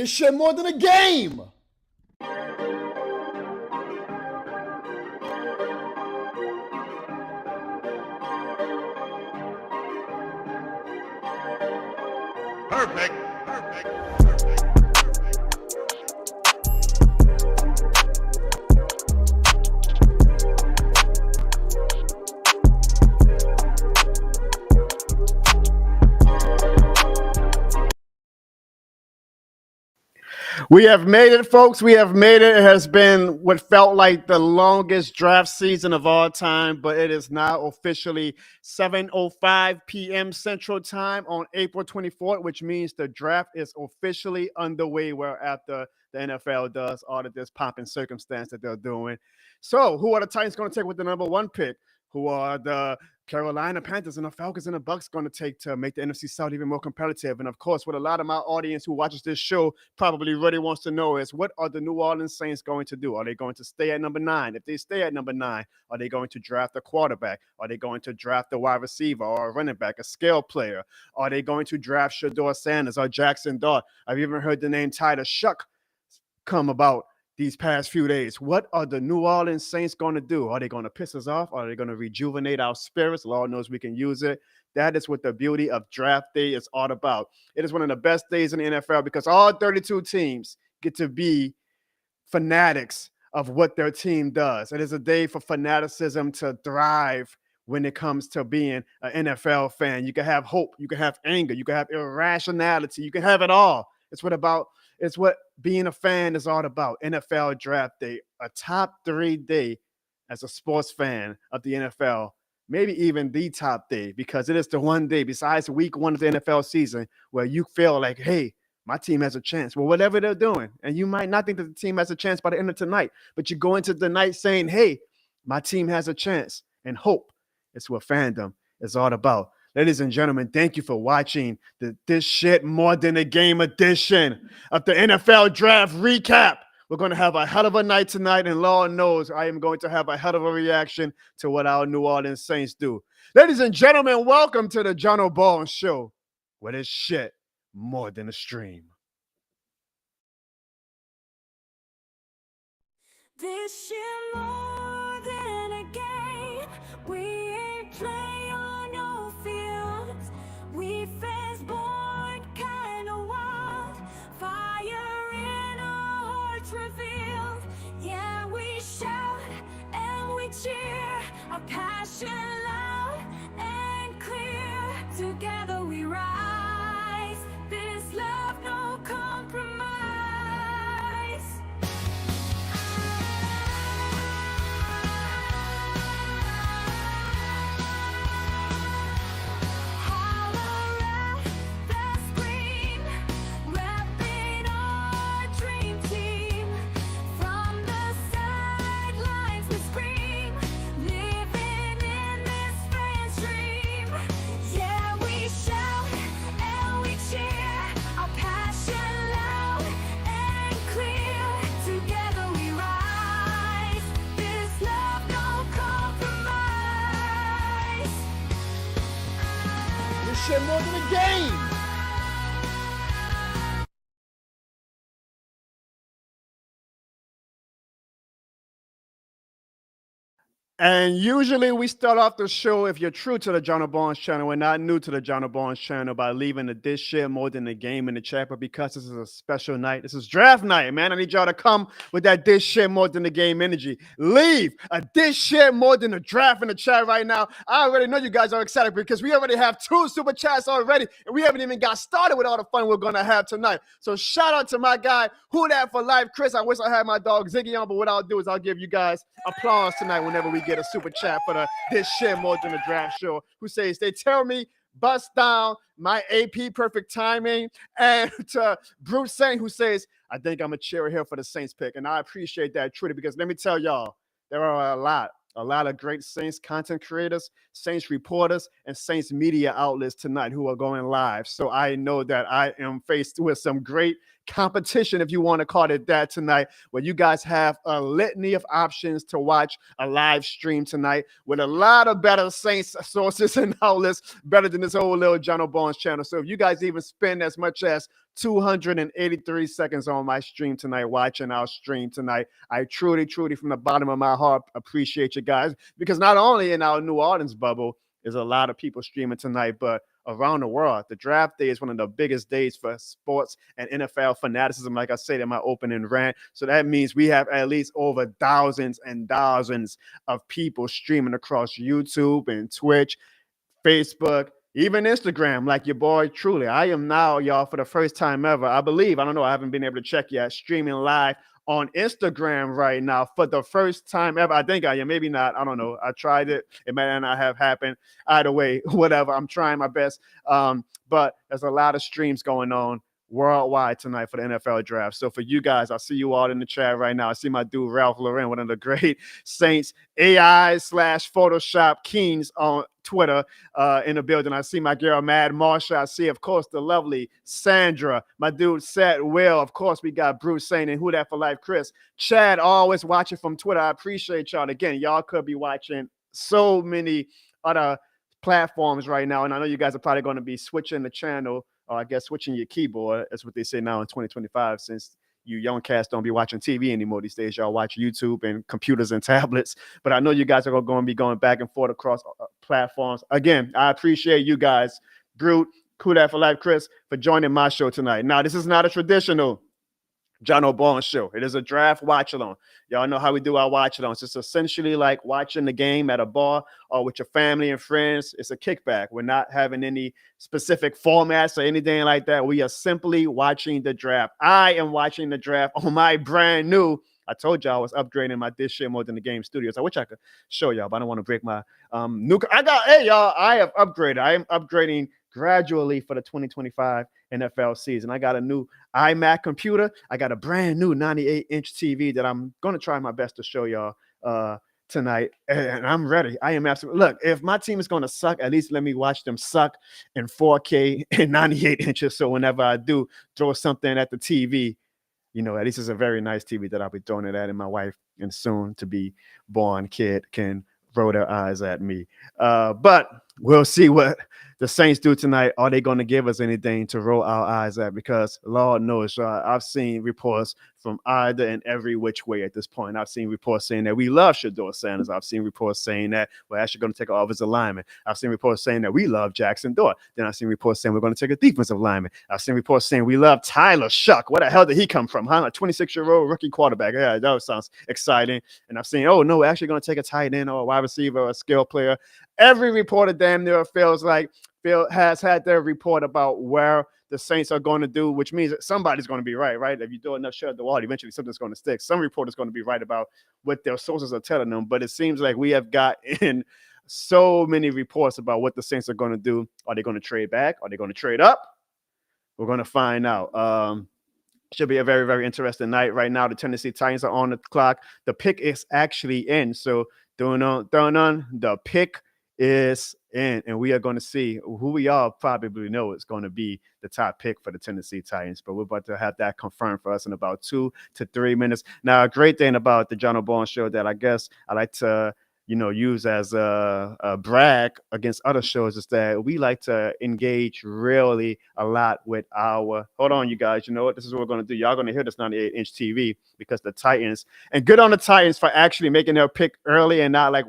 This shit more than a game. Perfect. We have made it, folks. We have made it. It has been what felt like the longest draft season of all time, but it is now officially 7:05 p.m. Central Time on April 24th, which means the draft is officially underway. Where after the NFL does all of this pomp and circumstance that they're doing. So, who are the Titans going to take with the number one pick? Who are the Carolina Panthers and the Falcons and the Bucks going to take to make the NFC South even more competitive? And of course, what a lot of my audience who watches this show probably really wants to know is, what are the New Orleans Saints going to do? Are they going to stay at number 9? If they stay at number 9, are they going to draft a quarterback? Are they going to draft a wide receiver or a running back, a skill player? Are they going to draft Shedeur Sanders or Jackson Dart? I've even heard the name Tyler Shuck come about these past few days. What are the New Orleans Saints going to do? Are they going to piss us off? Are they going to rejuvenate our spirits? Lord knows we can use it. That is what the beauty of draft day is all about. It is one of the best days in the NFL because all 32 teams get to be fanatics of what their team does. It is a day for fanaticism to thrive when it comes to being an NFL fan. You can have hope, you can have anger, you can have irrationality, you can have it all. It's what being a fan is all about. NFL Draft Day, a top 3 day as a sports fan of the NFL, maybe even the top day, because it is the one day besides week 1 of the NFL season where you feel like, hey, my team has a chance. Well, whatever they're doing, and you might not think that the team has a chance by the end of tonight, but you go into the night saying, hey, my team has a chance, and hope. It's what fandom is all about. Ladies and gentlemen, thank you for watching This Shit More Than a Game edition of the NFL Draft Recap. We're going to have a hell of a night tonight, and Lord knows I am going to have a hell of a reaction to what our New Orleans Saints do. Ladies and gentlemen, welcome to the John O'Ball Show, where this shit more than a stream. This shit more than a game. We ain't play on no fields. We fans born kinda wild. Fire in our hearts revealed. Yeah, we shout and we cheer. Our passion loud and clear. Together we rise. This love, no compromise. Shit more than a game. And usually we start off the show, if you're true to the John O'Barnes channel and not new to the John O'Barnes channel, by leaving the This Shit More Than a Game in the chat. But because this is a special night, this is draft night, man, I need y'all to come with that This Shit More Than a Game energy. Leave a This Shit More Than a Draft in the chat right now. I already know you guys are excited because we already have 2 super chats already, and we haven't even got started with all the fun we're going to have tonight. So shout out to my guy, Who That For Life, Chris. I wish I had my dog Ziggy on, but what I'll do is I'll give you guys applause tonight whenever we get a super chat for the This Shit More Than a Draft show, who says, they tell me bust down my AP perfect timing. And to Bruce Saint, who says, I think I'm a cheer here for the Saints pick. And I appreciate that truly, because let me tell y'all, there are a lot of great Saints content creators, Saints reporters, and Saints media outlets tonight who are going live. So I know that I am faced with some great competition, if you want to call it that, tonight, where you guys have a litany of options to watch a live stream tonight with a lot of better Saints sources and outlets, better than this whole little John O'Barnes channel. So if you guys even spend as much as 283 seconds on my stream tonight, watching our stream tonight. I truly, truly, from the bottom of my heart, appreciate you guys, because not only in our New Orleans bubble is a lot of people streaming tonight, but around the world. The draft day is one of the biggest days for sports and NFL fanaticism, like I said in my opening rant. So that means we have at least over thousands and thousands of people streaming across YouTube and Twitch, Facebook, even Instagram, like your boy Truly. I am now, y'all, for the first time ever, I believe, I don't know, I haven't been able to check yet, streaming live on Instagram right now for the first time ever. I think I am, maybe not. I don't know. I tried it. It may not have happened. Either way, whatever. I'm trying my best. But there's a lot of streams going on worldwide tonight for the NFL draft. So for you guys, I see you all in the chat right now. I see my dude Ralph Lauren, one of the great Saints AI/Photoshop kings on Twitter in the building. I see my girl Mad Marsha. I see, of course, the lovely Sandra, my dude Seth Will. Of course, we got Bruce saying, and Who That for Life, Chris. Chad, always watching from Twitter. I appreciate y'all. Again, y'all could be watching so many other platforms right now, and I know you guys are probably going to be switching the channel, or I guess switching your keyboard. That's what they say now in 2025, since you young cats don't be watching TV anymore these days. Y'all watch YouTube and computers and tablets. But I know you guys are going to be going back and forth across platforms. Again, I appreciate you guys, Brute, Who That for Life, Chris, for joining my show tonight. Now, this is not a traditional John O'Bourne show. It is a draft watch-along. Y'all know how we do our watch-alongs. It's essentially like watching the game at a bar or with your family and friends. It's a kickback. We're not having any specific formats or anything like that. We are simply watching the draft. I am watching the draft on my brand new, I told y'all I was upgrading my This Shit More Than the Game studios. I wish I could show y'all, but I don't want to break my hey, y'all, I have upgraded. I am upgrading gradually for the 2025 NFL season. I got a new iMac computer. I got a brand new 98-inch TV that I'm going to try my best to show y'all tonight. And I'm ready. I am absolutely. Look, if my team is going to suck, at least let me watch them suck in 4K and 98 inches. So whenever I do throw something at the TV, you know, at least it's a very nice TV that I'll be throwing it at, and my wife and soon to be born kid can roll their eyes at me. But we'll see what the Saints do tonight. Are they going to give us anything to roll our eyes at? Because Lord knows, I've seen reports from either and every which way at this point. I've seen reports saying that we love Shedeur Sanders. I've seen reports saying that we're actually going to take an offensive lineman. I've seen reports saying that we love Jackson Dort. Then I've seen reports saying we're going to take a defensive lineman. I've seen reports saying we love Tyler Shuck. Where the hell did he come from? Huh? A 26-year-old rookie quarterback. Yeah, that sounds exciting. And I've seen, oh, no, we're actually going to take a tight end or a wide receiver or a skill player. Every reporter damn near feels like has had their report about where the Saints are going to do, which means that somebody's going to be right? If you throw enough shit at the wall, eventually something's going to stick. Some reporter's going to be right about what their sources are telling them, but it seems like we have got in so many reports about what the Saints are going to do. Are they going to trade back? Are they going to trade up? We're going to find out. Should be a very, very interesting night. Right now, the Tennessee Titans are on the clock. The pick is actually in. So throwing on, the pick is in, and we are going to see who we all probably know is going to be the top pick for the Tennessee Titans. But we're about to have that confirmed for us in about 2 to 3 minutes. Now, a great thing about the John O'Bourne show that I guess I like to, use as a brag against other shows is that we like to engage really a lot with our, hold on, you guys, you know what? This is what we're going to do. Y'all going to hear this 98-inch TV because the Titans, and good on the Titans for actually making their pick early and not like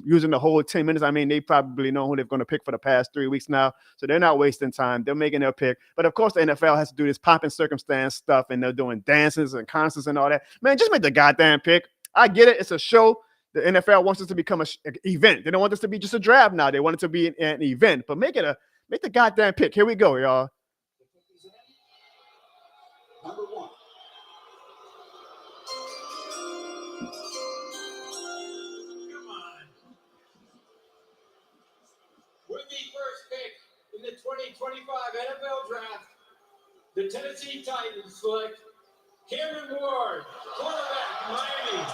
using the whole 10 minutes. I mean, they probably know who they're going to pick for the past 3 weeks now. So they're not wasting time. They're making their pick. But of course, the NFL has to do this pomp and circumstance stuff, and they're doing dances and concerts and all that. Man, just make the goddamn pick. I get it. It's a show. The NFL wants us to become an event. They don't want this to be just a draft now. They want it to be an event. But make the goddamn pick. Here we go, y'all. Number 1. With the first pick in the 2025 NFL Draft, the Tennessee Titans select Cameron Ward, quarterback, Miami.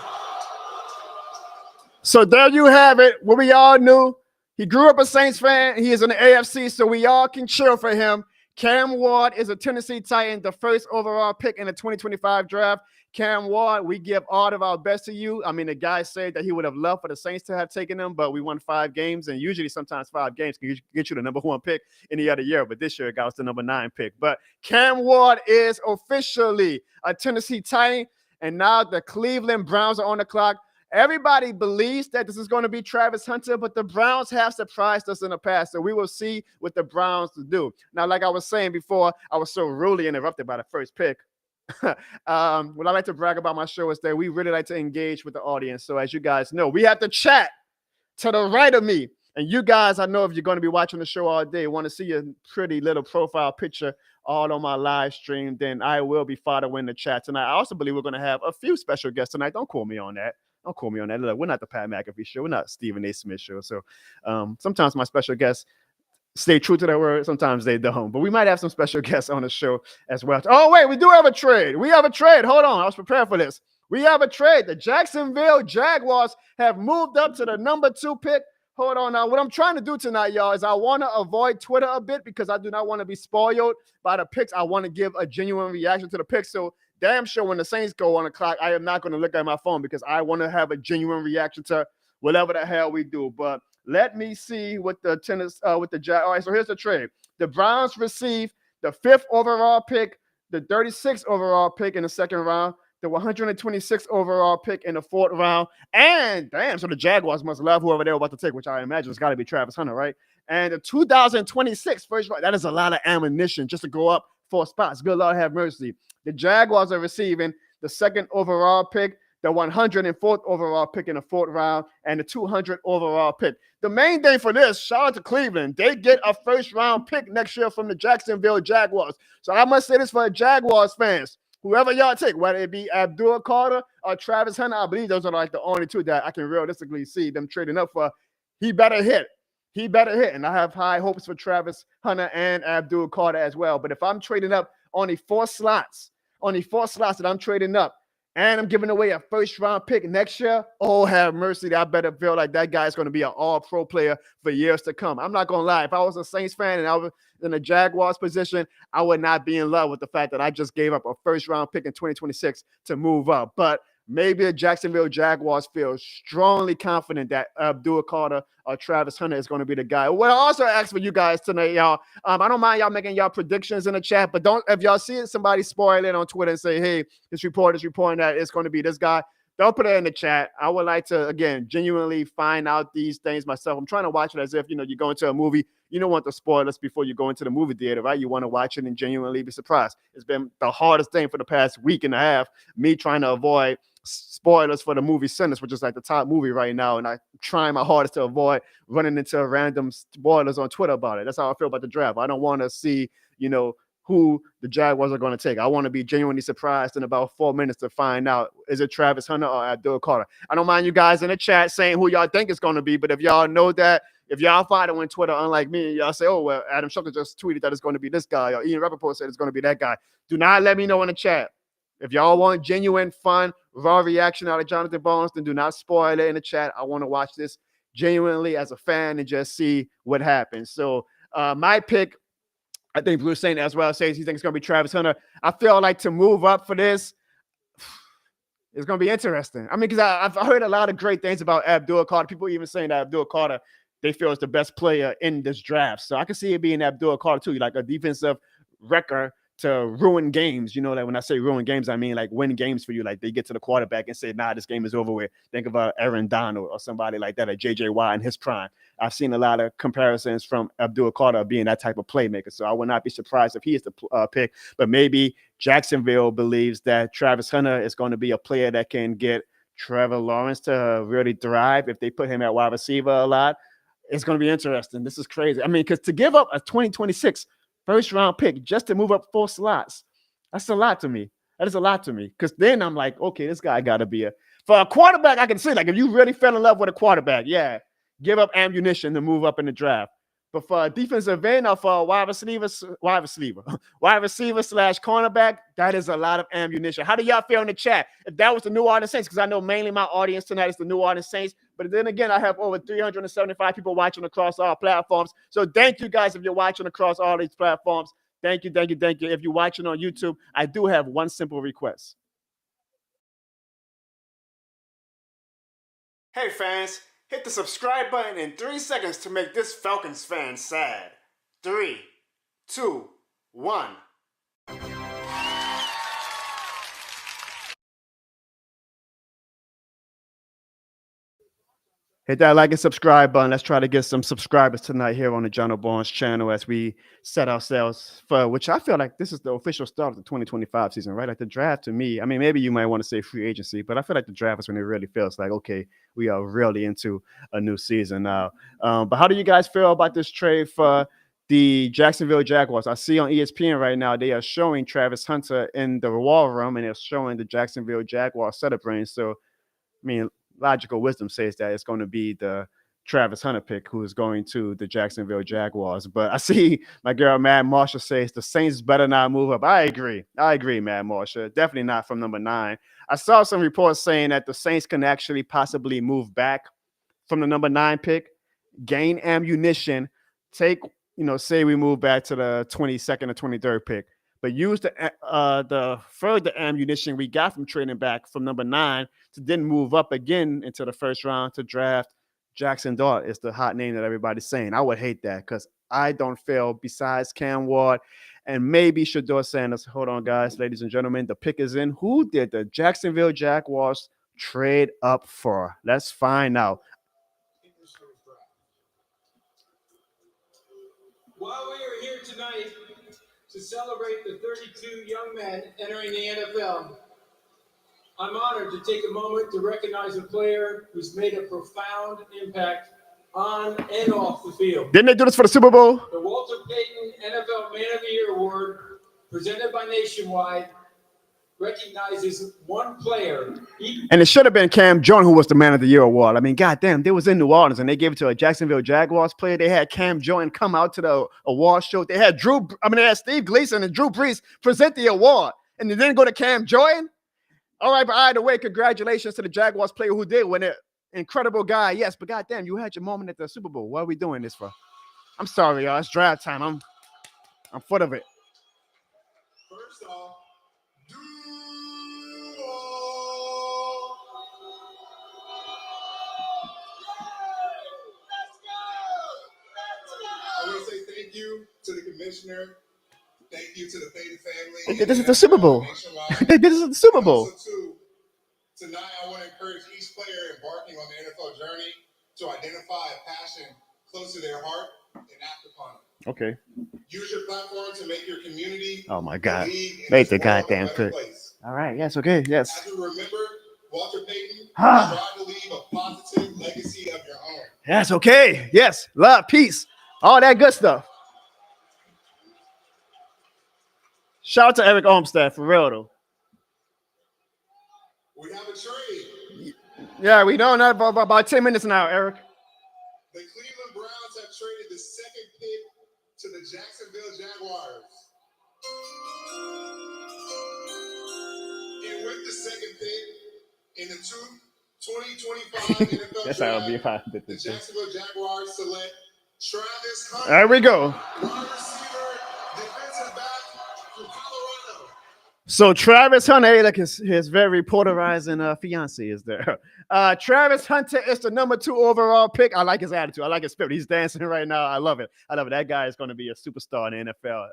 So there you have it. What we all knew. He grew up a Saints fan. He is in the AFC, so we all can cheer for him. Cam Ward is a Tennessee Titan, the first overall pick in the 2025 draft. Cam Ward, we give all of our best to you. I mean, the guy said that he would have loved for the Saints to have taken him, but we won 5 games, and usually sometimes 5 games can get you the number 1 pick any other year, but this year it got us the number 9 pick. But Cam Ward is officially a Tennessee Titan, and now the Cleveland Browns are on the clock. Everybody believes that this is going to be Travis Hunter, but the Browns have surprised us in the past, so we will see what the Browns do. Now, like I was saying before, I was so rudely interrupted by the first pick. What I like to brag about my show is that we really like to engage with the audience. So as you guys know, we have the chat to the right of me. And you guys, I know if you're going to be watching the show all day, want to see a pretty little profile picture all on my live stream, then I will be following the chat tonight. I also believe we're going to have a few special guests tonight. Don't quote me on that. Don't quote me on that. Look, we're not the Pat McAfee show. We're not Stephen A. Smith show. So sometimes my special guests stay true to their word. Sometimes they don't. But we might have some special guests on the show as well. Oh, wait, we do have a trade. We have a trade. Hold on. I was prepared for this. We have a trade. The Jacksonville Jaguars have moved up to the number 2 pick. Hold on now. What I'm trying to do tonight, y'all, is I want to avoid Twitter a bit because I do not want to be spoiled by the picks. I want to give a genuine reaction to the picks. So damn sure when the Saints go on the clock, I am not going to look at my phone because I want to have a genuine reaction to whatever the hell we do. But let me see what the Jaguars. All right, so here's the trade. The Browns receive the 5th overall pick, the 36th overall pick in the 2nd round, the 126th overall pick in the 4th round, and damn, so the Jaguars must love whoever they're about to take, which I imagine has got to be Travis Hunter, right? And the 2026 first round. That is a lot of ammunition just to go up 4 spots. Good Lord have mercy. The Jaguars are receiving the 2nd overall pick, the 104th overall pick in the 4th round, and the 200th overall pick. The main thing for this, shout out to Cleveland, they get a 1st-round pick next year from the Jacksonville Jaguars. So I must say this for the Jaguars fans. Whoever y'all take, whether it be Abdul Carter or Travis Hunter, I believe those are like the only 2 that I can realistically see them trading up for. He better hit. He better hit. And I have high hopes for Travis Hunter and Abdul Carter as well. But if I'm trading up only 4 slots that I'm trading up, and I'm giving away a 1st-round pick next year, oh, have mercy. I better feel like that guy is going to be an all-pro player for years to come. I'm not going to lie. If I was a Saints fan and I was in the Jaguars position, I would not be in love with the fact that I just gave up a 1st-round pick in 2026 to move up. But maybe the Jacksonville Jaguars feel strongly confident that Abdul Carter or Travis Hunter is going to be the guy. Well, I also ask for you guys tonight, y'all. I don't mind y'all making y'all predictions in the chat, but don't, if y'all see somebody spoil it on Twitter and say, hey, this report is reporting that it's going to be this guy, don't put it in the chat. I would like to, again, genuinely find out these things myself. I'm trying to watch it as if, you go into a movie. You don't want the spoilers before you go into the movie theater, right? You want to watch it and genuinely be surprised. It's been the hardest thing for the past week and a half, me trying to avoid spoilers for the movie Sinners, which is like the top movie right now, and I'm trying my hardest to avoid running into random spoilers on Twitter about it. That's how I feel about the draft. I don't want to see, who the Jaguars are going to take. I want to be genuinely surprised in about 4 minutes to find out, is it Travis Hunter or Abdul Carter? I don't mind you guys in the chat saying who y'all think it's going to be, but if y'all know that, if y'all following Twitter, unlike me, y'all say, oh, well, Adam Schefter just tweeted that it's going to be this guy, or Ian Rappaport said it's going to be that guy. Do not let me know in the chat. If y'all want genuine, fun, raw reaction out of Jonathan Bones, then do not spoil it in the chat. I want to watch this genuinely as a fan and just see what happens. So my pick, I think Bruce Saint as well says he thinks it's going to be Travis Hunter. I feel like to move up for this, it's going to be interesting. I mean, because I've heard a lot of great things about Abdul Carter. People even saying that Abdul Carter, they feel is the best player in this draft. So I can see it being Abdul Carter too, like a defensive wrecker to ruin games. Like when I say ruin games, I mean like win games for you. Like they get to the quarterback and say, nah, this game is over with. Think of Aaron Donald or somebody like that, or J.J. Watt in his prime. I've seen a lot of comparisons from Abdul Carter being that type of playmaker. So I would not be surprised if he is the pick. But maybe Jacksonville believes that Travis Hunter is going to be a player that can get Trevor Lawrence to really thrive if they put him at wide receiver a lot. It's going to be interesting. This is crazy. I mean, because to give up a 2026 1st-round pick just to move up 4 slots, that's a lot to me. That is a lot to me. Because then I'm like, okay, this guy got to be for a quarterback, I can see, like, if you really fell in love with a quarterback, yeah, give up ammunition to move up in the draft. But for a defensive end or for a wide receiver slash cornerback, that is a lot of ammunition. How do y'all feel in the chat? If that was the New Orleans Saints, because I know mainly my audience tonight is the New Orleans Saints. But then again, I have over 375 people watching across all platforms. So thank you guys if you're watching across all these platforms. Thank you, thank you, thank you. If you're watching on YouTube, I do have one simple request. Hey fans, hit the subscribe button in 3 seconds to make this Falcons fan sad. 3, 2, 1. Hit that like and subscribe button. Let's try to get some subscribers tonight here on the John Barnes channel as we set ourselves for, which I feel like this is the official start of the 2025 season, right? Like the draft to me, I mean, maybe you might want to say free agency, but I feel like the draft is when it really feels like, okay, we are really into a new season now. But how do you guys feel about this trade for the Jacksonville Jaguars? I see on ESPN right now, they are showing Travis Hunter in the war room and they're showing the Jacksonville Jaguars celebrating. So, I mean, logical wisdom says that it's going to be the Travis Hunter pick who is going to the Jacksonville Jaguars. But I see my girl Mad Marsha says the Saints better not move up. I agree, Mad Marsha. Definitely not from number 9. I saw some reports saying that the Saints can actually possibly move back from the number 9 pick, gain ammunition, take, say we move back to the 22nd or 23rd pick, but use the further ammunition we got from trading back from number 9 to then move up again into the first round to draft Jackson Dart is the hot name that everybody's saying. I would hate that because I don't feel besides Cam Ward and maybe Shedeur Sanders. Hold on, guys, ladies and gentlemen, the pick is in. Who did the Jacksonville Jaguars trade up for? Let's find out. While we are here tonight to celebrate the 32 young men entering the NFL, I'm honored to take a moment to recognize a player who's made a profound impact on and off the field. Didn't they do this for the Super Bowl? The Walter Payton NFL Man of the Year Award, presented by Nationwide, recognizes one player. And it should have been Cam Jordan who was the Man of the Year award. I mean, goddamn, they was in New Orleans and they gave it to a Jacksonville Jaguars player. They had Cam Jordan come out to the award show. They had Steve Gleason and Drew Brees present the award, and they didn't go to Cam Jordan. All right, but either way, congratulations to the Jaguars player who did win it. Incredible guy, yes, but goddamn, you had your moment at the Super Bowl. What are we doing this for? I'm sorry, y'all. It's draft time. I'm full of it. First off, I want to say thank you to the commissioner. Thank you to the Payton family. This is the Super Bowl. This is the Super Bowl. Also, too, tonight, I want to encourage each player embarking on the NFL journey to identify a passion close to their heart and act upon it. Okay. Use your platform to make your community. Oh my God. Make the goddamn pick. All right. Yes. Okay. Yes. As we remember Walter Payton, try to leave a positive legacy of your own. Yes. Okay. Yes. Love, peace, all that good stuff. Shout out to Eric Armstead for real though. We have a trade. Yeah, we know that about 10 minutes now, Eric. The Cleveland Browns have traded the second pick to the Jacksonville Jaguars. And with the second pick in the 2025 NFL That's draft, how it'll be fine. the Jacksonville Jaguars select Travis Hunter. There we go. Wide receiver, defensive back from Colorado. So Travis Hunter, hey, look, his very polarizing fiance is there. Travis Hunter is the number 2 overall pick. I like his attitude. I like his spirit. He's dancing right now. I love it. That guy is going to be a superstar in the NFL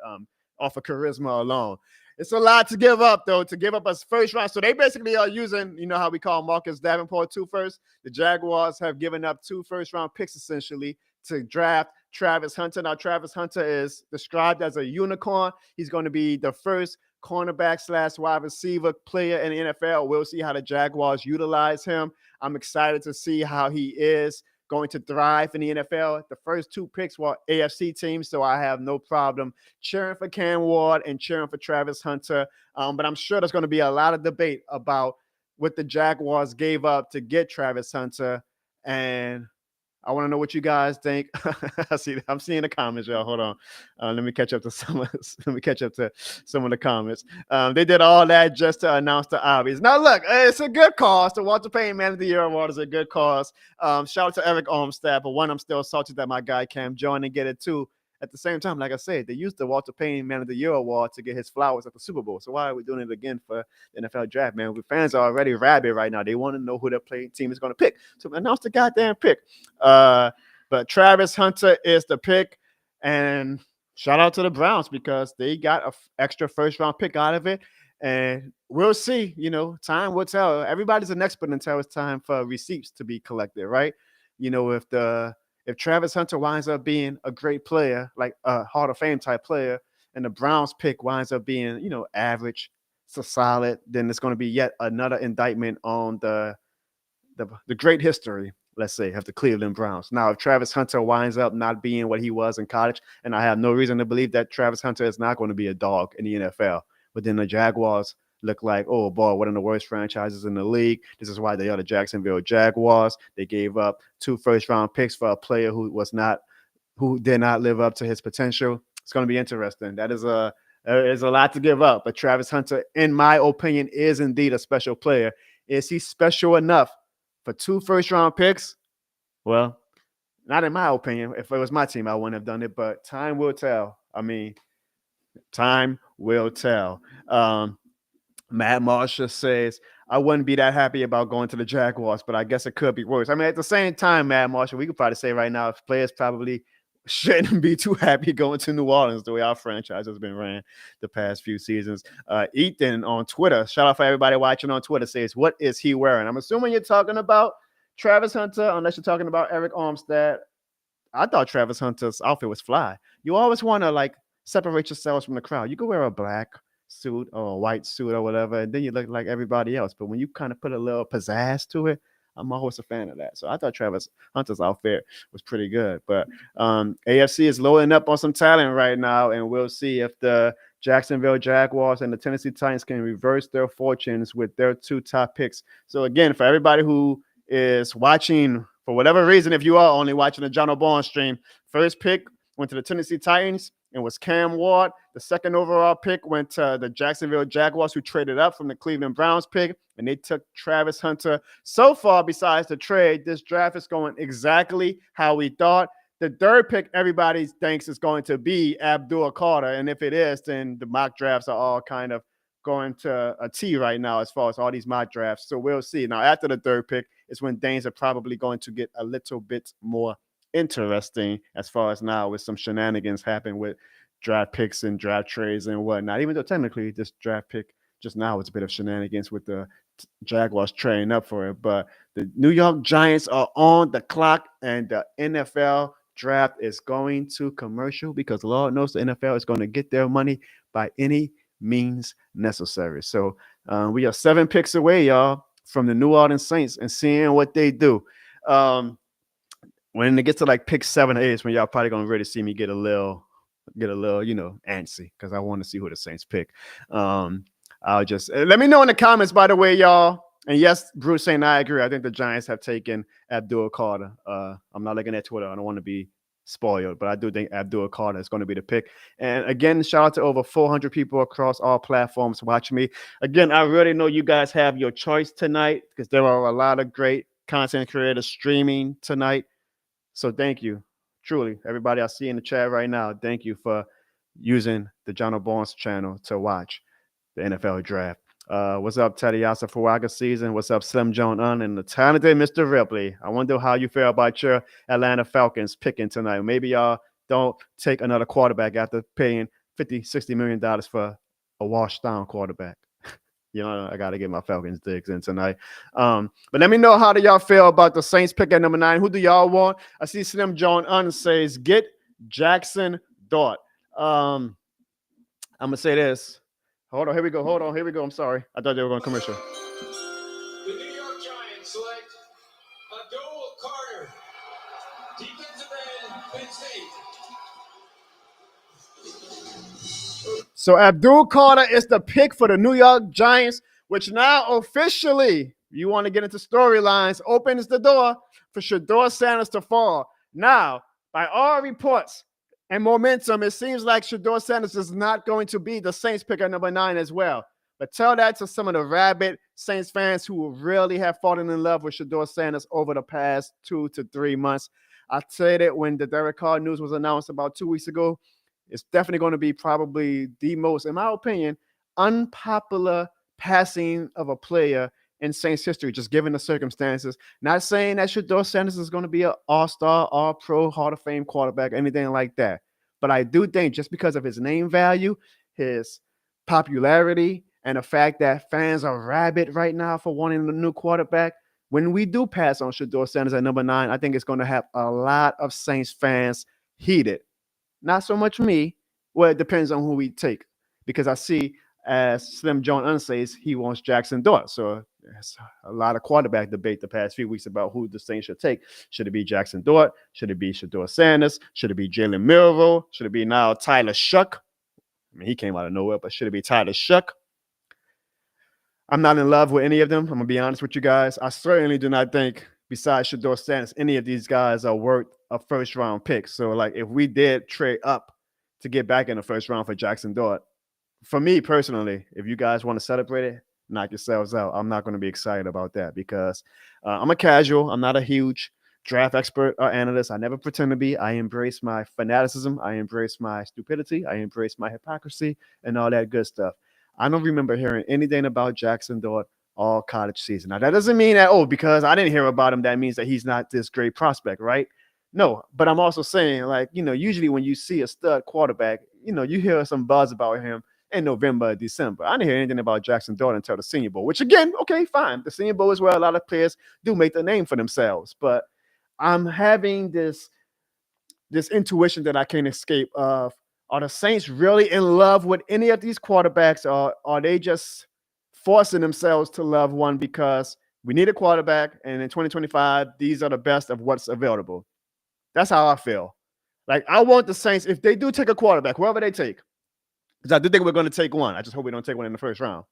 off of charisma alone. It's a lot to give up, though, to give up a first round. So they basically are using, you know how we call Marcus Davenport 2 first? The Jaguars have given up 2 first-round picks, essentially, to draft Travis Hunter. Now, Travis Hunter is described as a unicorn. He's going to be the first cornerback / wide receiver player in the NFL. We'll see how the Jaguars utilize him. I'm excited to see how he is going to thrive in the NFL. The first 2 picks were AFC teams, so I have no problem cheering for Cam Ward and cheering for Travis Hunter. But I'm sure there's going to be a lot of debate about what the Jaguars gave up to get Travis Hunter, and I want to know what you guys think. I'm seeing the comments, y'all. Hold on. Let me catch up to some of the comments. They did all that just to announce the obvious. Now, look, it's a good cause. The Walter Payton Man of the Year Award is a good cause. Shout out to Eric Armstead. But one, I'm still salty that my guy Cam Jordan didn't get it too. at the same time, like I said, they used the Walter Payton Man of the Year award to get his flowers at the Super Bowl. So why are we doing it again for the NFL draft, man? Fans are already rabid right now. They want to know who their playing team is going to pick. So announce the goddamn pick. But Travis Hunter is the pick, and shout out to the Browns because they got an extra first-round pick out of it. And we'll see, time will tell. Everybody's an expert until it's time for receipts to be collected, right? If Travis Hunter winds up being a great player, like a Hall of Fame type player, and the Browns pick winds up being, average, so solid, then it's going to be yet another indictment on the great history, let's say, of the Cleveland Browns. Now, if Travis Hunter winds up not being what he was in college, and I have no reason to believe that Travis Hunter is not going to be a dog in the NFL, but then the Jaguars look like, oh boy, one of the worst franchises in the league. This is why they are the Jacksonville Jaguars. They gave up 2 first-round picks for a player who did not live up to his potential. It's going to be interesting. There's a lot to give up, but Travis Hunter, in my opinion, is indeed a special player. Is he special enough for 2 first-round picks? Well, not in my opinion. If it was my team, I wouldn't have done it, but time will tell. Time will tell. Matt Marshall says, I wouldn't be that happy about going to the Jaguars, but I guess it could be worse. At the same time, Matt Marshall, we could probably say right now, players probably shouldn't be too happy going to New Orleans the way our franchise has been ran the past few seasons. Ethan on Twitter, shout out for everybody watching on Twitter, says, what is he wearing? I'm assuming you're talking about Travis Hunter, unless you're talking about Eric Armstead. I thought Travis Hunter's outfit was fly. You always want to separate yourselves from the crowd. You could wear a black suit or a white suit or whatever, and then you look like everybody else. But when you kind of put a little pizzazz to it, I'm always a fan of that. So I thought Travis Hunter's outfit was pretty good. But AFC is loading up on some talent right now, and we'll see if the Jacksonville Jaguars and the Tennessee Titans can reverse their fortunes with their 2 top picks. So again, for everybody who is watching, for whatever reason, if you are only watching the John O'Born stream, first pick went to the Tennessee Titans and was Cam Ward. The second overall pick went to the Jacksonville Jaguars, who traded up from the Cleveland Browns pick, and they took Travis Hunter. So far, besides the trade, this draft is going exactly how we thought. The third pick, everybody thinks is going to be Abdul Carter, and if it is, then the mock drafts are all kind of going to a T right now as far as all these mock drafts. So we'll see. Now, after the third pick is when things are probably going to get a little bit more interesting as far as now with some shenanigans happen with draft picks and draft trades and whatnot, even though technically this draft pick just now is a bit of shenanigans with the Jaguars trading up for it. But the New York Giants are on the clock, and the NFL draft is going to commercial because Lord knows the NFL is going to get their money by any means necessary. So we are 7 picks away, y'all, from the New Orleans Saints and seeing what they do. When it gets to pick 7 or 8 is when y'all probably gonna really see me get a little, antsy because I want to see who the Saints pick. I'll just let me know in the comments, by the way, y'all. And yes, Bruce saying I agree. I think the Giants have taken Abdul Carter. I'm not looking at Twitter. I don't want to be spoiled, but I do think Abdul Carter is going to be the pick. And again, shout out to over 400 people across all platforms watching me. Again, I really know you guys have your choice tonight because there are a lot of great content creators streaming tonight. So thank you, truly, everybody I see in the chat right now. Thank you for using the John O'Born's channel to watch the NFL draft. What's up, Tadayasa Fuaga season? What's up, Slim Jong-un and the talented Mr. Ripley? I wonder how you feel about your Atlanta Falcons picking tonight. Maybe y'all don't take another quarterback after paying $50-60 million for a washed-down quarterback. I got to get my Falcons digs in tonight. But let me know, how do y'all feel about the Saints pick at number 9? Who do y'all want? I see Slim Jong-un says, get Jackson Dart. I'm going to say this. Hold on, here we go. I'm sorry. I thought they were going to commercial. The New York Giants select Abdul Carter, defensive end, Penn State. So Abdul Carter is the pick for the New York Giants, which now officially, you want to get into storylines, opens the door for Shedeur Sanders to fall. Now, by all reports and momentum, it seems like Shedeur Sanders is not going to be the Saints pick at number 9 as well. But tell that to some of the rabid Saints fans who really have fallen in love with Shedeur Sanders over the past 2 to 3 months. I said it when the Derek Carr news was announced about 2 weeks ago. It's definitely going to be probably the most, in my opinion, unpopular passing of a player in Saints history, just given the circumstances. Not saying that Shedeur Sanders is going to be an all-star, all-pro, Hall of Fame quarterback, anything like that. But I do think just because of his name value, his popularity, and the fact that fans are rabid right now for wanting a new quarterback, when we do pass on Shedeur Sanders at number 9, I think it's going to have a lot of Saints fans heated. Not so much me. Well, it depends on who we take. Because I see, as Slim John says, he wants Jackson Dart. So there's a lot of quarterback debate the past few weeks about who the Saints should take. Should it be Jackson Dart? Should it be Shedeur Sanders? Should it be Jalen Milroe? Should it be now Tyler Shuck? I mean, he came out of nowhere, but should it be Tyler Shuck? I'm not in love with any of them. I'm going to be honest with you guys. I certainly do not think, besides Shedeur Sanders, any of these guys are worth a first-round pick. So, like, if we did trade up to get back in the first round for Jackson Dart, for me personally, if you guys want to celebrate it, knock yourselves out. I'm not going to be excited about that because I'm a casual. I'm not a huge draft expert or analyst. I never pretend to be. I embrace my fanaticism. I embrace my stupidity. I embrace my hypocrisy and all that good stuff. I don't remember hearing anything about Jackson Dart all college season. Now, that doesn't mean that, because I didn't hear about him, that means that he's not this great prospect, right? No, but I'm also saying, like, usually when you see a stud quarterback, you hear some buzz about him in November or December. I didn't hear anything about Jackson Dart until the Senior Bowl, which, again, okay, fine. The Senior Bowl is where a lot of players do make the name for themselves. But I'm having this intuition that I can't escape of, are the Saints really in love with any of these quarterbacks, or are they just forcing themselves to love one because we need a quarterback, and in 2025, these are the best of what's available? That's how I feel. Like, I want the Saints, if they do take a quarterback, whoever they take, because I do think we're going to take one. I just hope we don't take one in the first round.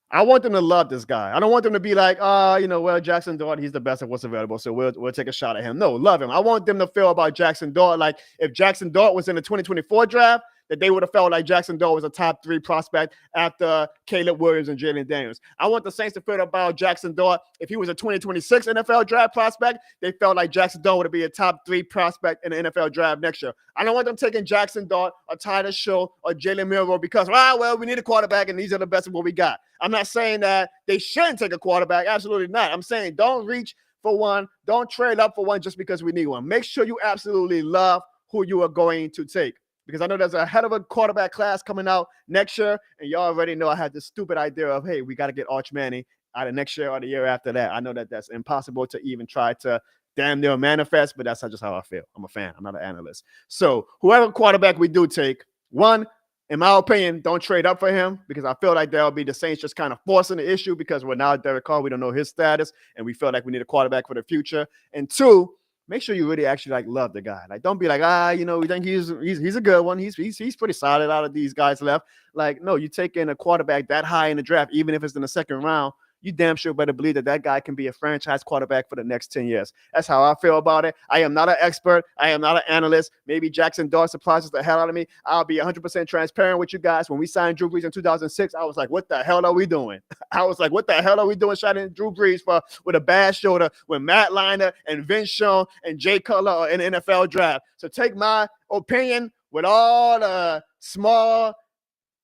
I want them to love this guy. I don't want them to be like, well, Jackson Dart, he's the best of what's available, so we'll take a shot at him. No, love him. I want them to feel about Jackson Dart like if Jackson Dart was in the 2024 draft, that they would have felt like Jackson Dart was a top 3 prospect after Caleb Williams and Jalen Daniels. I want the Saints to feel about Jackson Dart. If he was a 2026 NFL draft prospect, they felt like Jackson Dart would be a top 3 prospect in the NFL draft next year. I don't want them taking Jackson Dart or Tyler Show or Jalen Milroe because, we need a quarterback and these are the best of what we got. I'm not saying that they shouldn't take a quarterback. Absolutely not. I'm saying don't reach for one. Don't trade up for one just because we need one. Make sure you absolutely love who you are going to take. Because I know there's a head of a quarterback class coming out next year, and y'all already know I had this stupid idea of, hey, we got to get Arch Manning out of next year or the year after that. I know that that's impossible to even try to damn near manifest, but that's just how I feel. I'm a fan. I'm not an analyst. So whoever quarterback we do take, one, in my opinion, don't trade up for him because I feel like there'll be the Saints just kind of forcing the issue because we're now Derek Carr. We don't know his status, and we feel like we need a quarterback for the future. And two, make sure you really actually love the guy. Like, don't be like, we think he's a good one. He's pretty solid out of these guys left. Like, no, you take in a quarterback that high in the draft, even if it's in the second round, you damn sure better believe that guy can be a franchise quarterback for the next 10 years. That's how I feel about it. I am not an expert. I am not an analyst. Maybe Jackson Dart surprises the hell out of me. I'll be 100% transparent with you guys. When we signed Drew Brees in 2006, I was like, what the hell are we doing? I was like, what the hell are we doing signing Drew Brees with a bad shoulder when Matt Leinart and Vince Schoen and Jay Cutler are in the NFL draft? So take my opinion with all the small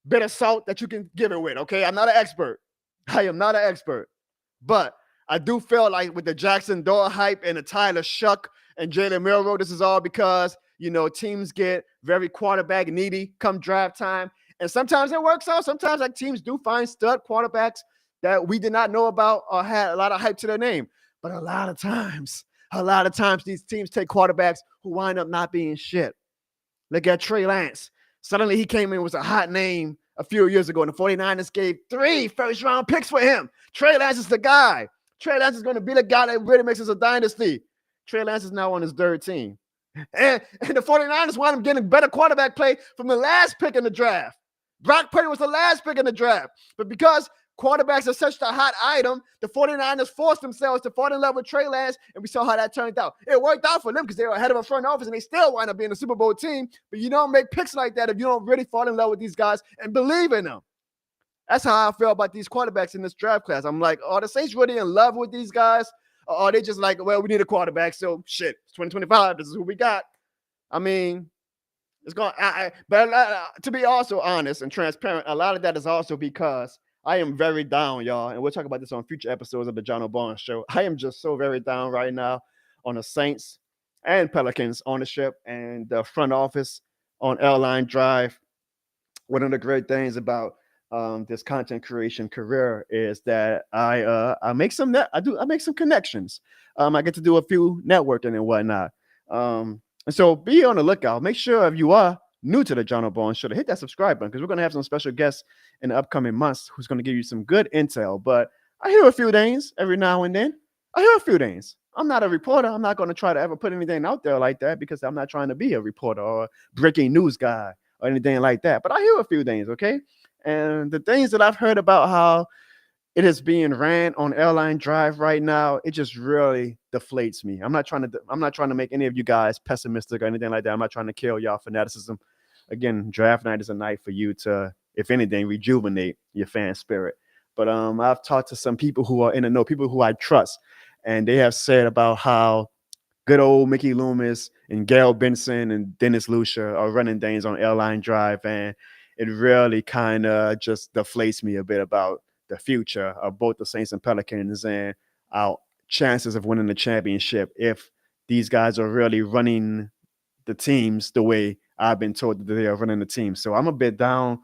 bit of salt that you can give it with, okay? I'm not an expert. I am not an expert, but I do feel like with the Jackson Dart hype and the Tyler Shuck and Jalen Milroe, this is all because, teams get very quarterback needy come draft time. And sometimes it works out. Sometimes teams do find stud quarterbacks that we did not know about or had a lot of hype to their name. But a lot of times these teams take quarterbacks who wind up not being shit. Look at Trey Lance. Suddenly he came in, was a hot name a few years ago, and the 49ers gave 3 first-round picks for him. Trey Lance is the guy. Trey Lance is going to be the guy that really makes us a dynasty. Trey Lance is now on his 3rd team. And the 49ers wound up getting better quarterback play from the last pick in the draft. Brock Purdy was the last pick in the draft. But because quarterbacks are such a hot item, the 49ers forced themselves to fall in love with Trey Lance, and we saw how that turned out. It worked out for them because they were ahead of a front office, and they still wind up being a Super Bowl team. But you don't make picks like that if you don't really fall in love with these guys and believe in them. That's how I feel about these quarterbacks in this draft class. I'm like, are the Saints really in love with these guys? Or are they just like, well, we need a quarterback, so shit, it's 2025. This is who we got. I mean, it's going. But to be also honest and transparent, a lot of that is also because I am very down, y'all, and we'll talk about this on future episodes of the John O'Barnes Show. I am just so very down right now on the Saints and Pelicans ownership and the front office on Airline Drive. One of the great things about this content creation career is that I make some I make some connections. I get to do a few networking and whatnot. And so be on the lookout. Make sure if you are new to the John O'Barnes Show to hit that subscribe button, because we're going to have some special guests in the upcoming months who's going to give you some good intel. But I hear a few things every now and then. I hear a few things. I'm not a reporter. I'm not going to try to ever put anything out there like that because I'm not trying to be a reporter or a breaking news guy or anything like that. But I hear a few things, okay? And the things that I've heard about how it is being ran on Airline Drive right now, it just really deflates me. I'm not trying to make any of you guys pessimistic or anything like that. I'm not trying to kill y'all fanaticism. Again, draft night is a night for you to, if anything, rejuvenate your fan spirit. But I've talked to some people who are in the know, people who I trust, and they have said about how good old Mickey Loomis and Gail Benson and Dennis Lucia are running things on Airline Drive, and it really kind of just deflates me a bit about the future of both the Saints and Pelicans and our chances of winning the championship if these guys are really running the teams the way I've been told that they are running the team. So I'm a bit down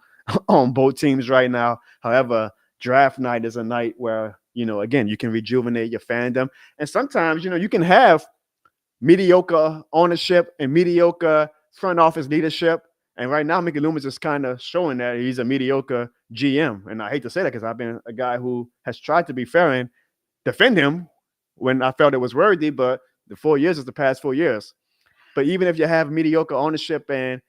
on both teams right now. However, draft night is a night where, again, you can rejuvenate your fandom. And sometimes, you can have mediocre ownership and mediocre front office leadership. And right now, Mickey Loomis is kind of showing that he's a mediocre GM. And I hate to say that because I've been a guy who has tried to be fair and defend him when I felt it was worthy. But the 4 years is the past 4 years. But even if you have mediocre ownership and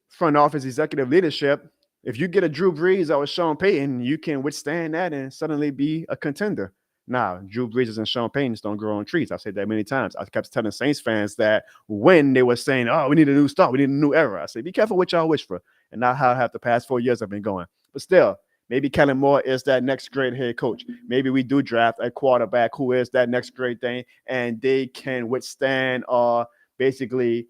front office executive leadership, if you get a Drew Brees or a Sean Payton, you can withstand that and suddenly be a contender. Now, Drew Brees and Sean Payton don't grow on trees. I've said that many times. I kept telling Saints fans that when they were saying, oh, we need a new start, we need a new era, I say, be careful what y'all wish for. And not how half the past 4 years have been going. But still, maybe Kellen Moore is that next great head coach. Maybe we do draft a quarterback who is that next great thing, and they can withstand or basically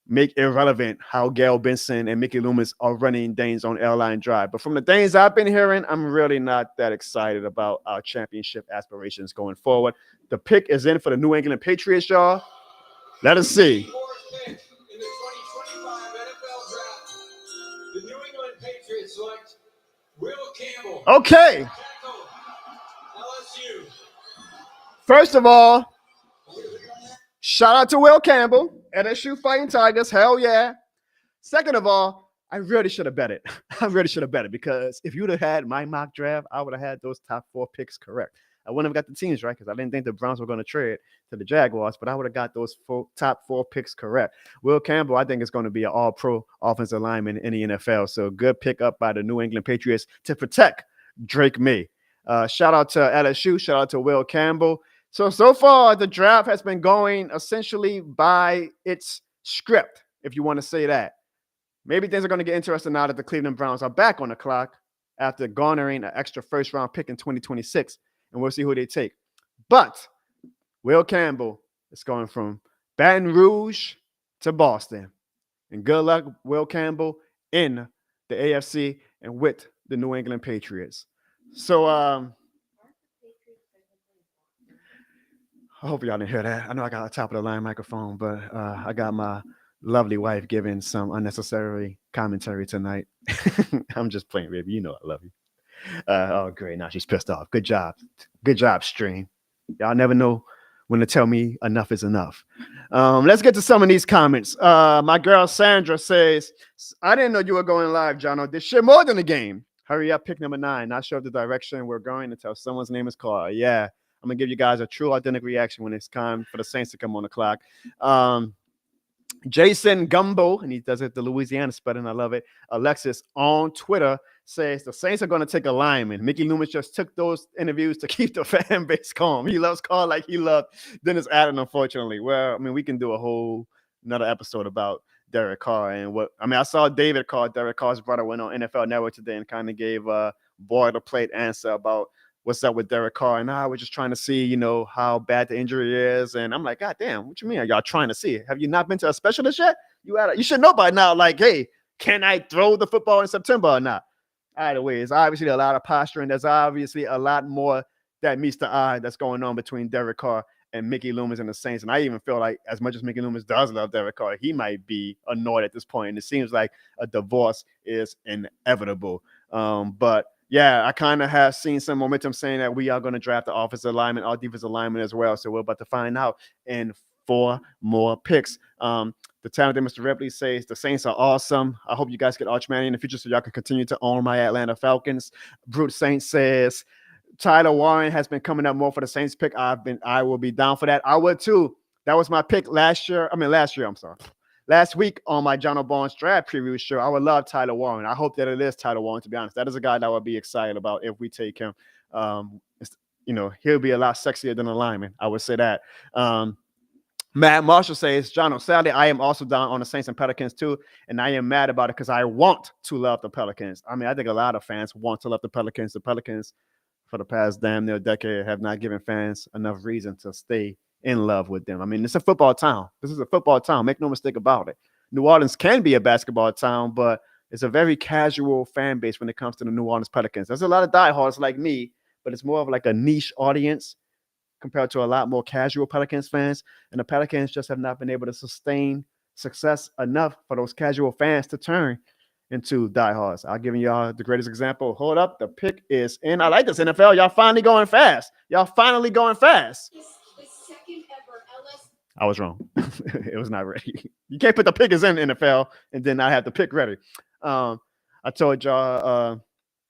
make irrelevant how Gail Benson and Mickey Loomis are running things on Airline Drive. But from the things I've been hearing, I'm really not that excited about our championship aspirations going forward. The pick is in for the New England Patriots, y'all. Let us see. Fourth pick in the 2025 NFL Draft, the New England Patriots select Will Campbell. Okay. Tackle, LSU. First of all, shout out to Will Campbell, LSU Fighting Tigers. Hell yeah. Second of all, I really should have bet it. I really should have bet it because if you'd have had my mock draft, I would have had those top 4 picks correct. I wouldn't have got the teams right because I didn't think the Browns were going to trade to the Jaguars, but I would have got those top 4 picks correct. Will Campbell, I think, is going to be an all-pro offensive lineman in the NFL. So good pickup by the New England Patriots to protect Drake May. Shout out to LSU. Shout out to Will Campbell. So far, the draft has been going essentially by its script, if you want to say that. Maybe things are going to get interesting now that the Cleveland Browns are back on the clock after garnering an extra first-round pick in 2026, and we'll see who they take. But Will Campbell is going from Baton Rouge to Boston. And good luck, Will Campbell, in the AFC and with the New England Patriots. So, I hope y'all didn't hear that. I know I got a top-of-the-line microphone, but I got my lovely wife giving some unnecessary commentary tonight. I'm just playing, baby. You know I love you. Oh, great. Now she's pissed off. Good job. Good job, stream. Y'all never know when to tell me enough is enough. Let's get to some of these comments. My girl Sandra says, I didn't know you were going live, Jono. This shit more than a game. Hurry up, pick number 9. Not sure of the direction we're going until someone's name is called. Yeah. I'm going to give you guys a true authentic reaction when it's time for the Saints to come on the clock. Jason Gumbo, and he does it the Louisiana spelling. I love it. Alexis on Twitter says the Saints are going to take a lineman. Mickey Loomis just took those interviews to keep the fan base calm. He loves Carr like he loved Dennis Allen, unfortunately. Well, I mean, we can do a whole another episode about Derek Carr and what I mean. I saw David Carr, Derek Carr's brother, went on NFL Network today and kind of gave a boilerplate answer about what's up with Derek Carr, and we're just trying to see, you know, how bad the injury is. And I'm like, God damn, what you mean? Are y'all trying to see? Have you not been to a specialist yet? You should know by now, like, hey, can I throw the football in September or not? Either way, it's obviously a lot of posturing. There's obviously a lot more that meets the eye that's going on between Derek Carr and Mickey Loomis and the Saints. And I even feel like, as much as Mickey Loomis does love Derek Carr, he might be annoyed at this point. And it seems like a divorce is inevitable. But yeah, I kind of have seen some momentum saying that we are going to draft the offensive lineman, our defensive lineman as well. So we're about to find out in 4 more picks. The talented Mr. Ripley says the Saints are awesome. I hope you guys get Arch Manning in the future so y'all can continue to own my Atlanta Falcons. Brute Saints says Tyler Warren has been coming up more for the Saints pick. I will be down for that. I would too. That was my pick last year. I'm sorry. Last week on my John Barnes draft preview show, I would love Tyler Warren. I hope that it is Tyler Warren, to be honest. That is a guy that I would be excited about if we take him. You know, he'll be a lot sexier than a lineman. I would say that. Matt Marshall says, John, sadly, I am also down on the Saints and Pelicans too, and I am mad about it because I want to love the Pelicans. I mean, I think a lot of fans want to love the Pelicans. The Pelicans, for the past damn near decade, have not given fans enough reason to stay in love with them. I mean, it's a football town. This is a football town. Make no mistake about it. New Orleans can be a basketball town, but it's a very casual fan base when it comes to the New Orleans Pelicans. There's a lot of diehards like me, but it's more of like a niche audience compared to a lot more casual Pelicans fans. And the Pelicans just have not been able to sustain success enough for those casual fans to turn into diehards. I'll give y'all the greatest example. Hold up. The pick is in. I like this, NFL. Y'all finally going fast. Y'all finally going fast. The second ever LS. I was wrong. It was not ready. You can't put the pick is in NFL and then I have the pick ready. I told y'all,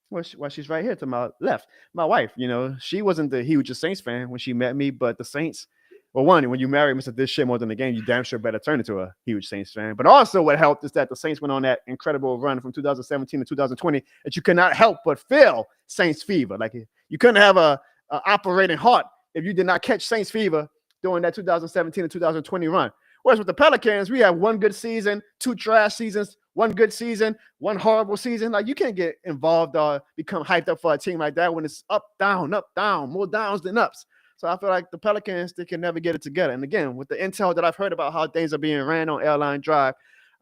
well, she's right here to my left. My wife, you know, she wasn't the hugest Saints fan when she met me, but the Saints, well, one, when you marry Mr. This Shit More Than the Game, you damn sure better turn into a huge Saints fan. But also what helped is that the Saints went on that incredible run from 2017 to 2020 that you could not help but feel Saints fever. Like you couldn't have a operating heart if you did not catch Saints fever during that 2017 to 2020 run. Whereas with the Pelicans, we have one good season, 2 trash seasons, 1 good season, 1 horrible season. Like you can't get involved or become hyped up for a team like that when it's up, down, more downs than ups. So I feel like the Pelicans, they can never get it together. And again, with the intel that I've heard about how things are being ran on Airline Drive,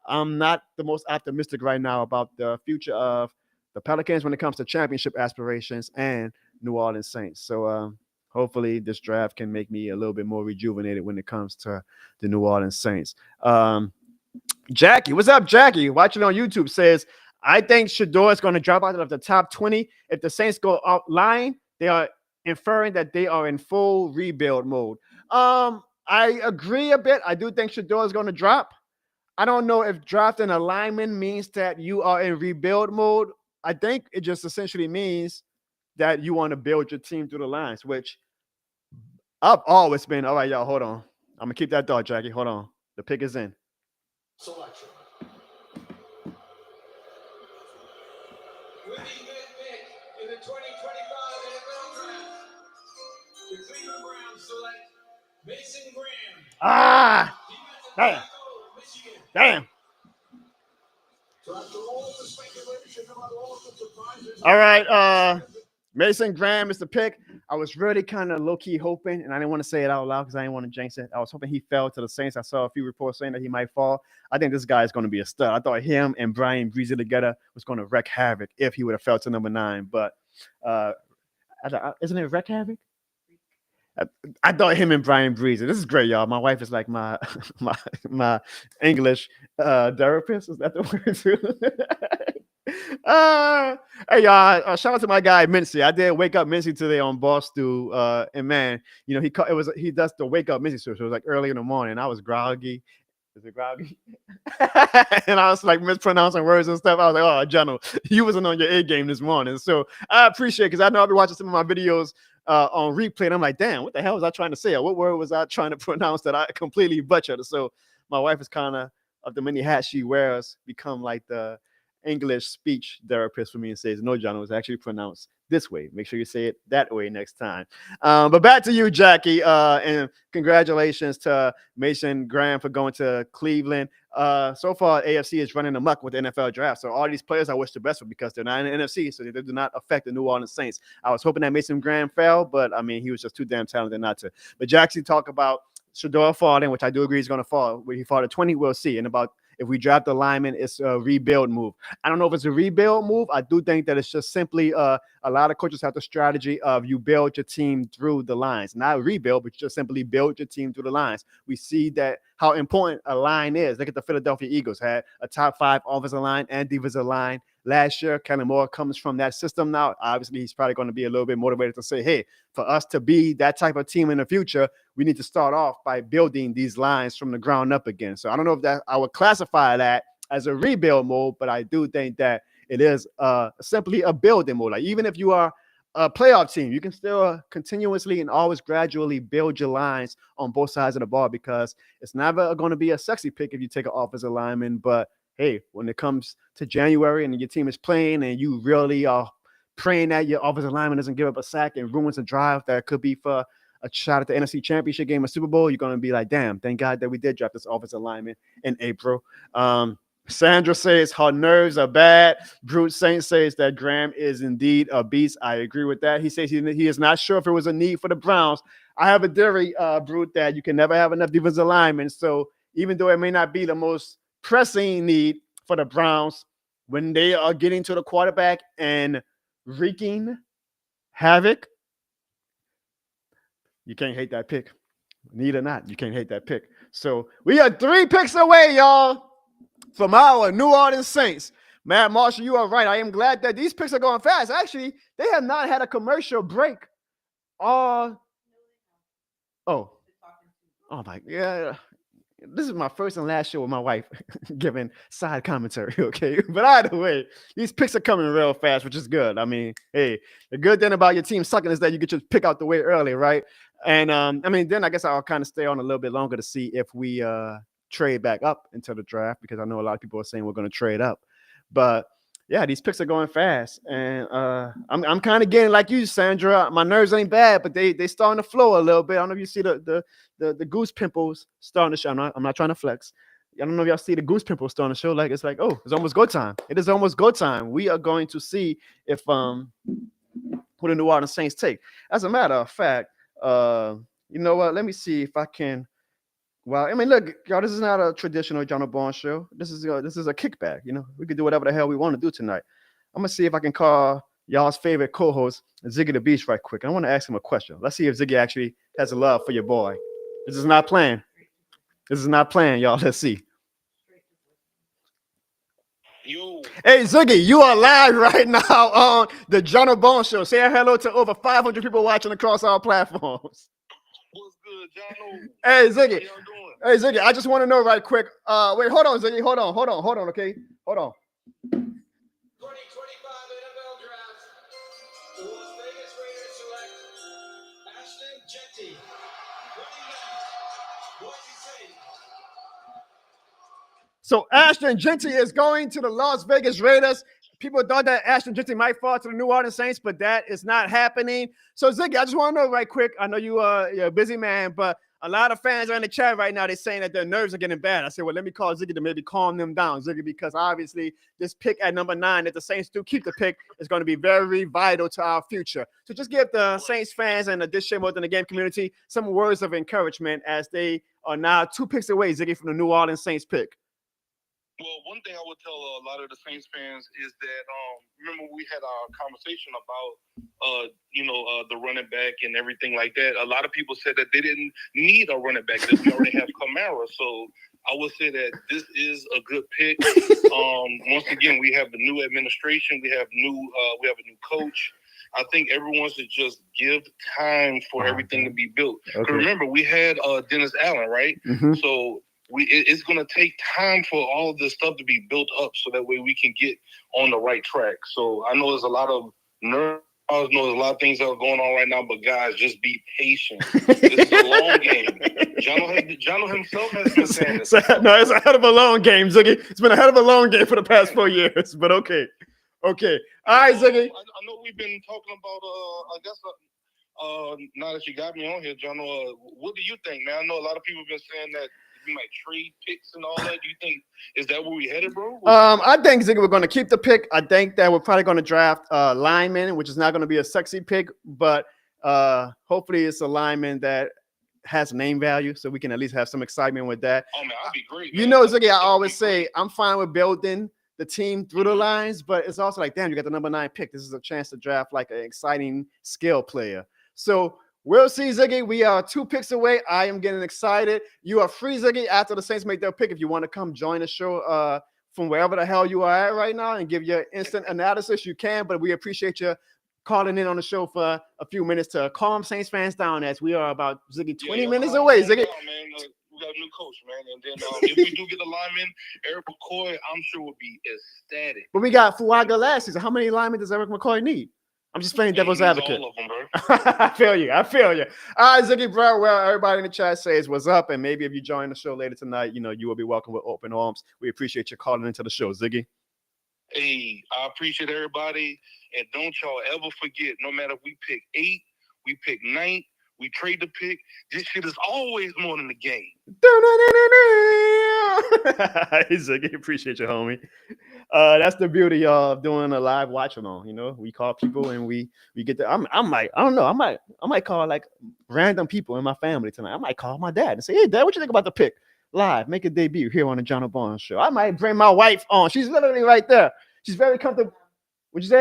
I'm not the most optimistic right now about the future of the Pelicans when it comes to championship aspirations and New Orleans Saints. So hopefully this draft can make me a little bit more rejuvenated when it comes to the New Orleans Saints. Jackie, what's up, Jackie? Watching on YouTube says, I think Shedeur is going to drop out of the top 20. If the Saints go outline, they are inferring that they are in full rebuild mode. I agree a bit. I do think Shedeur is going to drop. I don't know if drafting a lineman means that you are in rebuild mode. I think it just essentially means that you want to build your team through the lines, which I've always been. All right, y'all, hold on. I'm going to keep that thought, Jackie. Hold on. The pick is in. Selection. With the fifth pick in the 2025 NFL Draft, the Cleveland Browns select Mason Graham. Ah! Defensive Damn. tackle, Michigan. Damn. So after all the speculation about all of the surprises, All right. Mason Graham is the pick. I was really kind of low-key hoping, and I didn't want to say it out loud because I didn't want to jinx it. I was hoping he fell to the Saints. I saw a few reports saying that he might fall. I think this guy is going to be a stud. I thought him and Brian Breezy together was going to wreak havoc if he would have fell to number 9. But isn't it wreak havoc? I thought him and Brian Breezy. This is great, y'all. My wife is like my English therapist. Is that the word too? Hey y'all, shout out to my guy Mincy. I did wake up Mincy today on Barstool, and man, you know he does the wake up Mincy show. So it was like early in the morning. I was groggy. Is it groggy? And I was like mispronouncing words and stuff. I was like, oh, General, you wasn't on your A game this morning. So I appreciate it because I know I've been watching some of my videos on replay, and I'm like, damn, what the hell was I trying to say? Or what word was I trying to pronounce that I completely butchered? So my wife is kind of the many hats she wears become like the English speech therapist for me and says, no, John, it was actually pronounced this way. Make sure you say it that way next time. But back to you, Jackie, and congratulations to Mason Graham for going to Cleveland. So far, AFC is running amok with the NFL draft. So all these players I wish the best for because they're not in the NFC, so they do not affect the New Orleans Saints. I was hoping that Mason Graham fell, but I mean, he was just too damn talented not to. But Jackie talked about Shedeur falling, which I do agree is going to fall. When he fall to 20, we'll see. And about if we draft the lineman, it's a rebuild move. I don't know if it's a rebuild move. I do think that it's just simply a lot of coaches have the strategy of you build your team through the lines. Not rebuild, but just simply build your team through the lines. We see that how important a line is. Look at the Philadelphia Eagles, had a top 5 offensive line and defensive line last year. Kellen Moore comes from that system now. Obviously, he's probably going to be a little bit motivated to say, hey, for us to be that type of team in the future, we need to start off by building these lines from the ground up again. So I don't know if that I would classify that as a rebuild mode, but I do think that it is simply a building mode. Like even if you are a playoff team, you can still continuously and always gradually build your lines on both sides of the ball because it's never going to be a sexy pick if you take an offensive lineman. But hey, when it comes to January and your team is playing and you really are praying that your offensive lineman doesn't give up a sack and ruins a drive that could be for a shot at the NFC Championship game or Super Bowl, you're going to be like, damn, thank God that we did draft this offensive lineman in April. Sandra says her nerves are bad. Brute Saint says that Graham is indeed a beast. I agree with that. He says he is not sure if it was a need for the Browns. I have a theory, Brute, that you can never have enough defensive linemen. So even though it may not be the most pressing need for the Browns, when they are getting to the quarterback and wreaking havoc, you can't hate that pick. Need or not, you can't hate that pick. So we are 3 picks away, y'all, from our New Orleans Saints. Matt Marshall, you are right. I am glad that these picks are going fast. Actually, they have not had a commercial break. Oh my, yeah. This is my first and last show with my wife giving side commentary, okay? But either way, these picks are coming real fast, which is good. I mean, hey, the good thing about your team sucking is that you get your pick out the way early, right? And I mean, then I guess I'll kind of stay on a little bit longer to see if we trade back up into the draft because I know a lot of people are saying we're going to trade up. But yeah, these picks are going fast, and I'm kind of getting like you, Sandra. My nerves ain't bad, but they starting to flow a little bit. I don't know if you see the goose pimples starting to show. I'm not trying to flex. I don't know if y'all see the goose pimples starting to show. Like it's like, oh, it's almost go time. It is almost go time. We are going to see if who the New Orleans Saints take. As a matter of fact, you know what? Let me see if I can. Well, I mean, look, y'all, this is not a traditional John O'Brien show. This is a kickback. You know, we can do whatever the hell we want to do tonight. I'm gonna see if I can call y'all's favorite co-host, Ziggy the Beast, right quick. I want to ask him a question. Let's see if Ziggy actually has a love for your boy. This is not playing. This is not playing, y'all. Let's see. Hey, Ziggy, you are live right now on the John O'Brien show. Say hello to over 500 people watching across our platforms. What's good, John? Hey, Ziggy. How y'all doing? Hey, Ziggy, I just want to know right quick. Wait, hold on, Ziggy. Hold on, okay? Hold on. 2025 NFL Draft. The Las Vegas Raiders select Ashton Jeanty, running back, Boise State. So Ashton Jeanty is going to the Las Vegas Raiders. People thought that Ashton Jeanty might fall to the New Orleans Saints, but that is not happening. So, Ziggy, I just want to know right quick. I know you're a busy man, but a lot of fans are in the chat right now. They're saying that their nerves are getting bad. I said, well, let me call Ziggy to maybe calm them down, Ziggy, because obviously this pick at number 9, if the Saints do keep the pick, is going to be very vital to our future. So just give the Saints fans and the This Shit More Than a Game community some words of encouragement as they are now 2 picks away, Ziggy, from the New Orleans Saints pick. Well, one thing I would tell a lot of the Saints fans is that remember we had our conversation about the running back and everything like that. A lot of people said that they didn't need a running back, that we already have Kamara. So I would say that this is a good pick. Once again, we have the new administration, we have a new coach. I think everyone should just give time for everything to be built. Okay. Remember, we had Dennis Allen, right? Mm-hmm. So it's going to take time for all of this stuff to be built up so that way we can get on the right track. So I know there's a lot of nerves. I know there's a lot of things that are going on right now, but guys, just be patient. This is a long game. Jono himself has been saying this. No, it's a hell of a long game, Ziggy. It's been a hell of a long game for the past 4 years, but okay. Okay. All right, Ziggy. I know we've been talking about. I guess. Now that you got me on here, John, what do you think, man? I know a lot of people have been saying that we might trade picks and all that. Do you think is that where we headed, bro? I think Ziggy, we're going to keep the pick. I think that we're probably going to draft lineman, which is not going to be a sexy pick, but hopefully it's a lineman that has name value, so we can at least have some excitement with that. Oh man, I'd be great. You know, Ziggy, I always say I'm fine with building the team through the lines, but it's also like, damn, you got the number 9 pick. This is a chance to draft like an exciting skill player. So we'll see, Ziggy. We are 2 picks away. I am getting excited. You are free, Ziggy, after the Saints make their pick. If you want to come join the show from wherever the hell you are at right now and give your instant analysis, you can. But we appreciate you calling in on the show for a few minutes to calm Saints fans down, as we are about, Ziggy, 20 minutes away, Ziggy. Down, man. We got a new coach, man. And then if we do get a lineman, Eric McCoy, I'm sure will be ecstatic. But we got Fuaga last season. How many linemen does Eric McCoy need? I'm just playing devil's advocate. All of them, bro. I feel you. All right, Ziggy, bro. Well, everybody in the chat says what's up, and maybe if you join the show later tonight, you will be welcome with open arms. We appreciate you calling into the show, Ziggy. Hey, I appreciate everybody, and don't y'all ever forget. No matter if we pick 8, we pick 9, we trade the pick. This shit is always more than the game. Hey, Ziggy, appreciate you, homie. That's the beauty of doing a live watch along. We call people and we get the. I might call like random people in my family tonight. I might call my dad and say, "Hey, Dad, what you think about the pick? Live, make a debut here on the John Barnes Show." I might bring my wife on. She's literally right there. She's very comfortable. What'd you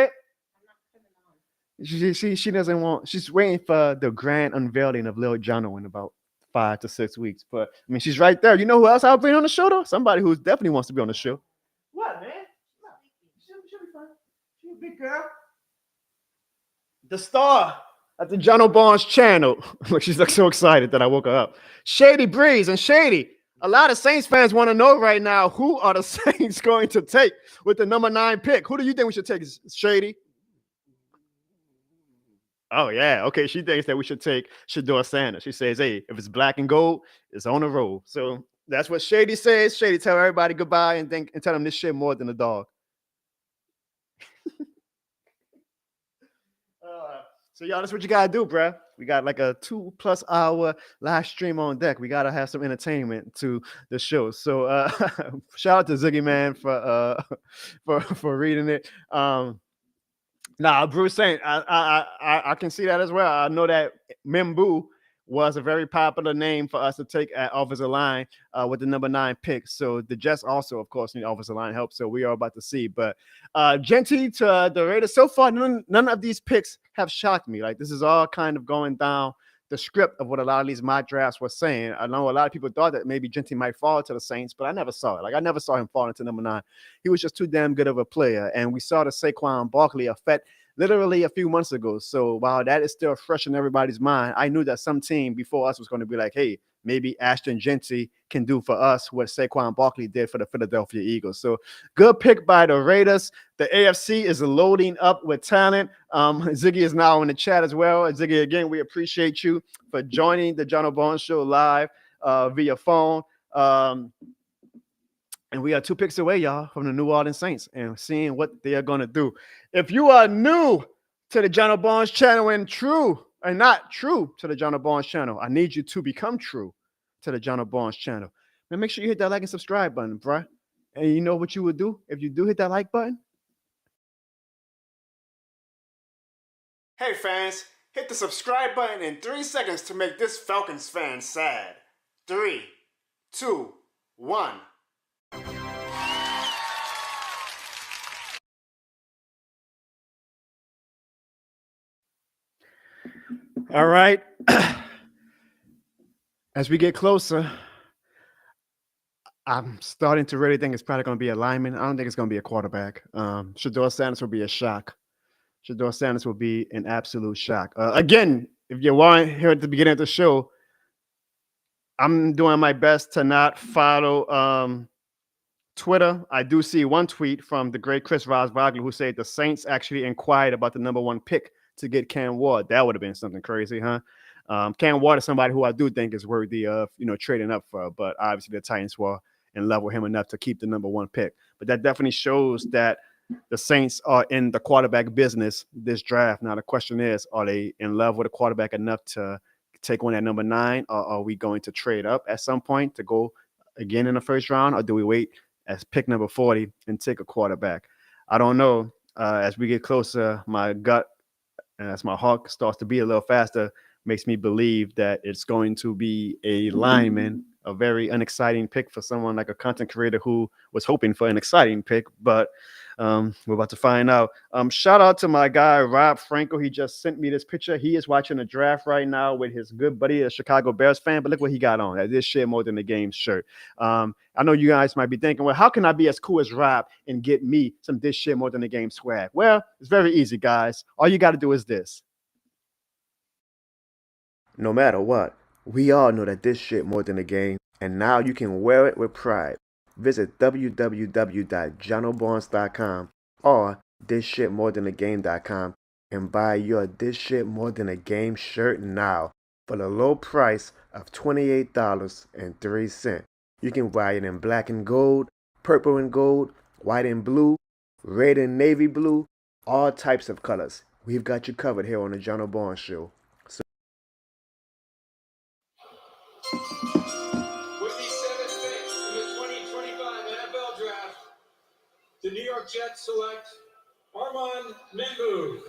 say? She doesn't want. She's waiting for the grand unveiling of Lil Jono in about 5 to 6 weeks. But I mean, she's right there. You know who else I'll bring on the show though? Somebody who definitely wants to be on the show. What, man? She'll be fine. She's a big girl. The star at the John Barnes channel. Look, she's like so excited that I woke her up. Shady Breeze. And Shady, a lot of Saints fans want to know right now, who are the Saints going to take with the number 9 pick? Who do you think we should take, Shady? Oh, yeah. Okay, she thinks that we should take Shedeur Sanders. She says, hey, if it's black and gold, it's on the road. So that's what Shady says. Shady, tell everybody goodbye and tell them this shit more than a dog. So, y'all, that's what you got to do, bruh. We got like a 2+ hour live stream on deck. We got to have some entertainment to the show. So shout out to Ziggy, man, for reading it. Bruce Saint, I can see that as well. I know that Mimbu was a very popular name for us to take at offensive line with the number 9 pick. So the Jets also, of course, need offensive line help. So we are about to see. But Genty to the Raiders, so far, none of these picks have shocked me. Like, this is all kind of going down the script of what a lot of these mock drafts were saying. I know a lot of people thought that maybe Genty might fall to the Saints, but I never saw it. Like, I never saw him fall into number 9. He was just too damn good of a player. And we saw the Saquon Barkley effect literally a few months ago. So while that is still fresh in everybody's mind, I knew that some team before us was going to be like, hey, maybe Ashton Genty can do for us what Saquon Barkley did for the Philadelphia Eagles. So good pick by the Raiders. The AFC is loading up with talent. Ziggy is now in the chat as well. Ziggy, again, we appreciate you for joining the John Barnes Show live via phone. And we are 2 picks away, y'all, from the New Orleans Saints and seeing what they are going to do. If you are new to the John Barnes channel and not true to the John Barnes channel, I need you to become true to the John Barnes channel. And make sure you hit that like and subscribe button, bruh. And you know what you would do if you do hit that like button? Hey, fans, hit the subscribe button in 3 seconds to make this Falcons fan sad. 3, 2, 1. All right. As we get closer, I'm starting to really think it's probably going to be a lineman. I don't think it's going to be a quarterback. Shedeur Sanders will be a shock. Shedeur Sanders will be an absolute shock. Again, if you weren't here at the beginning of the show, I'm doing my best to not follow Twitter. I do see one tweet from the great Chris Rosvoglu who said the Saints actually inquired about the number 1 pick to get Cam Ward. That would have been something crazy, huh? Cam Ward is somebody who I do think is worthy of, trading up for, but obviously the Titans were in love with him enough to keep the number 1 pick. But that definitely shows that the Saints are in the quarterback business this draft. Now the question is, are they in love with a quarterback enough to take one at number 9, or are we going to trade up at some point to go again in the first round, or do we wait as pick number 40 and take a quarterback? I don't know. As we get closer, my gut and as my heart starts to beat a little faster, makes me believe that it's going to be a lineman, a very unexciting pick for someone like a content creator who was hoping for an exciting pick, but we're about to find out. Shout out to my guy, Rob Franco. He just sent me this picture. He is watching the draft right now with his good buddy, a Chicago Bears fan, but look what he got on. This shit more than the game shirt. I know you guys might be thinking, well, how can I be as cool as Rob and get me some this shit more than the game swag? Well, it's very easy, guys. All you got to do is this. No matter what, we all know that this shit more than the game, and now you can wear it with pride. Visit www.jonobarnes.com or thisshitmorethanthegame.com and buy your This Shit More Than a Game shirt now for the low price of $28.03. You can buy it in black and gold, purple and gold, white and blue, red and navy blue, all types of colors. We've got you covered here on the Jono Barnes Show. With the 7th pick in the 2025 NFL Draft, the New York Jets select Armand Membu,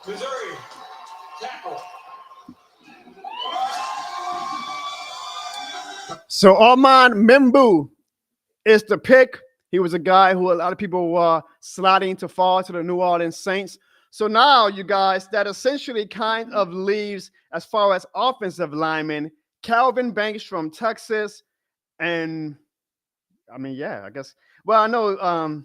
Missouri, tackle. So Armand Membu is the pick. He was a guy who a lot of people were sliding to fall to the New Orleans Saints. So now, you guys, that essentially kind of leaves, as far as offensive linemen, Calvin Banks from Texas, and I mean, yeah, I guess. Well, I know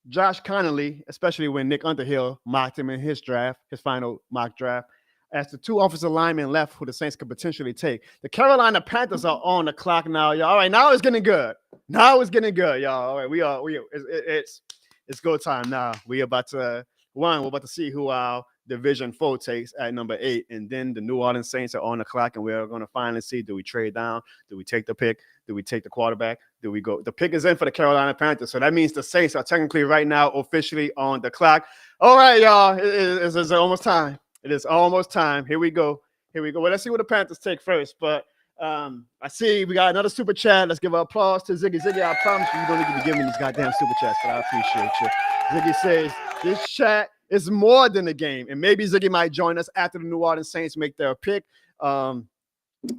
Josh Connolly, especially when Nick Underhill mocked him in his draft, his final mock draft, as the 2 offensive linemen left who the Saints could potentially take. The Carolina Panthers are on the clock now, y'all. All right, now it's getting good. Now it's getting good, y'all. All right, it's go time now. We're about to see who our Division 4 takes at number 8, and then the New Orleans Saints are on the clock, and we're going to finally see, do we trade down? Do we take the pick? Do we take the quarterback? Do we go? The pick is in for the Carolina Panthers, so that means the Saints are technically right now officially on the clock. All right, y'all, it's almost time. It is almost time. Here we go. Well, let's see what the Panthers take first, but I see we got another super chat. Let's give an applause to Ziggy. Ziggy, I promise you don't need to be giving me these goddamn super chats, but I appreciate you. Ziggy says, this chat is more than a game, and maybe Ziggy might join us after the New Orleans Saints make their pick. Let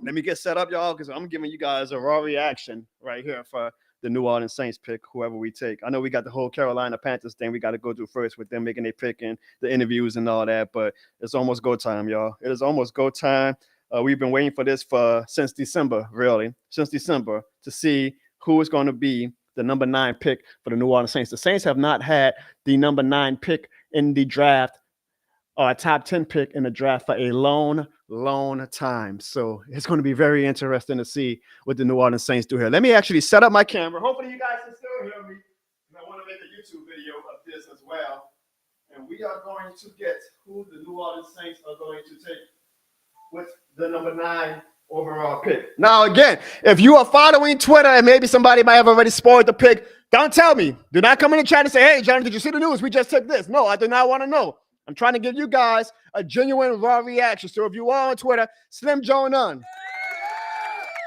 me get set up, y'all, because I'm giving you guys a raw reaction right here for the New Orleans Saints pick, whoever we take. I know we got the whole Carolina Panthers thing we got to go through first with them making their pick and the interviews and all that, but it's almost go time, y'all. It is almost go time. We've been waiting for this since December, really, to see who is going to be the number 9 pick for the New Orleans Saints. The Saints have not had the number 9 pick in the draft or a top 10 pick in the draft for a long time. So it's going to be very interesting to see what the New Orleans Saints do here. Let me actually set up my camera. Hopefully you guys can still hear me. I want to make a YouTube video of this as well. And we are going to get who the New Orleans Saints are going to take with the number 9 overall pick. Now, again, if you are following Twitter and maybe somebody might have already spoiled the pick, don't tell me. Do not come in the chat and say, hey, John, did you see the news? We just took this. No, I do not want to know. I'm trying to give you guys a genuine raw reaction. So if you are on Twitter, Slim Joe Nunn.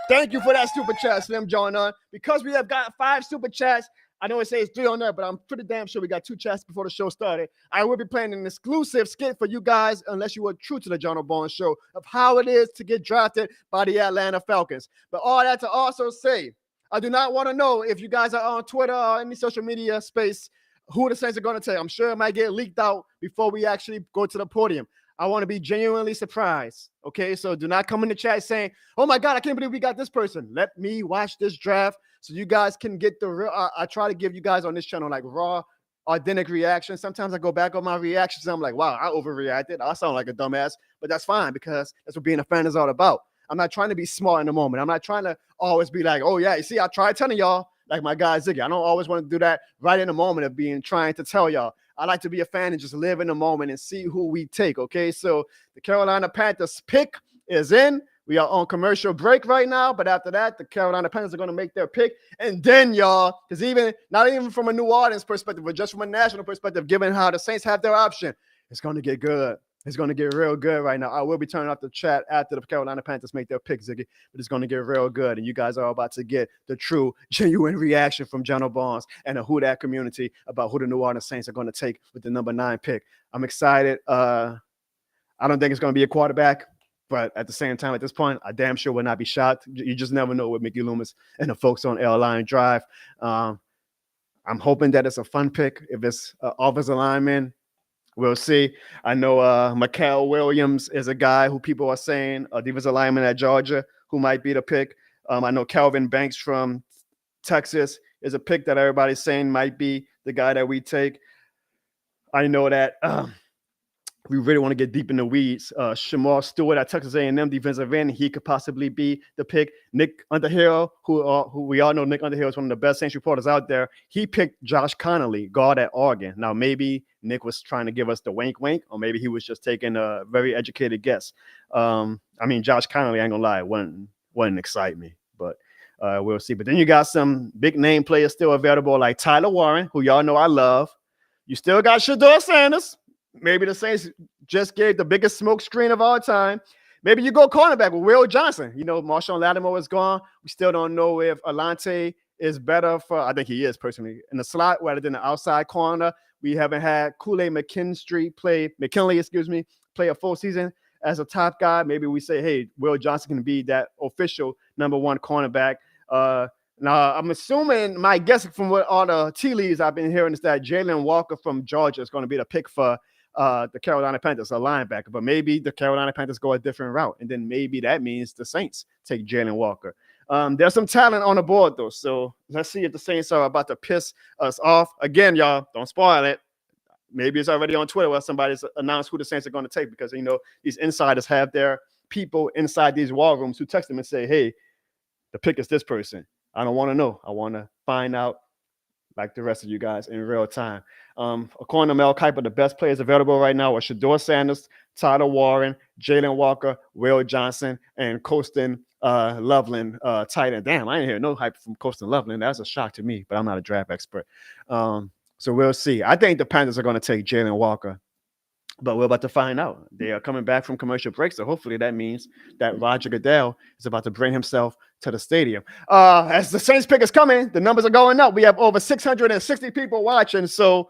Thank you for that super chat, Slim Joe Nunn. Because we have got 5 super chats, I know it says 3 on there, but I'm pretty damn sure we got 2 chats before the show started. I will be playing an exclusive skit for you guys, unless you are true to the Jono Barnes Show, of how it is to get drafted by the Atlanta Falcons. But all that to also say, I do not want to know if you guys are on Twitter or any social media space who the Saints are going to take. I'm sure it might get leaked out before we actually go to the podium. I want to be genuinely surprised. Okay, so do not come in the chat saying, oh my God, I can't believe we got this person. Let me watch this draft so you guys can get the real. I try to give you guys on this channel like raw, authentic reactions. Sometimes I go back on my reactions and I'm like, wow, I overreacted. I sound like a dumbass, but that's fine because that's what being a fan is all about. I'm not trying to be smart in the moment. I'm not trying to always be like, oh yeah, you see, I tried telling y'all, like my guy Ziggy. I don't always want to do that right in the moment of trying to tell y'all. I like to be a fan and just live in the moment and see who we take, okay? So the Carolina Panthers pick is in We are on commercial break right now, but after that, the Carolina Panthers are going to make their pick. And then, y'all, because not even from a New Orleans perspective, but just from a national perspective, given how the Saints have their option, it's going to get good. It's going to get real good right now. I will be turning off the chat after the Carolina Panthers make their pick, Ziggy, but it's going to get real good. And you guys are about to get the true, genuine reaction from Jono Barnes and the Who Dat community about who the New Orleans Saints are going to take with the number 9 pick. I'm excited. I don't think it's going to be a quarterback, but at the same time, at this point, I damn sure will not be shocked. You just never know with Mickey Loomis and the folks on Airline Drive. I'm hoping that it's a fun pick. If it's offensive lineman, we'll see. I know Mikael Williams is a guy who people are saying, a defensive lineman at Georgia, who might be the pick. I know Calvin Banks from Texas is a pick that everybody's saying might be the guy that we take. I know that we really want to get deep in the weeds. Shamar Stewart at Texas A&M defensive end, he could possibly be the pick. Nick Underhill, who we all know Nick Underhill is one of the best Saints reporters out there. He picked Josh Connolly, guard at Oregon. Now, maybe Nick was trying to give us the wink, or maybe he was just taking a very educated guess. Josh Connolly, I ain't gonna lie, wouldn't excite me, but we'll see. But then you got some big name players still available, like Tyler Warren, who y'all know I love. You still got Shedeur Sanders. Maybe the Saints just gave the biggest smoke screen of all time. Maybe you go cornerback with Will Johnson. You know, Marshawn Lattimore is gone. We still don't know if Alante is better for, I think he is personally, in the slot rather than the outside corner. We haven't had McKinley play a full season as a top guy. Maybe we say, hey, Will Johnson can be that official number 1 cornerback. Now, I'm assuming, my guess from what all the tea leaves I've been hearing is that Jalen Walker from Georgia is going to be the pick for the Carolina Panthers, a linebacker. But maybe the Carolina Panthers go a different route, and then maybe that means the Saints take Jalen Walker. There's some talent on the board, though, so let's see if the Saints are about to piss us off. Again, y'all, don't spoil it. Maybe it's already on Twitter where somebody's announced who the Saints are going to take, because, you know, these insiders have their people inside these war rooms who text them and say, hey, the pick is this person. I don't want to know. I want to find out like the rest of you guys in real time. According to Mel Kiper, the best players available right now are Shedeur Sanders, Tyler Warren, Jalen Walker, Will Johnson, and Colston Loveland, tight end. Damn, I didn't hear no hype from Colston Loveland. That's a shock to me, but I'm not a draft expert. So we'll see. I think the Panthers are going to take Jalen Walker, but we're about to find out. They are coming back from commercial break, so hopefully that means that Roger Goodell is about to bring himself to the stadium. As the Saints pick is coming, the numbers are going up. We have over 660 people watching, so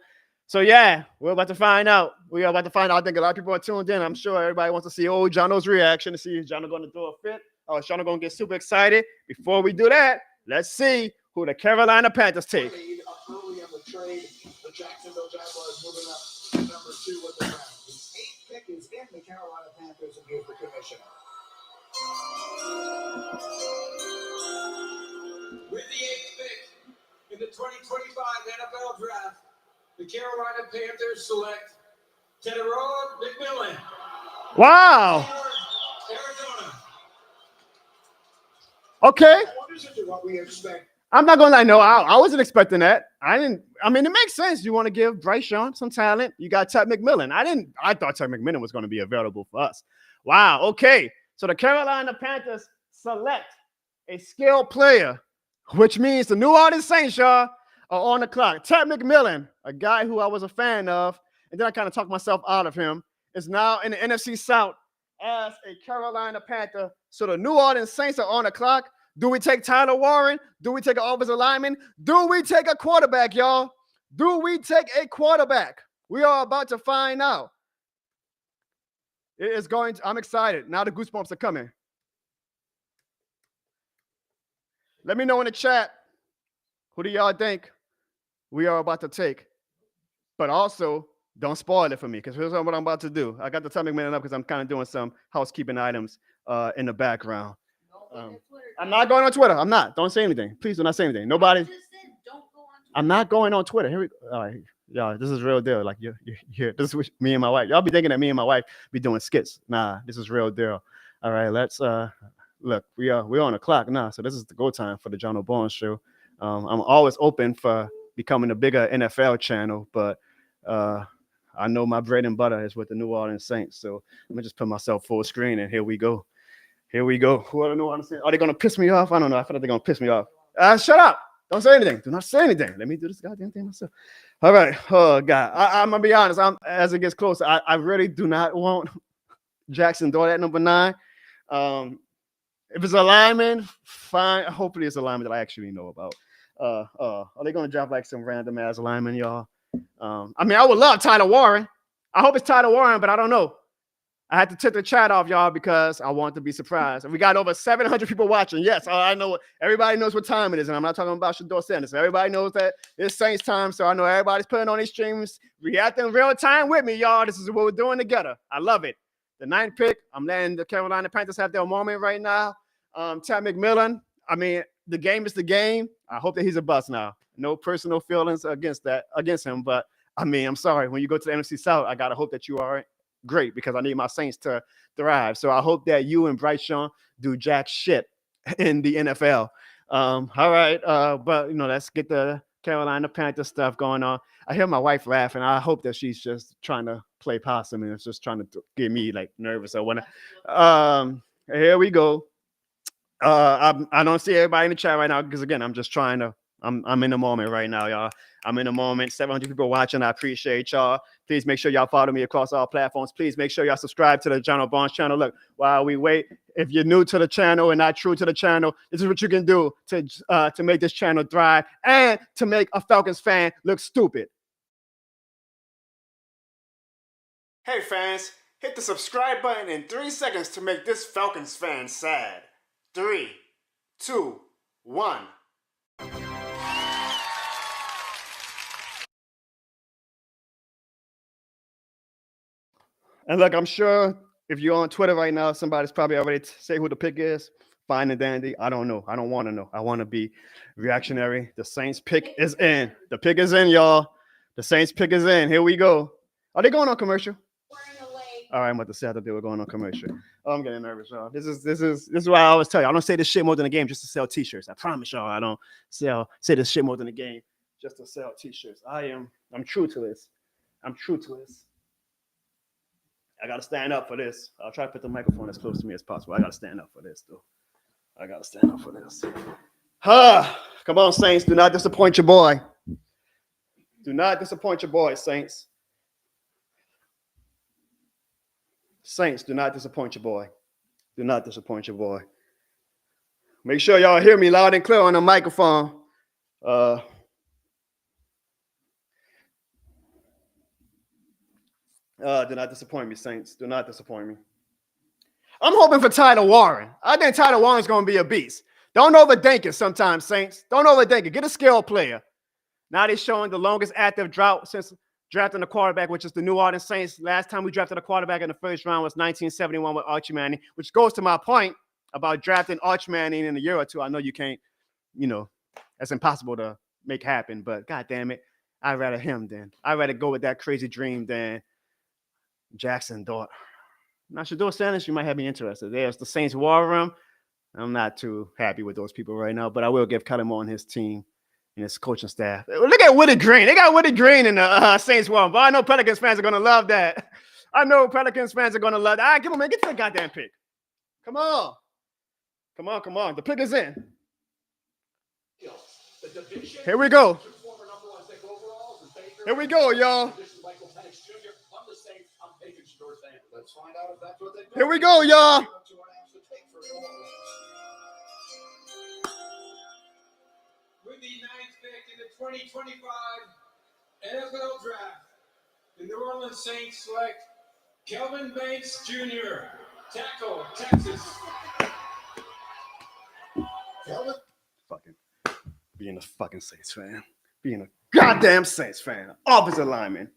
yeah, we're about to find out. We are about to find out. I think a lot of people are tuned in. I'm sure everybody wants to see old Jono's reaction, to see if Jono going to throw a fit or is Jono going to get super excited. Before we do that, let's see who the Carolina Panthers take. Early in the trade, the Jacksonville Jaguars moving up to number 2 with the round. The 8th pick is in the Carolina Panthers and here's the commissioner. With the 8th pick in the 2025 NFL Draft, the Carolina Panthers select Tedorod McMillan. Wow. Arizona. Okay. This is what we expect. I'm not going to lie. No, I wasn't expecting that. It makes sense. You want to give Bryce Young some talent. You got Ted McMillan. I thought Ted McMillan was going to be available for us. Wow. Okay. So the Carolina Panthers select a skilled player, which means the New Orleans Saints, y'all, are on the clock. Ted McMillan, a guy who I was a fan of, and then I kind of talked myself out of him, is now in the NFC South as a Carolina Panther. So the New Orleans Saints are on the clock. Do we take Tyler Warren? Do we take an offensive lineman? Do we take a quarterback, y'all? Do we take a quarterback? We are about to find out. It is going to, I'm excited. Now the goosebumps are coming. Let me know in the chat, who do y'all think we are about to take? But also, don't spoil it for me, because here's what I'm about to do. I got the Ted McMillan up because I'm kind of doing some housekeeping items in the background. I'm not going on Twitter. I'm not. Don't say anything. Please do not say anything. Nobody. I'm not going on Twitter. Here we go. All right. Y'all, this is real deal. Like you're here. This is me and my wife. Y'all be thinking that me and my wife be doing skits. Nah, this is real deal. All right, let's look. We're on the clock now, so this is the go time for the Jono Barnes Show. I'm always open for becoming a bigger NFL channel, but I know my bread and butter is with the New Orleans Saints. So let me just put myself full screen, and here we go. Here we go. Who I don't know what I'm saying. Are they gonna piss me off? I don't know. I feel like they're gonna piss me off. Shut up. Don't say anything. Do not say anything. Let me do this goddamn thing myself. All right. Oh God. I'm gonna be honest. As it gets closer, I really do not want Jackson Dart at number 9. If it's a lineman, fine. Hopefully it's a lineman that I actually know about. Are they gonna drop like some random ass lineman, y'all? I mean, I would love Tyler Warren. I hope it's Tyler Warren, but I don't know. I had to tip the chat off, y'all, because I want to be surprised. And we got over 700 people watching. Yes, I know. Everybody knows what time it is, and I'm not talking about Shedeur Sanders. Everybody knows that it's Saints time, so I know everybody's putting on these streams, reacting in real time with me, y'all. This is what we're doing together. I love it. The 9th pick, I'm letting the Carolina Panthers have their moment right now. Tad McMillan, I mean, the game is the game. I hope that he's a bust now. No personal feelings against him, but I mean, I'm sorry. When you go to the NFC South, I gotta hope that you are great because I need my Saints to thrive. So I hope that you and Bryce Young do jack shit in the NFL. All right, but let's get the Carolina Panthers stuff going on. I hear my wife laughing. I hope that she's just trying to play possum and it's just trying to get me like nervous or whatnot. Here we go. I don't see everybody in the chat right now because again, I'm just trying to. I'm in the moment right now, y'all. I'm in the moment. 700 people watching. I appreciate y'all. Please make sure y'all follow me across all platforms. Please make sure y'all subscribe to the John Barnes channel. Look, while we wait, if you're new to the channel and not true to the channel, this is what you can do to make this channel thrive and to make a Falcons fan look stupid. Hey fans, hit the subscribe button in 3 seconds to make this Falcons fan sad. 3, 2, 1. And look, I'm sure if you're on Twitter right now, somebody's probably already say who the pick is. Fine and dandy. I don't know. I don't want to know. I want to be reactionary. The Saints pick is in. The pick is in, y'all. The Saints pick is in. Here we go. Are they going on commercial? All right, I'm about to say I thought they were going on commercial. Oh, I'm getting nervous, y'all. This is why I always tell you. I don't say this shit more than a game just to sell T-shirts. I promise y'all, I don't say this shit more than a game just to sell T-shirts. I'm true to this. I'm true to this. I gotta stand up for this. I'll try to put the microphone as close to me as possible. I gotta stand up for this, though. I gotta stand up for this. Come on, Saints. Do not disappoint your boy. Do not disappoint your boy, Saints. Saints, do not disappoint your boy. Do not disappoint your boy. Make sure y'all hear me loud and clear on the microphone. Do not disappoint me, Saints. Do not disappoint me. I'm hoping for Tyler Warren. I think Tyler Warren's going to be a beast. Don't overthink it sometimes, Saints. Don't overthink it. Get a skill player. Now they're showing the longest active drought since drafting a quarterback, which is the New Orleans Saints. Last time we drafted a quarterback in the first round was 1971 with Archie Manning, which goes to my point about drafting Archie Manning in a year or two. I know you can't, that's impossible to make happen, but God damn it, I'd rather him than. I'd rather go with that crazy dream than Jackson Dart. Now, Shedeur Sanders, you might have me interested. There's the Saints war room. I'm not too happy with those people right now, but I will give Kellen Moore and his team and his coaching staff. Look at Woody Green. They got Woody Green in the Saints war room, but I know Pelicans fans are going to love that. I know Pelicans fans are going to love that. All right, come on, man. Get to the goddamn pick. Come on. Come on, come on. The pick is in. Here we go. Here we go, y'all. Here we go, y'all. With the 9th pick in the 2025 NFL Draft, the New Orleans Saints select Kelvin Banks Jr., tackle, Texas. Kelvin? Fucking being a fucking Saints fan. Being a goddamn Saints fan. Offensive lineman.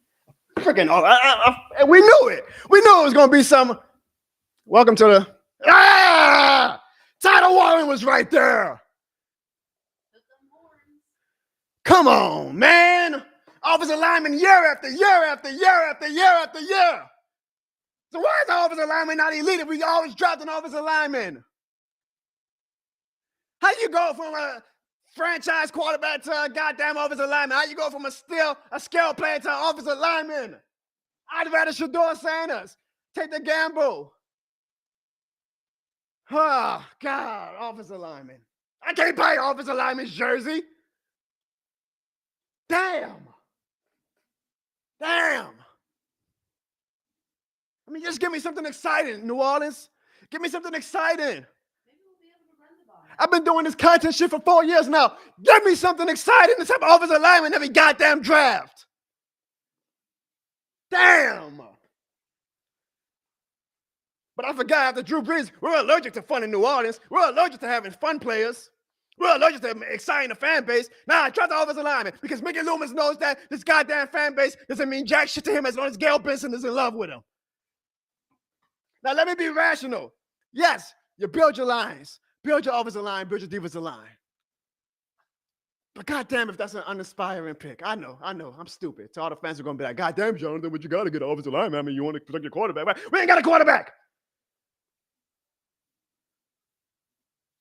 Freaking, we knew it. We knew it was going to be some. Welcome to the. Tyler Warren was right there. Come on, man. Offensive lineman year after year after year after year after year. So why is the offensive lineman not elite if we always dropped an offensive lineman? How you go from a franchise quarterback to a goddamn offensive lineman? How you go from a skill player to an offensive lineman? I'd rather Shedeur Sanders take the gamble. Oh, God, offensive lineman. I can't buy offensive lineman's jersey. Damn. I mean, just give me something exciting, New Orleans. Give me something exciting. I've been doing this content shit for 4 years now. Give me something exciting. This type of offensive lineman every goddamn draft. Damn. But I forgot after Drew Brees, we're allergic to fun in New Orleans. We're allergic to having fun players. We're allergic to exciting the fan base. Nah, I trust the offensive lineman because Mickey Loomis knows that this goddamn fan base doesn't mean jack shit to him as long as Gail Benson is in love with him. Now, let me be rational. Yes, you build your lines. Build your offensive line, build your defensive line. But goddamn, if that's an uninspiring pick. I know. I'm stupid. So all the fans are going to be like, goddamn, Jonathan, what you got to get an offensive lineman? I mean, you want to protect your quarterback. Right? We ain't got a quarterback.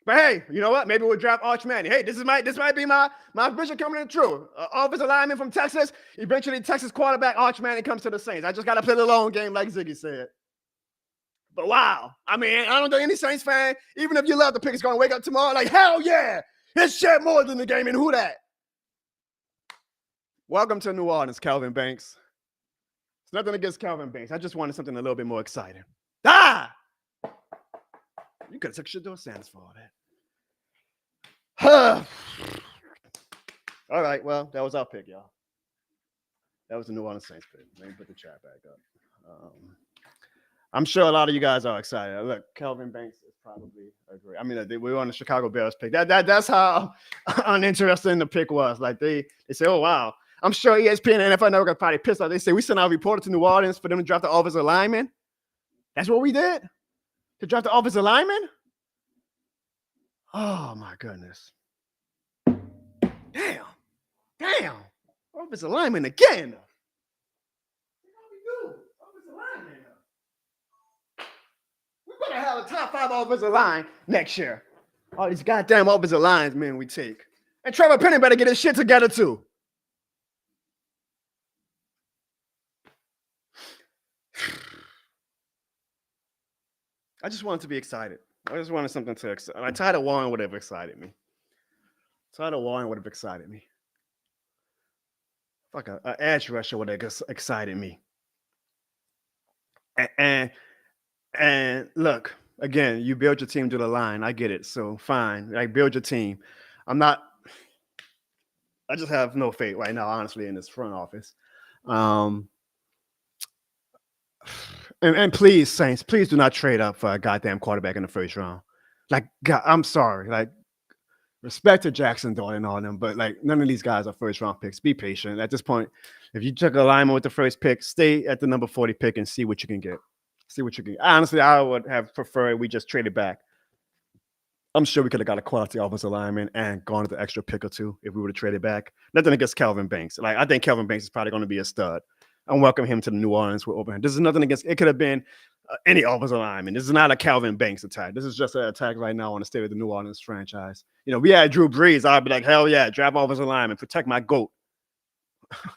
But hey, you know what? Maybe we'll draft Arch Manning. Hey, this might be my vision coming in true. Offensive lineman from Texas. Eventually, Texas quarterback Arch Manning comes to the Saints. I just got to play the long game like Ziggy said. But wow. I mean, I don't think any Saints fan, even if you love the pick, is going to wake up tomorrow like, hell yeah, it's Chet more than the game, and who that? Welcome to New Orleans, Calvin Banks. It's nothing against Calvin Banks. I just wanted something a little bit more exciting. Ah! You could have took Shedeur Sanders for all that. All right, well, that was our pick, y'all. That was the New Orleans Saints pick. Let me put the chat back up. I'm sure a lot of you guys are excited. Look, Calvin Banks is probably agree. I mean, we were on the Chicago Bears pick. That's how uninteresting the pick was. Like they say, oh wow. I'm sure ESPN and NFL Network are probably pissed off. They say we sent our reporter to New Orleans for them to draft the offensive lineman. That's what we did? To draft the offensive lineman? Oh my goodness. Damn. Offensive lineman again. We better have a top 5 offensive line next year. All these goddamn offensive lines, man, we take. And Trevor Penning better get his shit together too. I just wanted to be excited. I just wanted something to excite. I'm tired of Warren would have excited me. Like an edge rusher would have excited me. And look, again, you build your team to the line. I get it. So fine. Like build your team. I just have no faith right now, honestly, in this front office. And please, Saints, please do not trade up for a goddamn quarterback in the first round. Like, God, I'm sorry. Like, respect to Jackson Dart and all them, but like none of these guys are first round picks. Be patient. At this point, if you took a lineman with the first pick, stay at the number 40 pick and see what you can get. Honestly, I would have preferred we just traded back. I'm sure we could have got a quality offensive lineman and gone with the extra pick or two if we would have traded back. Nothing against Calvin Banks. Like, I think Calvin Banks is probably going to be a stud. And welcome him to the New Orleans with open hand. This is nothing against. It could have been any offensive lineman. This is not a Calvin Banks attack. This is just an attack right now on the state of the New Orleans franchise. You know, we had Drew Brees. I'd be like, hell yeah, draft offensive lineman, protect my GOAT.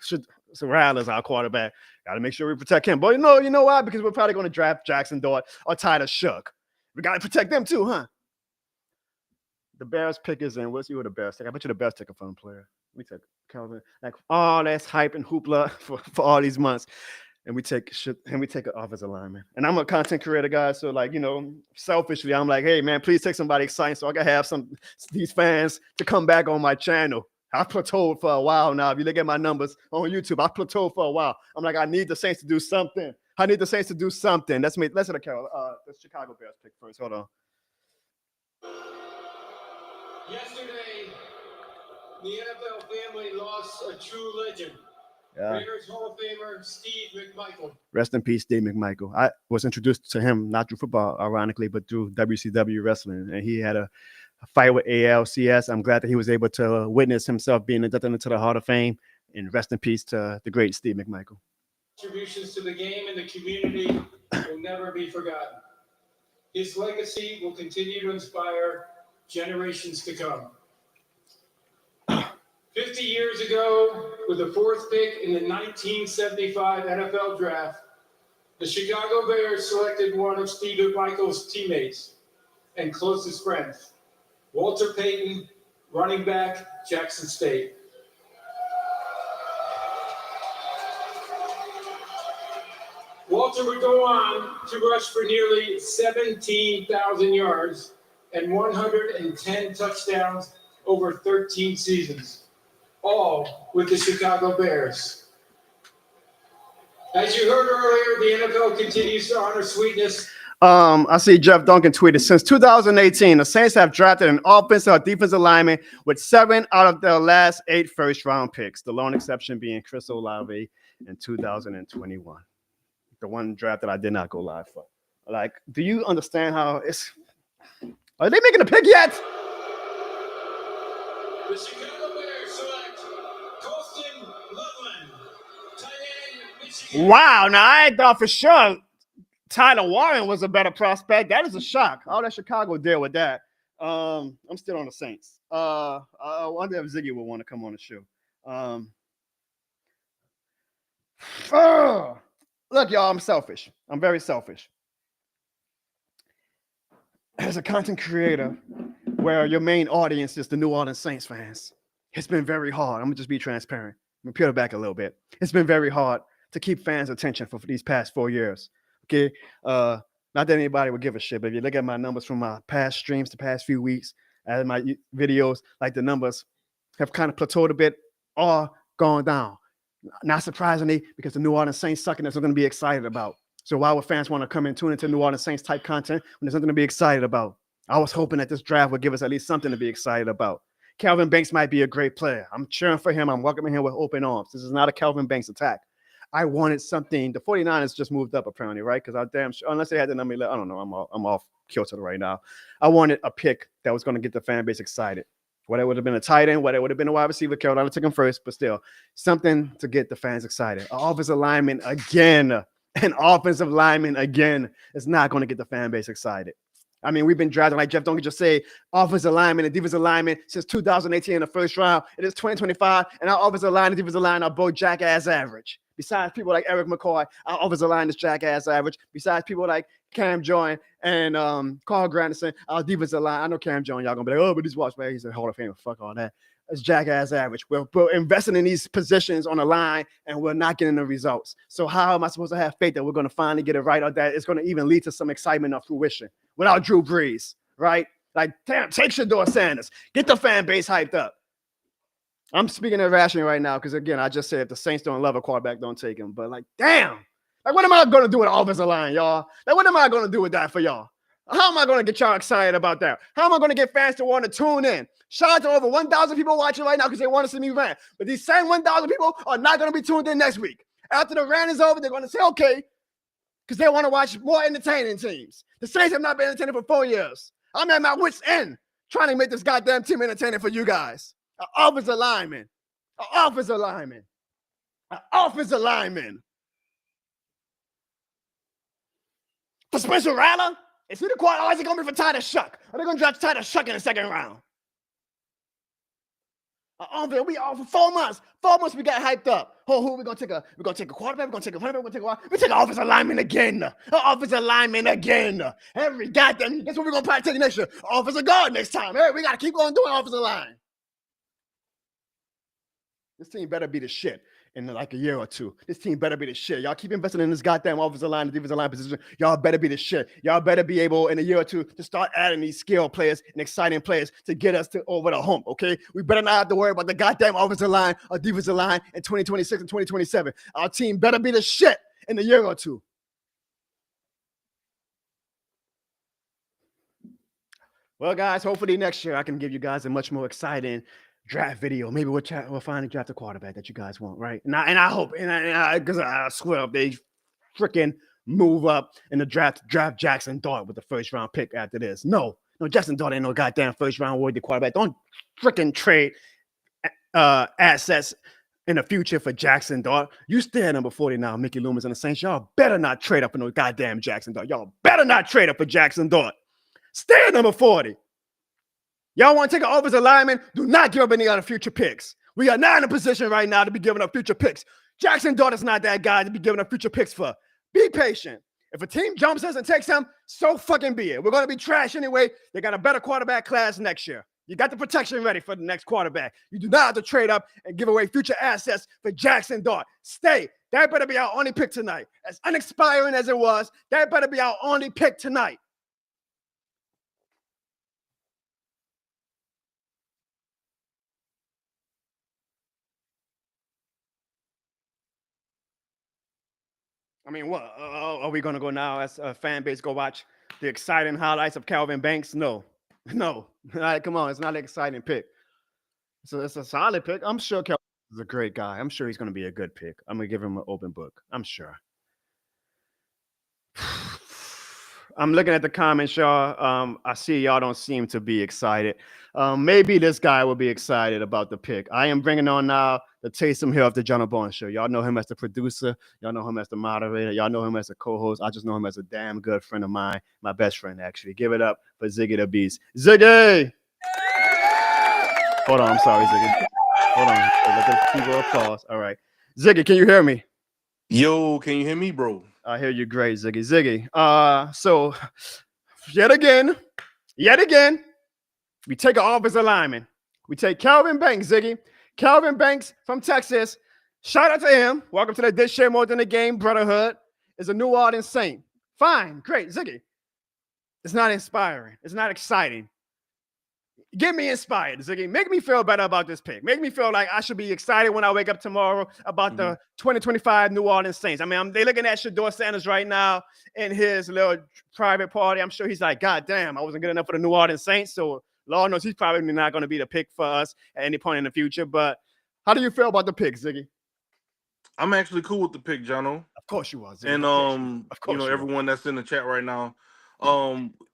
So Riley's our quarterback. Got to make sure we protect him. But you know why? Because we're probably going to draft Jackson Dart or Tyler Shook. We got to protect them too, huh? The Bears pick is in. We'll see what the Bears take. I bet you the Bears take a fun player. We take Calvin. Like all that's hype and hoopla for all these months. And we take an offensive lineman. And I'm a content creator guy. So like, you know, selfishly, I'm like, hey man, please take somebody exciting so I can have these fans to come back on my channel. I plateaued for a while now. If you look at my numbers on YouTube, I plateaued for a while. I'm like, I need the Saints to do something. Let's hit the Chicago Bears pick first. Hold on. Yesterday, the NFL family lost a true legend. Yeah. Raiders Hall of Famer Steve McMichael. Rest in peace, Steve McMichael. I was introduced to him not through football, ironically, but through WCW wrestling. And he had a fight with ALCS. I'm glad that he was able to witness himself being inducted into the Hall of Fame. And rest in peace to the great Steve McMichael. Contributions to the game and the community will never be forgotten. His legacy will continue to inspire generations to come. 50 years ago, with the 4th pick in the 1975 NFL Draft, the Chicago Bears selected one of Steve McMichael's teammates, and closest friends. Walter Payton, running back, Jackson State. Walter would go on to rush for nearly 17,000 yards and 110 touchdowns over 13 seasons, all with the Chicago Bears. As you heard earlier, the NFL continues to honor sweetness. I see Jeff Duncan tweeted, since 2018, the Saints have drafted an offensive or defensive lineman with 7 out of their last 8 first-round picks, the lone exception being Chris Olave in 2021. The one draft that I did not go live for. Like, do you understand how it's... Are they making a pick yet? The Chicago Bears select Colston Loveland, tight end, Michigan. Wow, now I thought for sure Tyler Warren was a better prospect. That is a shock. How did Chicago deal with that? I'm still on the Saints. I wonder if Ziggy would want to come on the show. Look, y'all, I'm selfish. I'm very selfish. As a content creator, where your main audience is the New Orleans Saints fans, it's been very hard. I'm going to just be transparent. I'm going to peel it back a little bit. It's been very hard to keep fans' attention for these past 4 years. Okay? Not that anybody would give a shit, but if you look at my numbers from my past streams the past few weeks, and my videos, like the numbers have kind of plateaued a bit or gone down. Not surprisingly, because the New Orleans Saints suck and there's something to be excited about. So why would fans want to come and tune into New Orleans Saints type content when there's something to be excited about? I was hoping that this draft would give us at least something to be excited about. Calvin Banks might be a great player. I'm cheering for him. I'm welcoming him with open arms. This is not a Calvin Banks attack. I wanted something. The 49ers just moved up apparently, right? Because I'm damn sure, unless they had the number 11, I don't know. I'm off kilter right now. I wanted a pick that was going to get the fan base excited. Whether it would have been a tight end, whether it would have been a wide receiver, Carolina took him first, but still, something to get the fans excited. An offensive lineman again. An offensive lineman again is not going to get the fan base excited. I mean, we've been drafting, like Jeff Duncan just said, offensive lineman and defensive lineman since 2018 in the first round. It is 2025, and our offensive line and defensive line are both jackass average. Besides people like Eric McCoy, our offensive line is jackass average. Besides people like Cam Jordan and Carl Granderson, our defensive line. I know Cam Jordan, y'all gonna be like, oh, but he's watched, man. He's a Hall of Famer. Fuck all that. It's jackass average. We're investing in these positions on the line, and we're not getting the results. So how am I supposed to have faith that we're going to finally get it right, or that it's going to even lead to some excitement or fruition without Drew Brees, right? Like, damn, take Shedeur Sanders. Get the fan base hyped up. I'm speaking irrationally right now because, again, I just said if the Saints don't love a quarterback, don't take him. But, like, damn. Like, what am I going to do with the offensive line, y'all? Like, what am I going to do with that for y'all? How am I going to get y'all excited about that? How am I going to get fans to want to tune in? Shout out to over 1,000 people watching right now because they want to see me rant. But these same 1,000 people are not going to be tuned in next week. After the rant is over, they're going to say, okay, because they want to watch more entertaining teams. The Saints have not been entertaining for 4 years. I'm at my wit's end trying to make this goddamn team entertaining for you guys. An offensive lineman. An offensive lineman. An offensive lineman. For Spencer Rattler? Is he the quarterback? Or is it going to be for Tyler Shuck? Are they going to draft Tyler Shuck in the second round? We all for 4 months. 4 months we got hyped up. Oh, we're gonna take a quarterback, we're gonna take a running back, we take an offensive lineman again. An offensive lineman again. Every goddamn, guess what we're gonna probably take next year? Offensive guard next time. Hey, we gotta keep on doing offensive line. This team better be the shit in like a year or two. This team better be the shit. Y'all keep investing in this goddamn offensive line and defensive line position. Y'all better be the shit. Y'all better be able in a year or two to start adding these skill players and exciting players to get us to over the hump, okay? We better not have to worry about the goddamn offensive line or defensive line in 2026 and 2027. Our team better be the shit in a year or two. Well, guys, hopefully next year I can give you guys a much more exciting draft video. Maybe we'll finally draft a quarterback that you guys want, right? And I hope, because I swear if they freaking move up in the draft Jackson Dart with the first round pick after this. No, Jackson Dart ain't no goddamn first round worthy quarterback. Don't freaking trade assets in the future for Jackson Dart. You stay at number 40 now, Mickey Loomis and the Saints. Y'all better not trade up for no goddamn Jackson Dart. Y'all better not trade up for Jackson Dart. Stay at number 40. Y'all want to take an offensive lineman? Do not give up any other future picks. We are not in a position right now to be giving up future picks. Jackson Dart is not that guy to be giving up future picks for. Be patient. If a team jumps us and takes him, so fucking be it. We're going to be trash anyway. They got a better quarterback class next year. You got the protection ready for the next quarterback. You do not have to trade up and give away future assets for Jackson Dart. Stay. That better be our only pick tonight. As unexpiring as it was, that better be our only pick tonight. I mean, what? Are we going to go now as a fan base go watch the exciting highlights of Calvin Banks? No. No. All right, come on. It's not an exciting pick. So it's a solid pick. I'm sure Calvin is a great guy. I'm sure he's going to be a good pick. I'm going to give him an open book. I'm sure. I'm looking at the comments, y'all. I see y'all don't seem to be excited. Maybe this guy will be excited about the pick. I am bringing on now the Taysom Hill of the John Bourne Show. Y'all know him as the producer. Y'all know him as the moderator. Y'all know him as a co-host. I just know him as a damn good friend of mine. My best friend, actually. Give it up for Ziggy the Beast. Ziggy! Hold on. I'm sorry, Ziggy. Hold on. Let the people applause. All right. Ziggy, can you hear me? Yo, can you hear me, bro? I hear you great, Ziggy. Ziggy. So yet again, we take an offensive lineman. We take Calvin Banks, Ziggy. Calvin Banks from Texas. Shout out to him. Welcome to the This Shit More Than a Game Brotherhood. Is a New Orleans Saint. Fine, great, Ziggy. It's not inspiring. It's not exciting. Get me inspired, Ziggy. Make me feel better about this pick. Make me feel like I should be excited when I wake up tomorrow about the 2025 New Orleans Saints. I mean, they're looking at Shedeur Sanders right now in his little private party. I'm sure he's like, God damn, I wasn't good enough for the New Orleans Saints. So Lord knows he's probably not going to be the pick for us at any point in the future. But how do you feel about the pick, Ziggy? I'm actually cool with the pick, Jono. Of course you are, Ziggy. And of course everyone that's in the chat right now.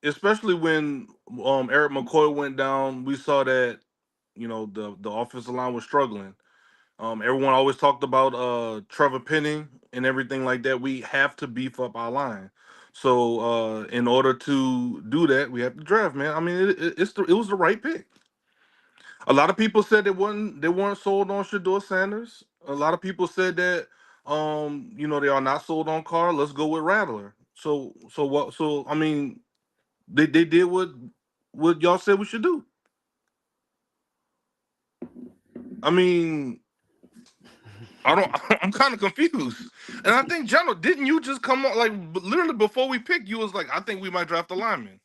Especially when Eric McCoy went down, we saw that the offensive line was struggling. Everyone always talked about Trevor Penning and everything like that. We have to beef up our line. So in order to do that, we have to draft, man. I mean, it was the right pick. A lot of people said they weren't sold on Shedeur Sanders. A lot of people said that they are not sold on Carr. Let's go with Rattler. So I mean, they did what y'all said we should do. I mean, I'm kind of confused. And I think, Jono, didn't you just come on, like, literally before we picked, you was like, I think we might draft a lineman.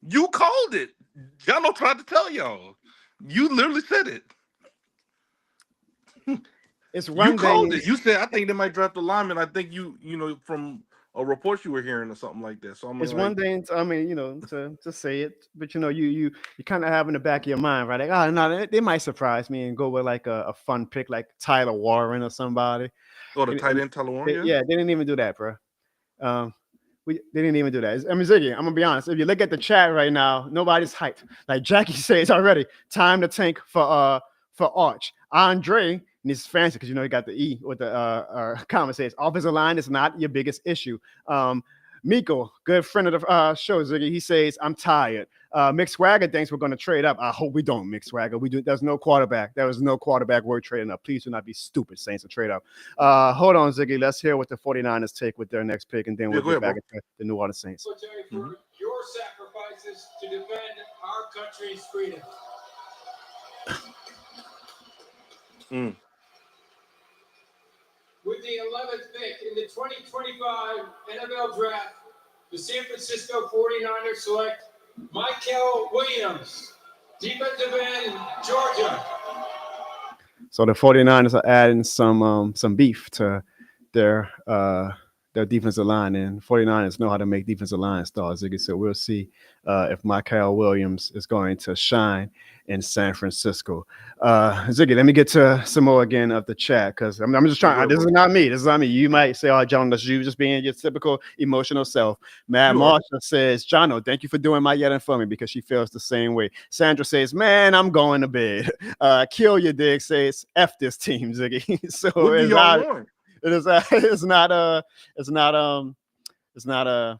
You called it. Jono tried to tell y'all. You literally said it. It's one you called it. You said, I think they might draft a lineman. I think you from a report you were hearing or something like that. So it's one thing, to say it, but you kind of have in the back of your mind, right? Like, oh no, they might surprise me and go with like a fun pick like Tyler Warren or somebody. Or the tight end Tyler Warren. Yeah, they didn't even do that, bro. They didn't even do that. I mean, Ziggy, I'm gonna be honest. If you look at the chat right now, nobody's hyped. Like Jackie says already, time to tank for Arch. Andre, and it's fancy because he got the E with the comment says offensive line is not your biggest issue. Miko, good friend of the show, Ziggy, he says, I'm tired. Mick Swagger thinks we're going to trade up. I hope we don't, Mick Swagger. There's no quarterback. There is no quarterback worth trading up. Please do not be stupid, Saints, to trade up. Hold on, Ziggy. Let's hear what the 49ers take with their next pick, and then we'll get back into the New Orleans Saints. So, Terry, for your sacrifices to defend our country's freedom. With the 11th pick in the 2025 NFL Draft, the San Francisco 49ers select Michael Williams, defensive end, Georgia. So the 49ers are adding some beef to their defensive line, and 49ers know how to make defensive line stars. So we'll see if Michael Williams is going to shine in San Francisco. Ziggy, let me get to some more again of the chat because I'm just trying. This is not me. You might say, "Oh, John, that's you just being your typical emotional self." Matt Marsha says, "Jono, thank you for doing my yelling for me because she feels the same way." Sandra says, "Man, I'm going to bed." Kill Your Dig says, "F this team, Ziggy." So it's not a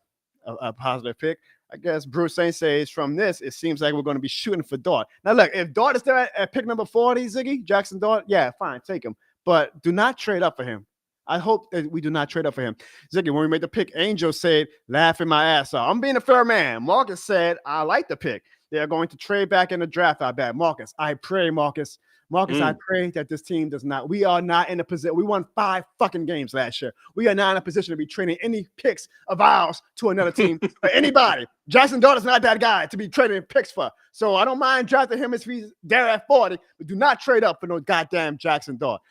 positive pick. I guess Bruce Saint says from this, it seems like we're going to be shooting for Dart. Now, look, if Dart is there at pick number 40, Ziggy, Jackson Dart, yeah, fine, take him. But do not trade up for him. I hope that we do not trade up for him. Ziggy, when we made the pick, Angel said, laughing my ass off. I'm being a fair man. Marcus said, I like the pick. They are going to trade back in the draft, I bet. Marcus, I pray, Marcus. I pray that this team does not. We are not in a position. We won 5 fucking games last year. We are not in a position to be trading any picks of ours to another team or anybody. Jackson Dart is not that guy to be trading picks for. So I don't mind drafting him if he's there at 40, but do not trade up for no goddamn Jackson Dart.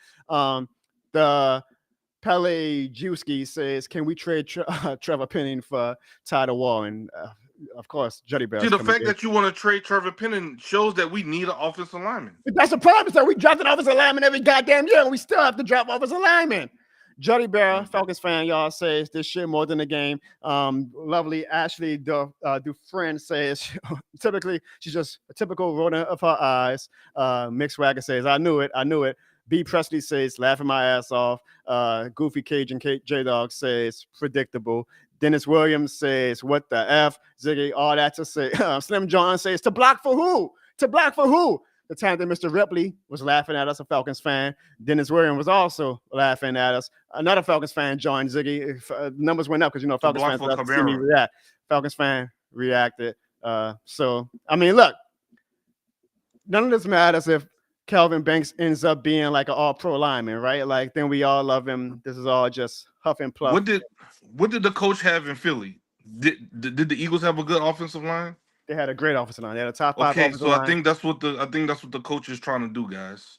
The Pele Juski says, can we trade Trevor Penning for Tyler Warren? Of course, Juddy Bear. See, the fact that you want to trade Trevor Penning shows that we need an offensive lineman. That's the problem, sir. We draft an offensive lineman every goddamn year, and we still have to draft offensive lineman. Juddy Bear, Falcons fan, y'all says this shit more than the game. Lovely Ashley Dufresne says, typically, she's just a typical rodent of her eyes. Mixed Wagger says, I knew it. B. Presley says, laughing my ass off. Goofy Cajun J-Dog says, predictable. Dennis Williams says, what the F? Ziggy, all that to say. Slim John says, to block for who? To block for who? The time that Mr. Ripley was laughing at us, a Falcons fan. Dennis Williams was also laughing at us. Another Falcons fan joined Ziggy. If, numbers went up because, Falcons fans love to see me react. Falcons fan reacted. So, I mean, look, none of this matters if Kelvin Banks ends up being like an all-pro lineman, right? Like, then we all love him. This is all just huff and puff. What did the coach have in Philly? Did the Eagles have a good offensive line? They had a great offensive line. They had a top 5 offensive line. Okay, so I think that's what the coach is trying to do, guys.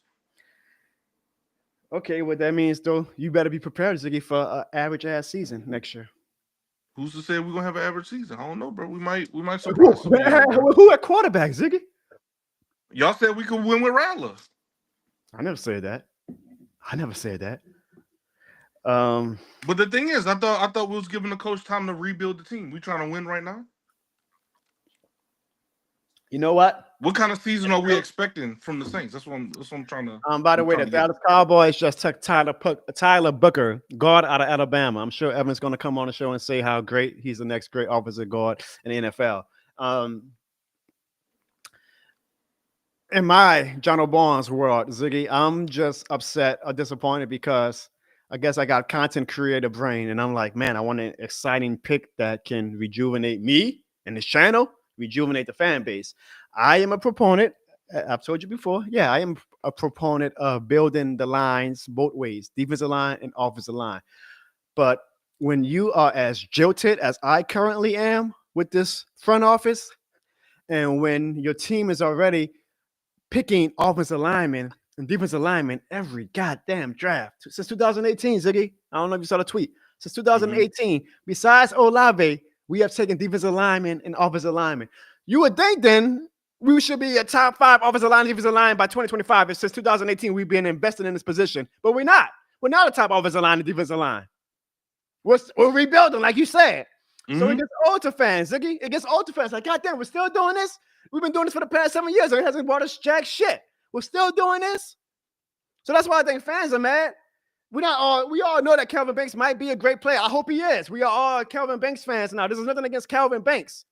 Okay, what that means, though, you better be prepared, Ziggy, for an average-ass season next year. Who's to say we're gonna have an average season? I don't know, bro. We might surprise some people. Who at quarterback, Ziggy? Y'all said we could win with Rattler. I never said that. But the thing is, I thought we was giving the coach time to rebuild the team. We trying to win right now. You know what? What kind of season are we expecting from the Saints? That's what I'm trying to. By the way, the Dallas Cowboys just took Tyler Booker, guard out of Alabama. I'm sure Evan's going to come on the show and say how great he's the next great offensive guard in the NFL. In my John Barnes world, Ziggy, I'm just upset or disappointed because I guess I got content creator brain, and I'm like, man, I want an exciting pick that can rejuvenate me and this channel, rejuvenate the fan base. I am a proponent. I've told you before. Yeah, I am a proponent of building the lines both ways, defensive line and offensive line. But when you are as jilted as I currently am with this front office, and when your team is already picking offensive linemen and defensive linemen every goddamn draft since 2018, Ziggy. I don't know if you saw the tweet. Since 2018, besides Olave, we have taken defensive linemen and offensive linemen. You would think then we should be a top 5 offensive line, defensive line by 2025. And since 2018, we've been investing in this position, but we're not. We're not a top offensive line and defensive line. We're rebuilding, like you said. So it gets old to fans, Ziggy. It gets old to fans. Like, goddamn, we're still doing this. We've been doing this for the past 7 years, and it hasn't brought us jack shit. We're still doing this. So that's why I think fans are mad. We all know that Kelvin Banks might be a great player. I hope he is. We are all Kelvin Banks fans now. This is nothing against Kelvin Banks.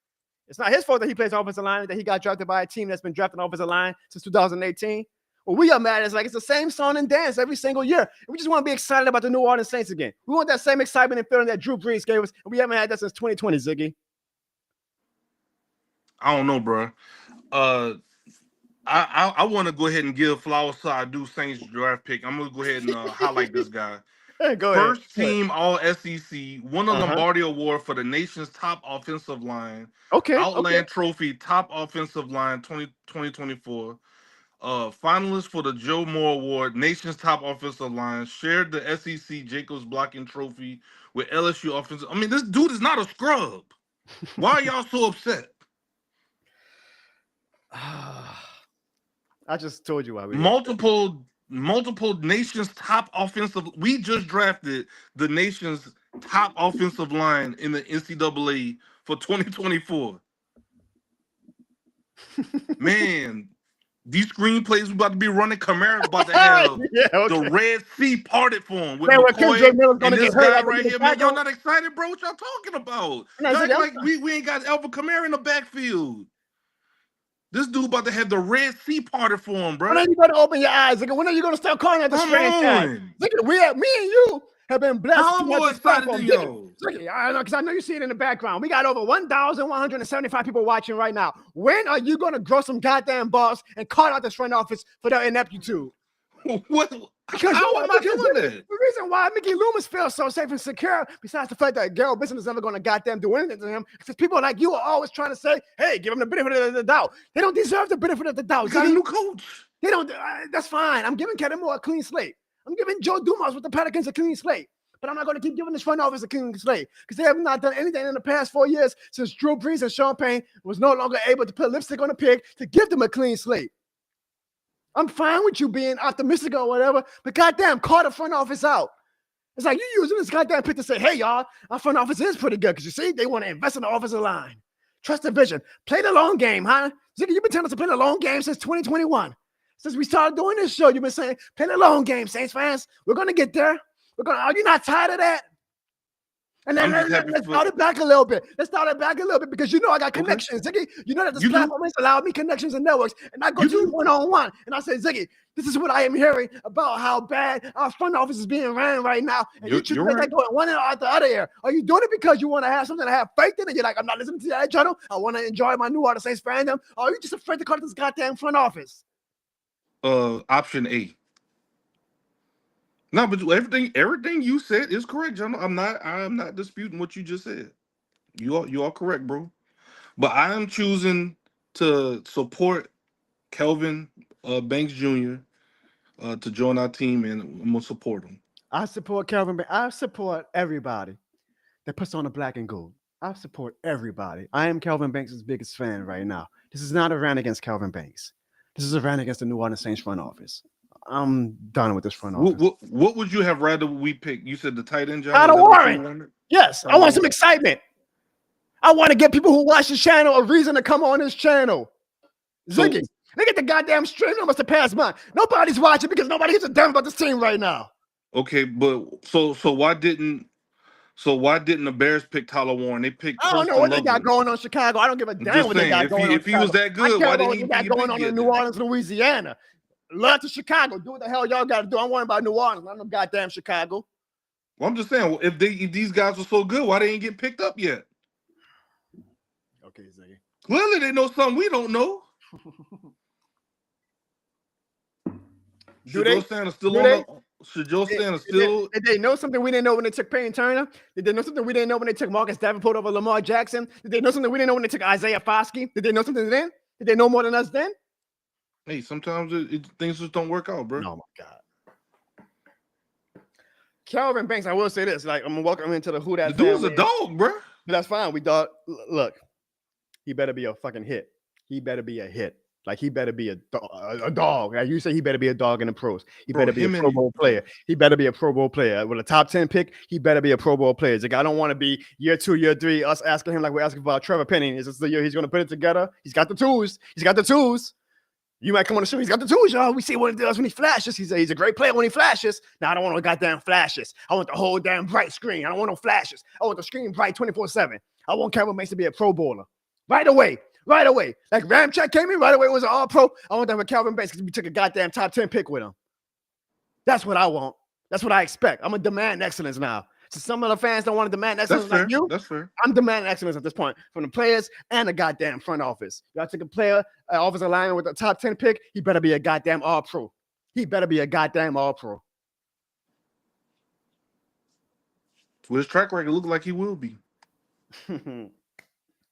It's not his fault that he plays offensive line, that he got drafted by a team that's been drafting offensive line since 2018. What we are mad is like it's the same song and dance every single year. We just want to be excited about the New Orleans Saints again. We want that same excitement and feeling that Drew Brees gave us, and we haven't had that since 2020, Ziggy. I don't know, bro. I want to go ahead and give flowers to our do Saints draft pick. I'm gonna go ahead and highlight this guy. Hey, go First ahead. team All SEC, won a Lombardi Award for the nation's top offensive line. Outland Trophy, top offensive line 2024. Finalist for the Joe Moore Award, nation's top offensive line. Shared the SEC Jacobs Blocking Trophy with LSU offensive. I mean, this dude is not a scrub. Why are y'all so upset? I just told you why. Multiple nation's top offensive. We just drafted the nation's top offensive line in the NCAA for 2024. Man, these screenplays we about to be running. Kamara's about to have the Red Sea parted for him with McCoy and this guy right here. Man, y'all not excited, bro? What y'all talking about? Like we ain't got Alvin Kamara in the backfield. This dude about to have the Red Sea parted for him, bro. When are you going to open your eyes? When are you going to start calling at the strange guy? Me and you have been blessed. How to I'm have more this excited platform. than y'all. Ziggy, I know, because I know you see it in the background. We got over 1,175 people watching right now. When are you going to grow some goddamn balls and call out this front office for their ineptitude? What? Because How am I doing that? the reason why Mickey Loomis feels so safe and secure, besides the fact that Gerald Benson is never going to goddamn do anything to him, because people like you are always trying to say, hey, give him the benefit of the doubt. They don't deserve the benefit of the doubt. We got a new coach. They don't. That's fine. I'm giving Kevin Moore a clean slate. I'm giving Joe Dumas with the Pelicans a clean slate. But I'm not going to keep giving this front office a clean slate because they have not done anything in the past 4 years since Drew Brees and Sean Payne was no longer able to put lipstick on the pig to give them a clean slate. I'm fine with you being optimistic or whatever, but goddamn, call the front office out. It's like you using this goddamn pick to say, hey, y'all, our front office is pretty good because you see, they want to invest in the offensive line. Trust the vision. Play the long game, huh? Ziggy, you've been telling us to play the long game since 2021. Since we started doing this show, you've been saying, play the long game, Saints fans. We're going to get there. Are you not tired of that? And then let's start it back a little bit. Let's start it back a little bit because you know I got connections, Ziggy. You know that this platform has allowed me connections and networks. And I go to you one-on-one and I say, Ziggy, this is what I am hearing about how bad our front office is being ran right now. And you treat like going one out the other ear. Are you doing it because you want to have something to have faith in? And you're like, I'm not listening to that channel. I want to enjoy my New Orleans Saints fandom. Or are you just afraid to call this goddamn front office? Option A. No, but everything you said is correct, John. I'm not disputing what you just said. You are correct, bro. But I am choosing to support Kelvin Banks Jr. To join our team, and I'm gonna support him. I support Kelvin Banks. I support everybody that puts on the black and gold. I support everybody. I am Kelvin Banks' biggest fan right now. This is not a rant against Kelvin Banks. This is a rant against the New Orleans Saints front office. I'm done with this front office. What would you have rather we pick? You said the tight end job. Tyler Warren. Yes, I want some excitement. I want to give people who watch this channel a reason to come on this channel. Ziggy, look at the goddamn stream numbers to pass by. Nobody's watching because nobody gives a damn about this team right now. Okay, but so why didn't the Bears pick Tyler Warren? They picked. I don't know what they got going on in Chicago. I don't give a damn what they got going on. If he was that good, why didn't he got going on in New Orleans, Louisiana? Love to Chicago. Do what the hell y'all got to do. I'm worrying about New Orleans. I'm no goddamn Chicago. Well, I'm just saying, if these guys were so good, why they ain't get picked up yet? Okay, Ziggy. Clearly, they know something we don't know. Should Joe Sanders still Did they know something we didn't know when they took Peyton Turner? Did they know something we didn't know when they took Marcus Davenport over Lamar Jackson? Did they know something we didn't know when they took Isaiah Foskey? Did they know something then? Did they know more than us then? Hey, sometimes things just don't work out, bro. Oh my God. Kelvin Banks, I will say this: like, I'm gonna welcome him into the Who That. The dude's a dog, bro. But that's fine. We thought, look, he better be a fucking hit. He better be a hit. Like, he better be a dog. Like you say, he better be a dog in the pros. He better be a Pro Bowl player. He better be a Pro Bowl player. With a top 10 pick, he better be a Pro Bowl player. Like, I don't want to be year 2, year 3, us asking him like we're asking about Trevor Penning. Is this the year he's going to put it together? He's got the tools. He's got the tools. You might come on the show. He's got the tools, y'all. We see what he does when he flashes. He's a great player when he flashes. Now, I don't want no goddamn flashes. I want the whole damn bright screen. I don't want no flashes. I want the screen bright 24/7. I want Kelvin Banks to be a Pro Bowler. Right away. Right away. Like Ramchek came in right away, was an all-pro. I want that with Kelvin Banks because we took a goddamn top 10 pick with him. That's what I want. That's what I expect. I'm going to demand excellence now. So some of the fans don't want to demand excellence like you. That's fair. I'm demanding excellence at this point from the players and the goddamn front office. Y'all take a player, offensive lineman with a top 10 pick, he better be a goddamn all-pro. He better be a goddamn all-pro. With his track record, it looks like he will be. I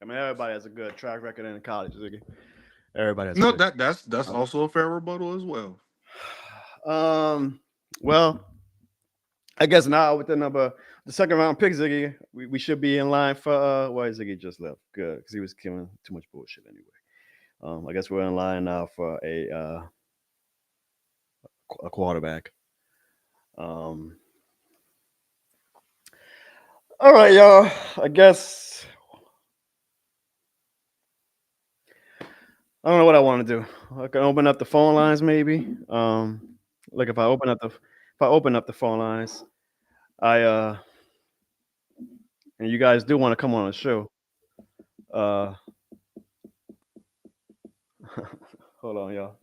mean, everybody has a good track record in college. Everybody has. That's also a fair rebuttal as well. Well, I guess now with the second round pick, Ziggy, we should be in line for why Ziggy just left. Good, because he was giving too much bullshit anyway. I guess we're in line now for a quarterback. All right, y'all. I guess I don't know what I want to do. I can open up the phone lines, maybe. Like if I open up the phone lines, and you guys do want to come on the show. Hold on, y'all.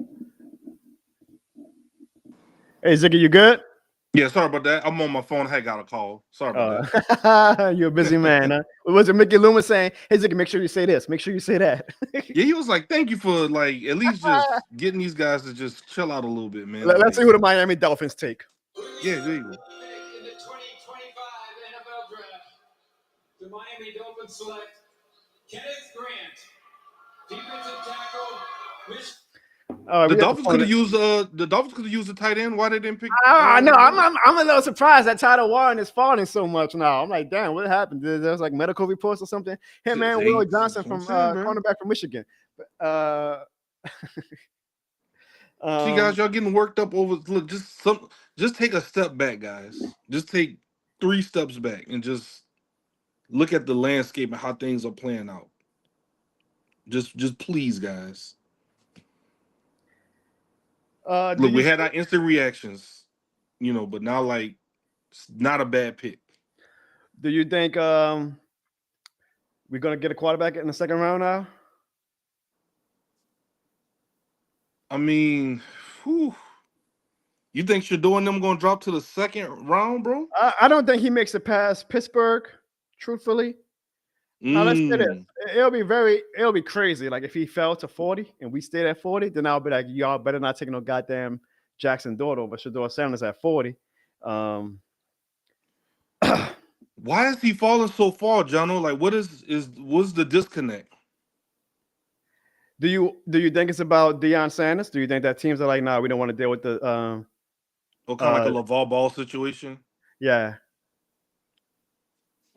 Hey, Ziggy, you good? Yeah, sorry about that. I'm on my phone. I had got a call. Sorry about that. You're a busy man. Huh? Was it Mickey Loomis saying, "Hey, Ziggy, make sure you say this. Make sure you say that." Yeah, he was like, "Thank you for like at least just getting these guys to just chill out a little bit, man." Let's Like, see who the Miami Dolphins take. yeah, there you go. Pick in the 2025 NFL Draft, the Miami Dolphins select Kenneth Grant, defensive tackle, Mich- The Dolphins could have used the tight end. Why they didn't pick? I know. I'm a little surprised that Tyler Warren is falling so much now. I'm like, damn, what happened? There's like medical reports or something. Hey man, They- Will Johnson that's what from I'm saying, bro. cornerback from Michigan. See, guys, y'all getting worked up over. Look, just take a step back, guys. Just take 3 steps back and just look at the landscape and how things are playing out. Just please, guys. Look, we had our instant reactions, but now like it's not a bad pick. Do you think we're gonna get a quarterback in the second round now? I mean, whew. You think Shador and them gonna drop to the second round, bro? I don't think he makes it past Pittsburgh. Truthfully, now let's say this: it'll be crazy. Like if he fell to 40 and we stayed at 40, then I'll be like, y'all better not take no goddamn Jackson Dort over Shador Sanders at 40. Why is he falling so far, Jono? Like, what's the disconnect? Do you think it's about Deion Sanders? Do you think that teams are like, nah, we don't want to deal with the Or kind of like a LeVar Ball situation? yeah.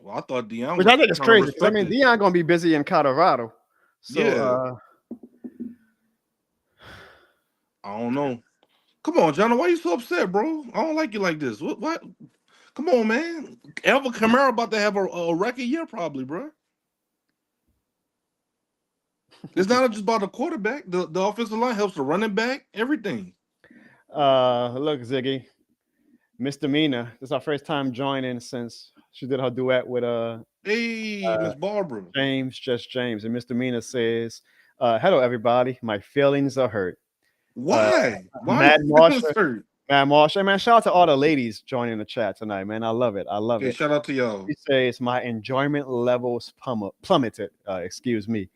Well, I thought Deion Which was I think is kinda crazy. 'Cause I mean, respected. Deion gonna be busy in Colorado. So Yeah. I don't know. Come on, Jono. Why you so upset, bro? I don't like you like this. What? Come on, man. Alvin Kamara about to have a record year, probably, bro. It's not just about the quarterback. The offensive line helps the running back, everything. look, Ziggy, Misdemeanor. This is our first time joining since she did her duet with Hey, Miss Barbara. James. And Misdemeanor says, hello everybody. My feelings are hurt. Why? Why Mad you Marsha. feelings hurt? Man, Marsha, man, shout out to all the ladies joining the chat tonight, man. I love it. Okay, shout out to y'all. He says my enjoyment levels plummeted. Excuse me.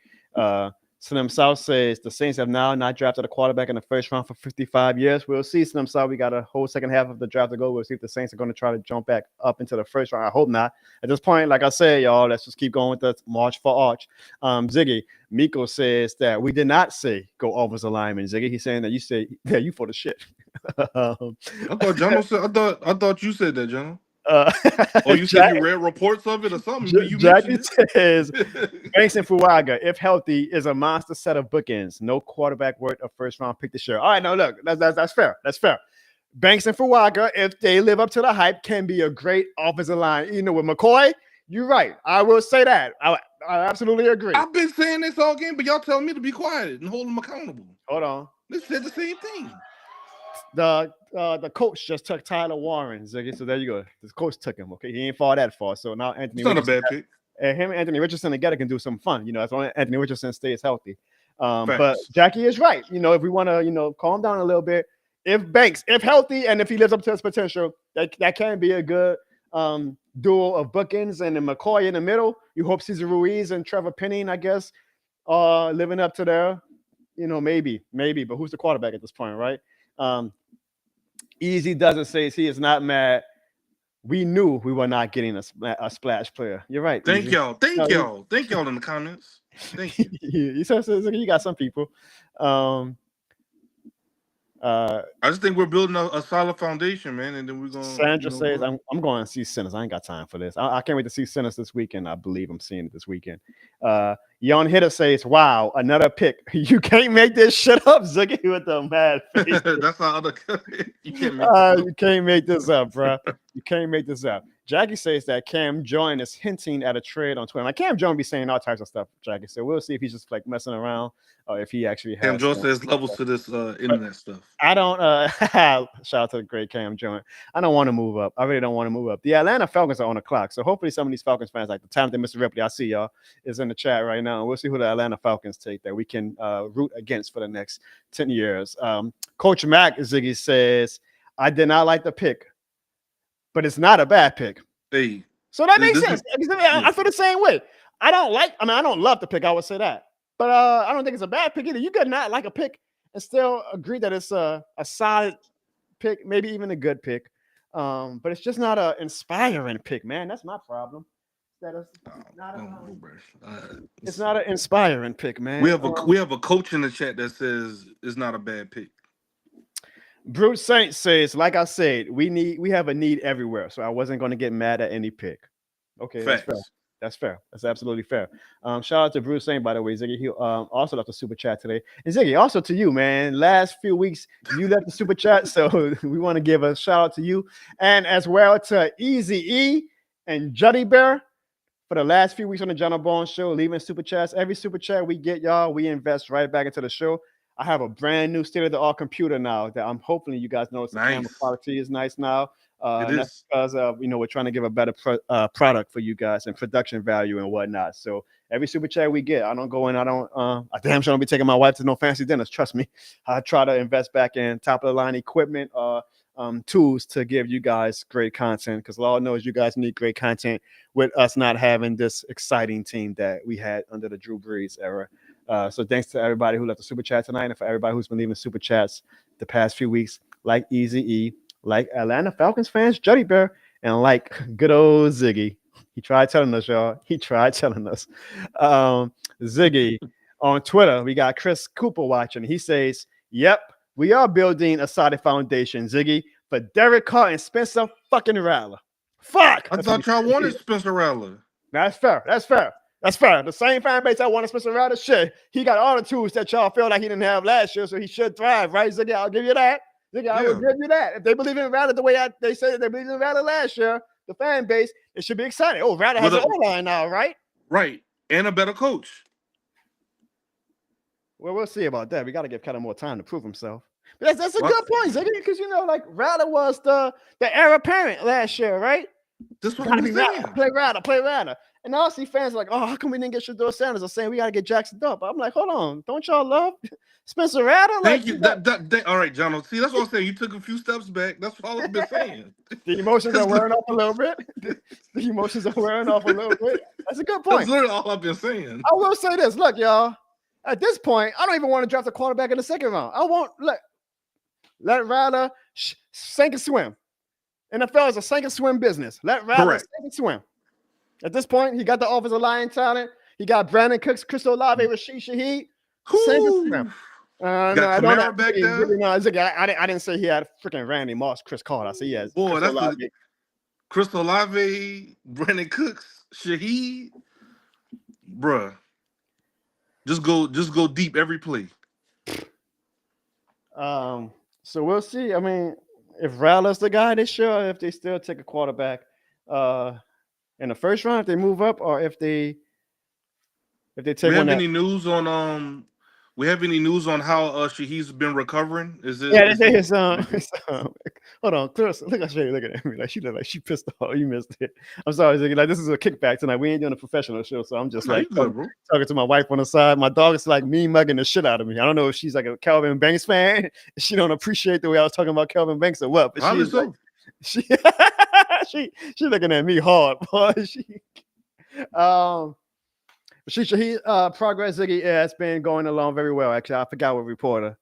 Slim South says the Saints have now not drafted a quarterback in the first round for 55 years. We'll see, Slim South. We got a whole second half of the draft to go. We'll see if the Saints are going to try to jump back up into the first round. I hope not. At this point, like I said, y'all, let's just keep going with the march for arch. Ziggy, Miko says that we did not say go offensive lineman. Ziggy, he's saying that you say, yeah, you for the shit. I thought Jono said. I thought you said that, Jono. Or you Jack, said you read reports of it or something. You Jackie mentioned says it. Banks and Fuaga, if healthy, is a monster set of bookends. No quarterback worth a first round pick this year. All right, no, look, that's fair. That's fair. Banks and Fuaga, if they live up to the hype, can be a great offensive line. With McCoy, you're right. I will say that. I absolutely agree. I've been saying this all game, but y'all telling me to be quiet and hold them accountable. Hold on. They said the same thing. The coach just took Tyler Warren, Ziggy. So there you go. The coach took him. Okay, he ain't fall that far. So now Anthony. It's not a bad pick. Him and Anthony Richardson together can do some fun. As long as Anthony Richardson stays healthy. But Facts. Jackie is right. If we want to, calm down a little bit. If Banks, if healthy, and if he lives up to his potential, that can be a good duo of bookends. And then McCoy in the middle. You hope Cesar Ruiz and Trevor Penning, I guess, living up to their, maybe. But who's the quarterback at this point, right? Easy doesn't say he is not mad. We knew we were not getting a splash player. You're right. Thank Easy. y'all. Thank y'all in the comments. Thank you. you said you got some people. I just think we're building a solid foundation, man, and then we're going. Sandra says, "I'm going to see Sinners. I ain't got time for this. I can't wait to see Sinners this weekend. I believe I'm seeing it this weekend." Yon Hitter says, "Wow, another pick. You can't make this shit up, Ziggy with the mad face." That's how other you can't make. You can't make this up, bro. You can't make this up. Jackie says that Cam Jordan is hinting at a trade on Twitter. Like Cam Jordan be saying all types of stuff. Jackie said, "We'll see if he's just like messing around or if he actually has." Cam Jordan says levels to this internet stuff. I don't. Shout out to the great Cam Jordan. I don't want to move up. I really don't want to move up. The Atlanta Falcons are on the clock, so hopefully some of these Falcons fans, like the talented Mr. Ripley, I see y'all, is in the chat right now. We'll see who the Atlanta Falcons take that we can root against for the next 10 years. Coach Mack Ziggy says, "I did not like the pick. but it's not a bad pick. Hey, So that this makes is sense. yeah. I feel the same way. I don't love the pick. I would say that, but I don't think it's a bad pick either. You could not like a pick and still agree that it's a solid pick, maybe even a good pick. But it's just not a inspiring pick, man. That's my problem. That is not it's not an inspiring pick, man. we have a coach in the chat that says it's not a bad pick. Bruce Saint says, like I said, we have a need everywhere. So I wasn't going to get mad at any pick. Okay, Facts. that's fair. That's fair. That's absolutely fair. Shout out to Bruce Saint, by the way. Ziggy, he also left a super chat today. And Ziggy, also to you, man. Last few weeks, you left the super chat, so we want to give a shout out to you, and as well to Easy E and Juddy Bear for the last few weeks on the John Bones Show, leaving super chats. Every super chat we get, y'all, we invest right back into the show. I have a brand new state-of-the-art computer now that I'm hoping you guys notice the camera quality is nice now. And that's because we're trying to give a better product for you guys and production value and whatnot. So every super chat we get, I damn sure don't be taking my wife to no fancy dinners. Trust me. I try to invest back in top of the line equipment, tools to give you guys great content, because Lord knows you guys need great content with us not having this exciting team that we had under the Drew Brees era. So thanks to everybody who left the super chat tonight, and for everybody who's been leaving super chats the past few weeks, like Easy E, like Atlanta Falcons fans, Juddy Bear, and like good old Ziggy. He tried telling us, y'all. He tried telling us. Ziggy on Twitter, we got Chris Cooper watching. He says, "Yep, we are building a solid foundation, Ziggy, for Derek Carr and Spencer fucking Rattler." Fuck. I thought y'all wanted Spencer Rattler. That's fair. That's fair. That's fair. The same fan base I wanted Spencer Rattler. Shit, he got all the tools that y'all feel like he didn't have last year, so he should thrive, right, Ziggy? I'll give you that. Ziggy, I will give you that. If they believe in Rattler the way they say that they believe in Rattler last year, the fan base, it should be excited. Oh, Rattler has an O-line now, right? Right, and a better coach. Well, we'll see about that. We got to give Keller more time to prove himself. But that's a good point, Ziggy, because like Rattler was the heir apparent last year, right? That's what I'm saying. Play Rattler. And now I see fans like, oh, how come we didn't get Shador Sanders? Are saying we got to get Jackson Duff. I'm like, hold on, don't y'all love Spencer Rattler? Thank you. All right, John. See, that's what I'm saying. You took a few steps back. That's what I've been saying. The emotions are wearing off a little bit. The emotions are wearing off a little bit. That's a good point. That's literally all I've been saying. I will say this. Look, y'all. At this point, I don't even want to draft a quarterback in the second round. I won't let Rattler sink and swim. NFL is a sink and swim business. Let Rattler sink and swim. At this point, he got the offensive line talent. He got Brandon Cooks, Chris Olave, Rashid Shaheed. Sink and swim. Got Kamara back there. No, I didn't say he had freaking Randy Moss, Chris Carter. I said he has. Boy, that's Chris Olave, Brandon Cooks, Shaheed. Bruh. Just go deep every play. So we'll see. I mean, if Rattler's the guy this year, if they still take a quarterback in the first round, if they move up, or if they take we have any news on how Shaheed's been recovering? Hold on, Chris, look at me like she look like she pissed off. You missed it. I'm sorry, like this is a kickback tonight. We ain't doing a professional show, so I'm just talking to my wife on the side. My dog is like me mugging the shit out of me. I don't know if she's like a Calvin Banks fan. She don't appreciate the way I was talking about Calvin Banks or what. But she looking at me hard, boy. He progress, Ziggy, has been going along very well. Actually, I forgot what reporter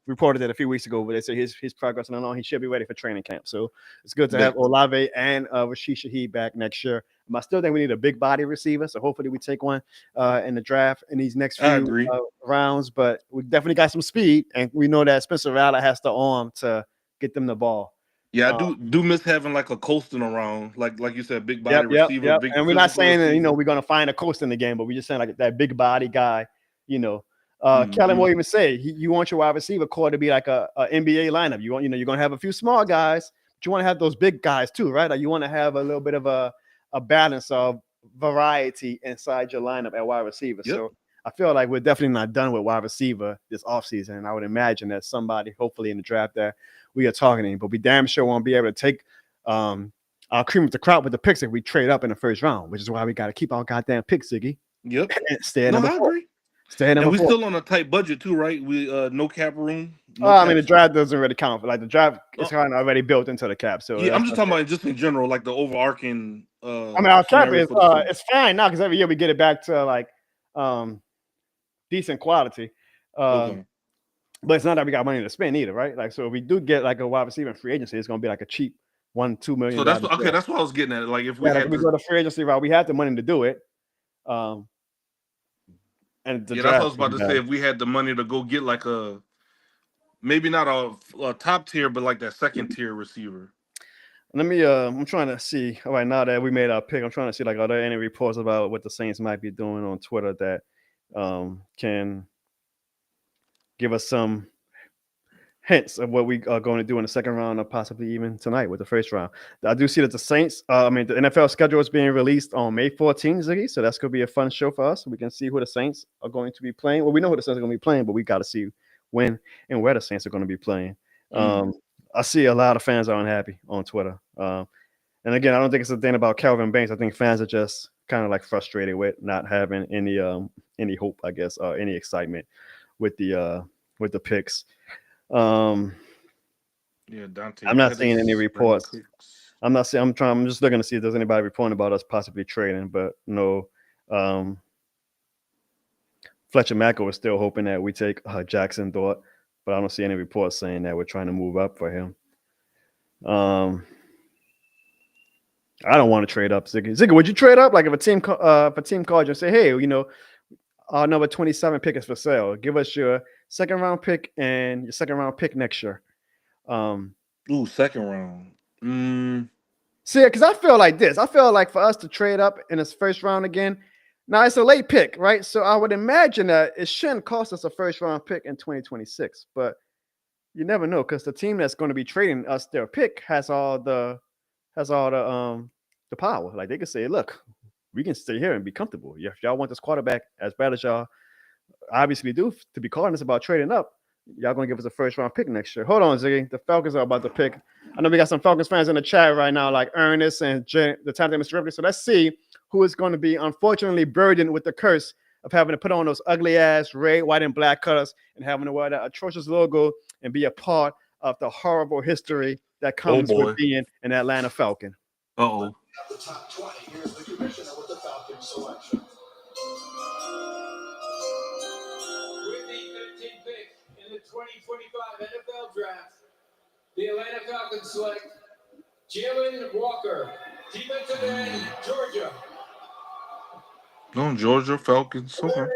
reported it a few weeks ago, but they say he's progressing along. He should be ready for training camp. So it's good to have Olave and Rashid Shaheed back next year. I still think we need a big body receiver, so hopefully we take one in the draft in these next few rounds. But we definitely got some speed, and we know that Spencer Rattler has the arm to get them the ball. Yeah, I do miss having like a Colston around, like you said, big body receiver. Yep. Big and we're not saying that we're gonna find a Colston in the game, but we're just saying like that big body guy. Kellen will even say you want your wide receiver core to be like a NBA lineup. You want you're gonna have a few small guys, but you want to have those big guys too, right? Like you want to have a little bit of a balance of variety inside your lineup at wide receiver. Yep. So I feel like we're definitely not done with wide receiver this offseason. And I would imagine that somebody, hopefully in the draft that we are targeting, but we damn sure won't be able to take our cream of the crop with the picks if we trade up in the first round, which is why we got to keep our goddamn picks, Ziggy. Yep. Stay at number 4. Stay number And we 4. still on a tight budget too, right? We no cap room. No I mean, the cap draft doesn't really count. Like the draft is Oh. kind of already built into the cap. So Yeah, I'm just that's talking it. about just in general, like the overarching I mean, our cap scenario is for the season. it's fine now because every year we get it back to like decent quality. Okay. But it's not that we got money to spend either, right? Like, so if we do get like a wide receiver in free agency, it's gonna be like a cheap $1-2 million. So that's okay. That's what I was getting at. Like if we Yeah, like had if we to, go to free agency route, we had the money to do it. And the yeah, that's what I draft was about to say. If we had the money to go get like a maybe not a top tier, but like that second tier receiver. Let me I'm trying to see right now that we made our pick. I'm trying to see like are there any reports about what the Saints might be doing on Twitter that can give us some hints of what we are going to do in the second round or possibly even tonight with the first round. I do see that the Saints, the NFL schedule is being released on May 14th, Ziggy. So that's going to be a fun show for us. We can see who the Saints are going to be playing. Well, we know who the Saints are going to be playing, but we got to see when and where the Saints are going to be playing. I see a lot of fans are unhappy on Twitter. And again, I don't think it's a thing about Calvin Banks. I think fans are just kind of like frustrated with not having any hope, I guess, or any excitement with the picks. Yeah, Dante. I'm not seeing any reports. I'm just looking to see if there's anybody reporting about us possibly trading, but no. Fletcher Mackel is still hoping that we take Jackson Dort, but I don't see any reports saying that we're trying to move up for him. I don't want to trade up, Ziggy. Ziggy, would you trade up? Like if a team called you and say, hey, our number 27 pick is for sale. Give us your second round pick and your second round pick next year. Second round. See, because I feel like this. I feel like for us to trade up in this first round again, now it's a late pick, right? So I would imagine that it shouldn't cost us a first round pick in 2026, but you never know because the team that's going to be trading us their pick has all the power. Like they can say, look, we can stay here and be comfortable. If y'all want this quarterback as bad as y'all obviously do to be calling us about trading up, y'all gonna give us a first round pick next year. Hold on, Ziggy. The Falcons are about to pick. I know we got some Falcons fans in the chat right now, like Ernest and the talented Mr. Ripley. So let's see who is going to be unfortunately burdened with the curse of having to put on those ugly ass red, white, and black colors and having to wear that atrocious logo and be a part of the horrible history that comes with being an Atlanta Falcon. Uh-oh. The top 20. Here's the commissioner with the Falcons selection. With the 15th pick in the 2025 NFL Draft, the Atlanta Falcons select Jalen Walker, defensive end, Georgia. No, Georgia Falcons. Okay.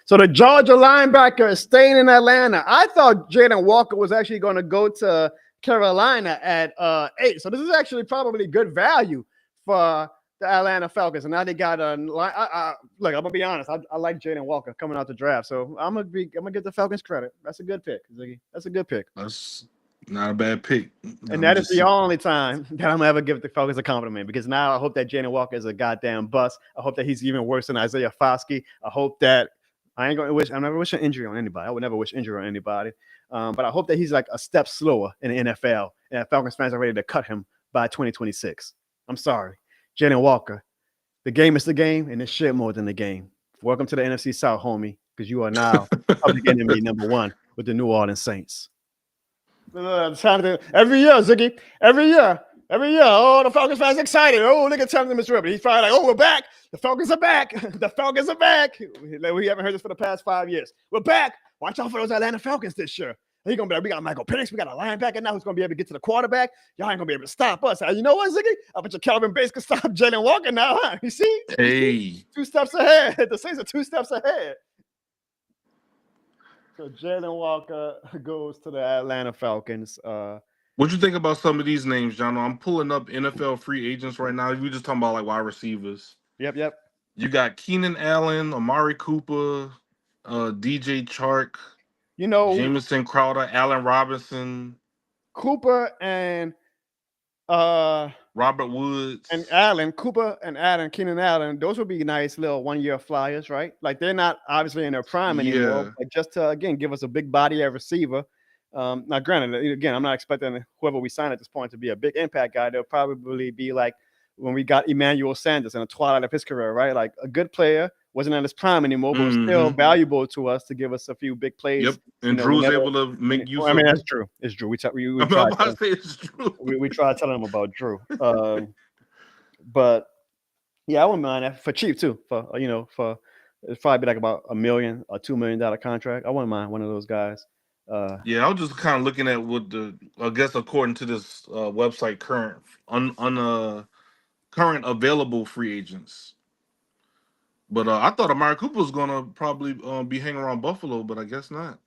So the Georgia linebacker is staying in Atlanta. I thought Jalen Walker was actually going to go to Carolina at 8. So this is actually probably good value for the Atlanta Falcons. And now they got a look. I'm gonna be honest. I like Jalen Walker coming out the draft. So I'm gonna give the Falcons credit. That's a good pick, Ziggy. That's a good pick. That's not a bad pick. And that is the only time that I'm gonna ever give the Falcons a compliment because now I hope that Jalen Walker is a goddamn bust. I hope that he's even worse than Isaiah Foskey. I hope that I'm never wishing injury on anybody. I would never wish injury on anybody. But I hope that he's like a step slower in the NFL and that Falcons fans are ready to cut him by 2026. I'm sorry. Jalen Walker, the game is the game and it's shit more than the game. Welcome to the NFC South, homie, because you are now public enemy number 1 with the New Orleans Saints. Every year, Ziggy, every year. Oh, the Falcons fans excited. Oh, look at Talented Mr. Ripley. He's probably like, oh, we're back. The Falcons are back. The Falcons are back. We haven't heard this for the past 5 years. We're back. Watch out for those Atlanta Falcons this year. He's gonna be like, we got Michael Penix, we got a linebacker now who's gonna be able to get to the quarterback. Y'all ain't gonna be able to stop us. You know what, Ziggy? I bet you Calvin Bates can stop Jalen Walker now, huh? You see? Hey. 2 steps ahead. The Saints are 2 steps ahead. So Jalen Walker goes to the Atlanta Falcons. What you think about some of these names, John? I'm pulling up NFL free agents right now. We just talking about like wide receivers. Yep. You got Keenan Allen, Amari Cooper, DJ Chark, Jamison Crowder, Allen Robinson, Cooper and Robert Woods, and Allen, Keenan Allen. Those would be nice little 1-year flyers, right? Like they're not obviously in their prime anymore, but just to again give us a big body at receiver. Now, granted, again, I'm not expecting whoever we sign at this point to be a big impact guy. They'll probably be like when we got Emmanuel Sanders in the twilight of his career, right? Like a good player wasn't at his prime anymore, but was still Mhm. valuable to us to give us a few big plays. Yep. And We Drew's never. able to make use I mean, of that's it. Drew. It's Drew. We I'm tried. about to say it's true. We tried telling him about Drew. But yeah, I wouldn't mind that for cheap too. For for it'd probably be like about $1 million or $2 million contract. I wouldn't mind one of those guys. Yeah, I was just kind of looking at what I guess according to this website, current available free agents. But I thought Amari Cooper was gonna probably be hanging around Buffalo, but I guess not.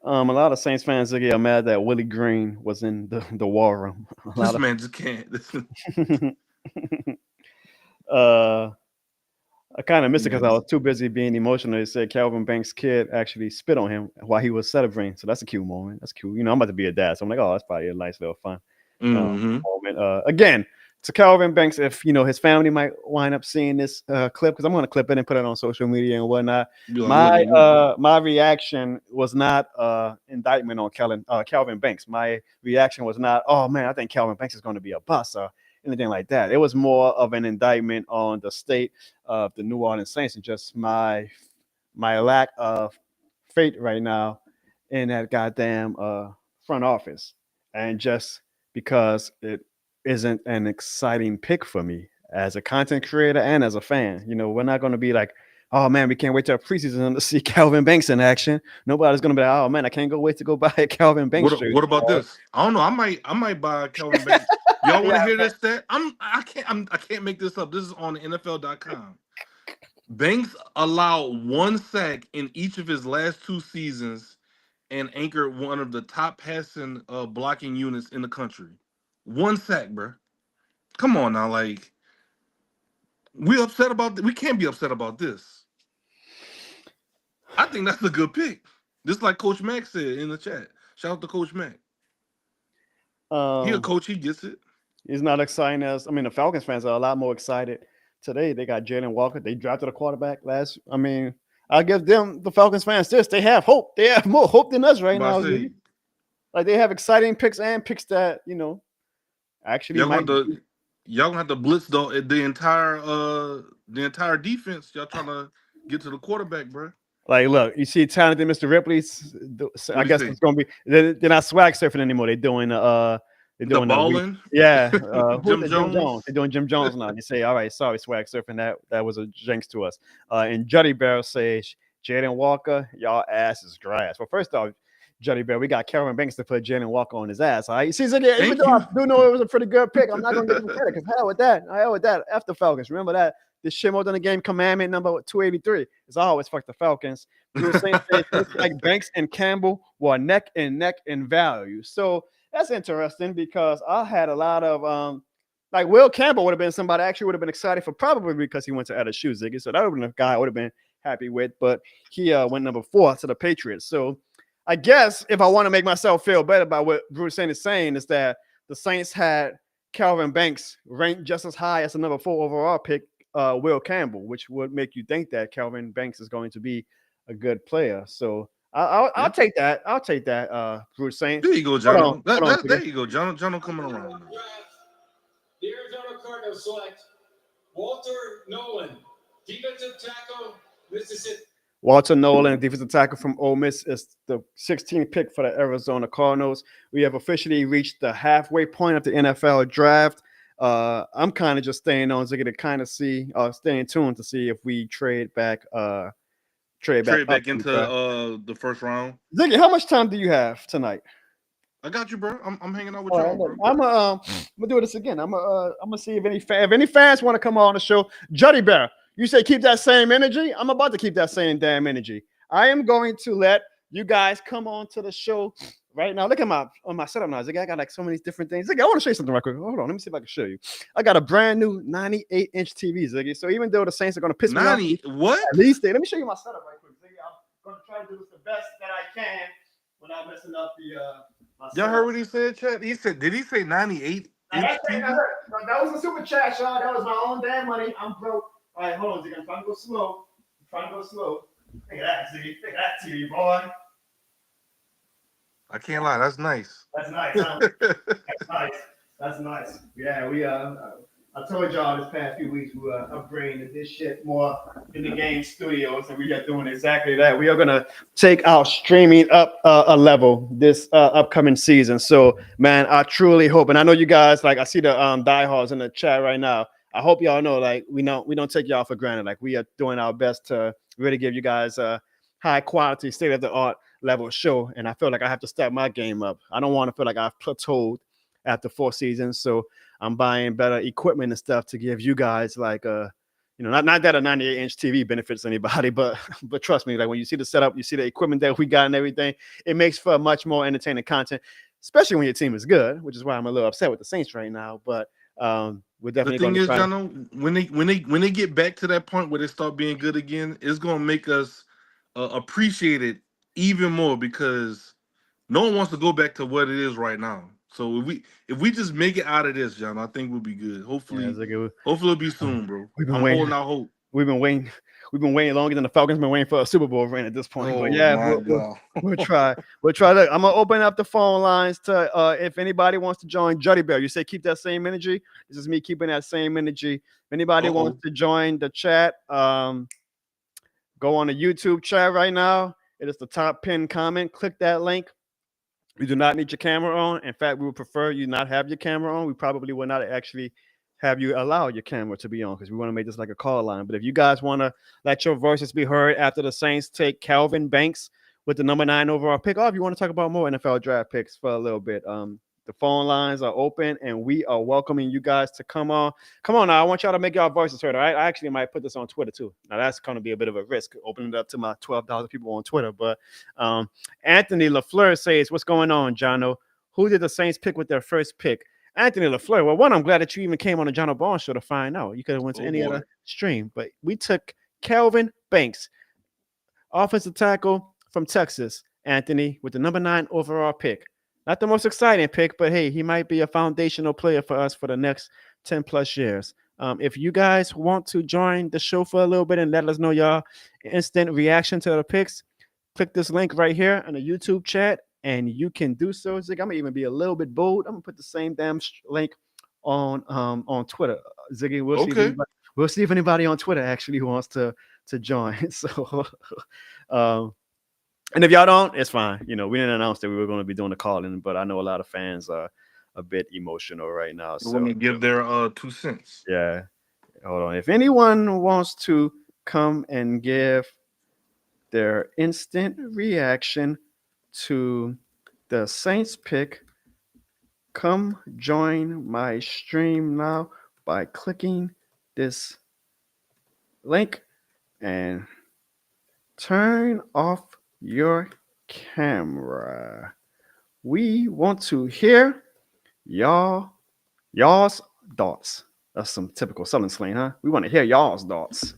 A lot of Saints fans are mad that Willie Green was in the war room. A This lot man just can't. of I kind of missed it because I was too busy being emotional. They said Calvin Banks' kid actually spit on him while he was celebrating. So that's a cute moment. That's cute. I'm about to be a dad, so I'm like, oh, that's probably a nice little fun Mhm. moment. Again, to Calvin Banks, if his family might wind up seeing this clip, because I'm going to clip it and put it on social media and whatnot. Be like, look at you. My reaction was not indictment on Calvin Banks. My reaction was not, oh man, I think Calvin Banks is going to be a bust or anything like that. It was more of an indictment on the state of the New Orleans Saints and just my lack of faith right now in that goddamn front office, and just because it isn't an exciting pick for me as a content creator and as a fan. We're not going to be like, oh man, we can't wait till preseason to see Calvin Banks in action. Nobody's going to be like, oh man, I can't wait to go buy a Calvin Banks jersey. What about this? I don't know. I might buy Calvin Banks. Y'all want to hear this stat? I can't make this up. This is on NFL.com. Banks allowed 1 sack in each of his last 2 seasons and anchored one of the top passing blocking units in the country. 1 sack, bro. Come on now, like we can't be upset about this. I think that's a good pick. Just like Coach Mack said in the chat. Shout out to Coach Mack. He a coach, he gets it. He's not exciting as the Falcons fans are a lot more excited today. They got Jalen Walker. They drafted a quarterback I'll give them, the Falcons fans, this. They have hope. They have more hope than us right now. Like they have exciting picks and picks that actually y'all gonna have to blitz the entire defense. Y'all trying to get to the quarterback, bro. Like, look, you see talented Mr. Ripley's. I guess it's gonna be. They're not swag surfing anymore. They're doing the balling. Yeah, Jim Jones. They're doing Jim Jones now. You say, all right, sorry, swag surfing. That was a jinx to us. And Juddy Barrel says, Jalen Walker, y'all ass is grass. Well, first off, Juddy Barrel, we got Calvin Banks to put Jalen Walker on his ass. All right, see, even though I do know it was a pretty good pick, I'm not gonna give him credit because hell with that. After Falcons, remember that. This shit more than the game commandment number 283. It's always fuck the Falcons. Bruce Saints said it's like Banks and Campbell were neck and neck in value. So that's interesting because I had a lot of like Will Campbell would have been somebody I actually would have been excited for, probably because he went to LSU, Ziggy. So that would have been a guy I would have been happy with, but he went number 4 to the Patriots. So I guess if I want to make myself feel better about what Bruce Saints is saying is that the Saints had Calvin Banks ranked just as high as the number 4 overall pick, Will Campbell, which would make you think that Calvin Banks is going to be a good player. So I'll take that. I'll take that, Bruce Saints. There you go, John. There you go, John. John coming around. The Arizona Cardinals select Walter Nolan, defensive tackle, Mississippi. Walter Nolan, defensive tackle from Ole Miss, is the 16th pick for the Arizona Cardinals. We have officially reached the halfway point of the NFL draft. I'm kind of just staying on Ziggy to kind of see, staying tuned to see if we trade back into the first round. Ziggy, how much time do you have tonight? I got you, bro. I'm hanging out with y'all, bro. I'm gonna do this again. I'm gonna see if any fans want to come on the show. Juddy Bear, you say keep that same energy. I'm about to keep that same damn energy. I am going to let you guys come on to the show right now. Look at my setup now. Ziggy, I got like so many different things. Ziggy, I want to show you something right quick. Hold on, let me see if I can show you. I got a brand new 98-inch TV, Ziggy. So even though the Saints are gonna piss me off, what? At least let me show you my setup right quick, Ziggy. I'm gonna try to do this the best that I can without messing up the. Y'all heard what he said, Chad? Did he say 98? That was a super chat, Sean. That was my own damn money. I'm broke. All right, hold on, Ziggy. I'm trying to go slow. Look at that, Ziggy. Look at that TV, boy. I can't lie. That's nice. That's nice, huh? That's nice. Yeah, I told y'all this past few weeks we were upgrading this shit more in the game studios, and we are doing exactly that. We are gonna take our streaming up a level this upcoming season. So, man, I truly hope, and I know you guys like. I see the diehards in the chat right now. I hope y'all know, like, we don't take y'all for granted. Like, we are doing our best to really give you guys a high quality, state of the art level show. And I feel like I have to step my game up. I don't want to feel like I've plateaued after 4 seasons. So I'm buying better equipment and stuff to give you guys like not that a 98-inch TV benefits anybody, but trust me, like when you see the setup, you see the equipment that we got and everything, it makes for much more entertaining content, especially when your team is good, which is why I'm a little upset with the Saints right now. But we're The definitely thing going to is, try. John, when they get back to that point where they start being good again, it's gonna make us appreciate it even more because no one wants to go back to what it is right now. So if we just make it out of this, John, I think we'll be good. Yeah, it's like Hopefully it'll be soon, bro. we've been I'm waiting. holding out hope. We've been waiting. We've been waiting longer than the Falcons been waiting for a Super Bowl ring at this point. But Oh yeah, my God. we'll try. We'll try. Look, I'm gonna open up the phone lines to if anybody wants to join Juddy Bell. You say keep that same energy. This is me keeping that same energy. If anybody wants to join the chat, go on the YouTube chat right now. It is the top pinned comment. Click that link. You do not need your camera on. In fact, we would prefer you not have your camera on. We probably will not actually have you allow your camera to be on because we want to make this like a call line. But if you guys want to let your voices be heard after the Saints take Calvin Banks with the number 9 overall pick, or if you want to talk about more NFL draft picks for a little bit, the phone lines are open and we are welcoming you guys to come on. Come on now. I want y'all to make y'all voices heard. All right. I actually might put this on Twitter too. Now that's going to be a bit of a risk opening it up to my 12,000 people on Twitter. But Anthony LaFleur says, what's going on, Jono? Who did the Saints pick with their first pick? Anthony LaFleur. Well, one, I'm glad that you even came on the John O'Brien show to find out. You could have went to any other stream, but we took Calvin Banks, offensive tackle from Texas, Anthony, with the number 9 overall pick. Not the most exciting pick, but hey, he might be a foundational player for us for the next 10 plus years. If you guys want to join the show for a little bit and let us know y'all instant reaction to the picks, click this link right here in the YouTube chat. And you can do so. Zig, I'm gonna even be a little bit bold. I'm gonna put the same damn link on Twitter. Ziggy, we'll see if anybody on Twitter actually wants to join. So, and if y'all don't, it's fine. We didn't announce that we were going to be doing the call-in, but I know a lot of fans are a bit emotional right now. So let me give their 2 cents. Yeah, hold on. If anyone wants to come and give their instant reaction to the Saints pick, come join my stream now by clicking this link and turn off your camera. We want to hear y'all's thoughts. That's some typical Southern slang, huh? We want to hear y'all's thoughts.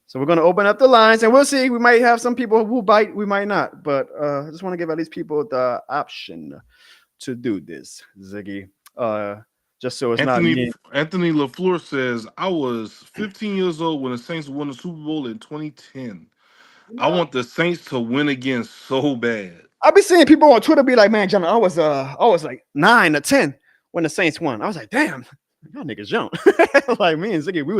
So we're going to open up the lines and we'll see. We might have some people who bite, we might not. But I just want to give at least people the option to do this, Ziggy. Just so it's Anthony LaFleur says, I was 15 years old when the Saints won the Super Bowl in 2010. I want the Saints to win again so bad. I'll be seeing people on Twitter be like, man, John, I was like 9 or 10 when the Saints won. I was like, damn, y'all niggas young. Like me and Ziggy, we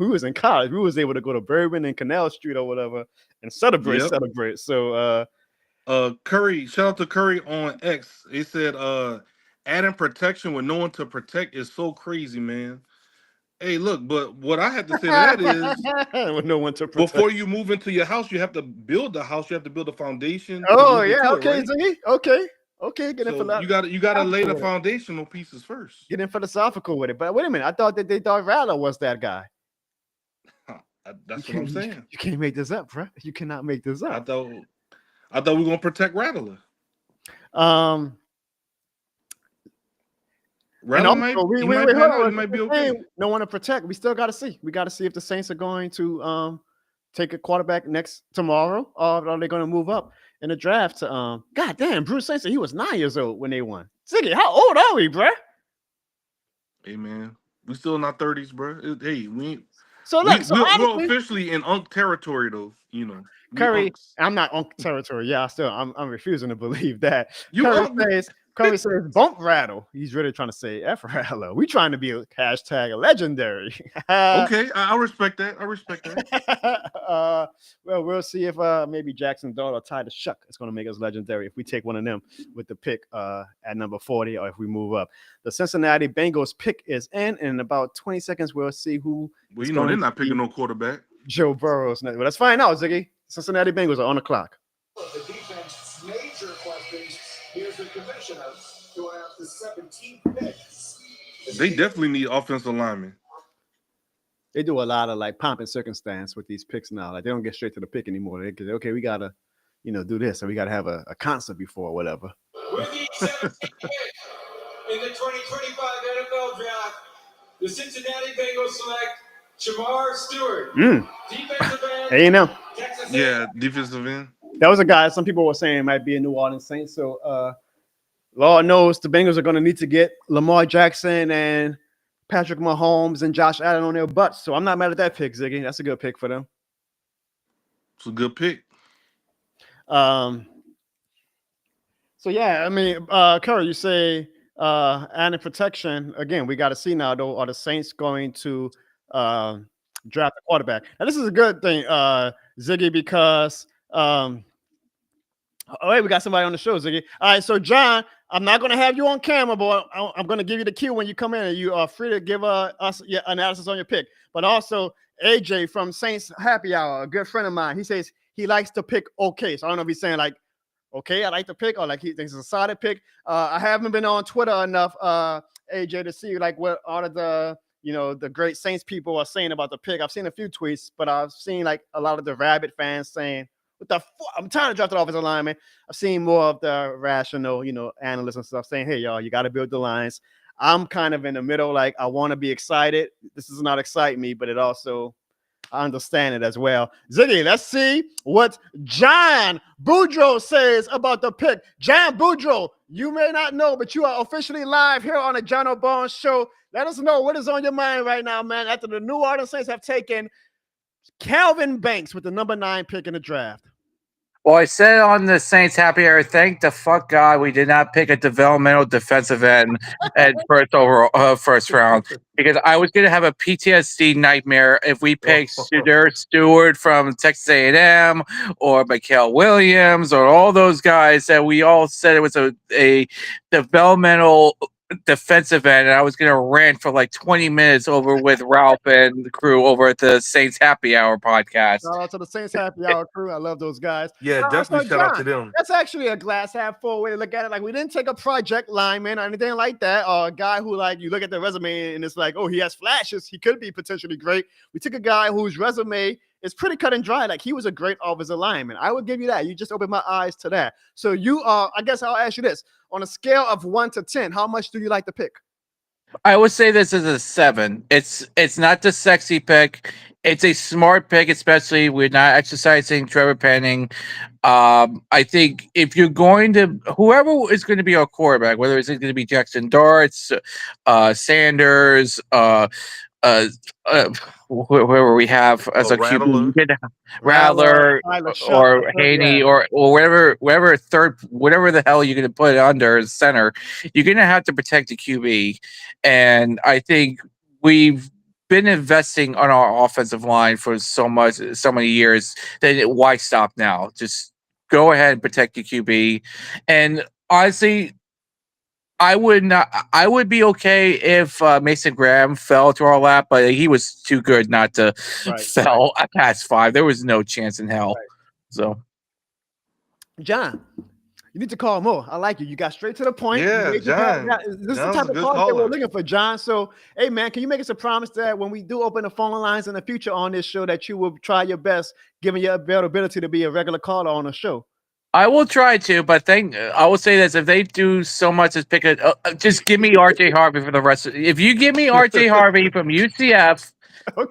was in college. We was able to go to Bourbon and Canal Street or whatever and celebrate. So Curry, shout out to Curry on X. He said adding protection with no one to protect is so crazy, man. Hey, look, but what I have to say to that is with no one to protect. Before you move into your house, you have to build the house, you have to build a foundation. Oh, yeah, okay, right? Ziggy. Okay, get in for that. You gotta lay the foundational pieces first. Get in philosophical with it. But wait a minute, I thought that they thought Rattler was that guy. That's what I'm saying. You can't make this up, bro. You cannot make this up. I thought we were gonna protect Rattler. Rattler might be okay. No one to protect. We still got to see. We got to see if the Saints are going to take a quarterback tomorrow, or are they going to move up in the draft to God damn, Bruce Saints said he was 9 years old when they won. Ziggy, how old are we, bro? Hey man, we still in our 30s, bro. Hey, we're officially in Unk territory, though. Curry, I'm not Unk territory. Yeah, I'm refusing to believe that. Curry says bump rattle. He's really trying to say F rattle. We trying to be a hashtag legendary. Okay, I respect that. I respect that. Well, we'll see if maybe Jackson Dart or Ty the Shuck is going to make us legendary if we take one of them with the pick at number 40 or if we move up. The Cincinnati Bengals pick is in about 20 seconds. We'll see who. Well, you know they're not picking no quarterback. Joe Burrows. Well, let's find out, Ziggy. Cincinnati Bengals are on the clock. The defense, major questions. Here's the commissioner who has the 17th pick. They definitely need offensive linemen. They do a lot of like pomp and circumstance with these picks now. Like they don't get straight to the pick anymore. They okay, we gotta, do this, and we gotta have a concert before or whatever. With the 17th pick in the 2025 NFL Draft, the Cincinnati Bengals select Jamar Stewart, defensive end, A&M. Texas Yeah, defensive end. That was a guy. Some people were saying might be a New Orleans Saints. So, Lord knows the Bengals are going to need to get Lamar Jackson and Patrick Mahomes and Josh Allen on their butts. So I'm not mad at that pick, Ziggy. That's a good pick for them. It's a good pick. So yeah, I mean, Curry, you say adding protection again. We got to see now though. Are the Saints going to draft a quarterback? Now this is a good thing, Ziggy, because wait, we got somebody on the show, Ziggy. All right, so John, I'm not going to have you on camera, but I'm going to give you the cue when you come in, and you are free to give us your analysis on your pick. But also AJ from Saints Happy Hour, a good friend of mine, he says he likes to pick okay. So I don't know if he's saying like, okay, I like to pick, or like he thinks it's a solid pick. I haven't been on Twitter enough, AJ, to see like what all of the the great Saints people are saying about the pick. I've seen a few tweets, but I've seen like a lot of the Rabbit fans saying, "What the fuck? I'm trying to draft the offensive lineman." I've seen more of the rational, analysts and stuff saying, "Hey, y'all, you got to build the lines." I'm kind of in the middle. Like I want to be excited. This does not excite me, but it also I understand it as well. Ziggy, let's see what John Boudreaux says about the pick. John Boudreaux, you may not know, but you are officially live here on the John O'Barnes Show. Let us know what is on your mind right now, man, after the New Orleans Saints have taken Calvin Banks with the number 9 pick in the draft. Well, I said on the Saints Happy Hour, thank the fuck God we did not pick a developmental defensive end at first round, because I was going to have a PTSD nightmare if we picked Stewart from Texas A&M or Mikael Williams or all those guys that we all said it was a developmental defensive end, and I was going to rant for like 20 minutes over with Ralph and the crew over at the Saints Happy Hour podcast. Shout out to the Saints Happy Hour crew. I love those guys. Yeah, definitely shout out to them. That's actually a glass half full way to look at it. Like we didn't take a project lineman or anything like that, or a guy who like you look at the resume and it's like, oh, he has flashes. He could be potentially great. We took a guy whose resume is pretty cut and dry. Like he was a great offensive lineman. I would give you that. You just opened my eyes to that. So you are, I guess I'll ask you this. On a scale of 1 to 10, how much do you like the pick? I would say this is a 7. It's not the sexy pick. It's a smart pick, especially we're not exercising Trevor Penning. I think if you're going to, whoever is going to be our quarterback, whether it's going to be Jackson Darts, Sanders, whoever we have as a QB, Rattler or Haney or whatever third, whatever the hell you're going to put under as center, you're going to have to protect the QB. And I think we've been investing on our offensive line for so many years that why stop now? Just go ahead and protect the QB. And honestly, I would be okay if Mason Graham fell to our lap, but he was too good not to fell past 5. There was no chance in hell. Right. So, John, you need to call more. I like you. You got straight to the point. Yeah, John. This is the type of call that we're looking for, John. So, hey, man, can you make us a promise that when we do open the phone lines in the future on this show that you will try your best, given your availability to be a regular caller on the show? I will try to, but I will say this: if they do so much as pick just give me RJ Harvey for the rest of. If you give me RJ Harvey from UCF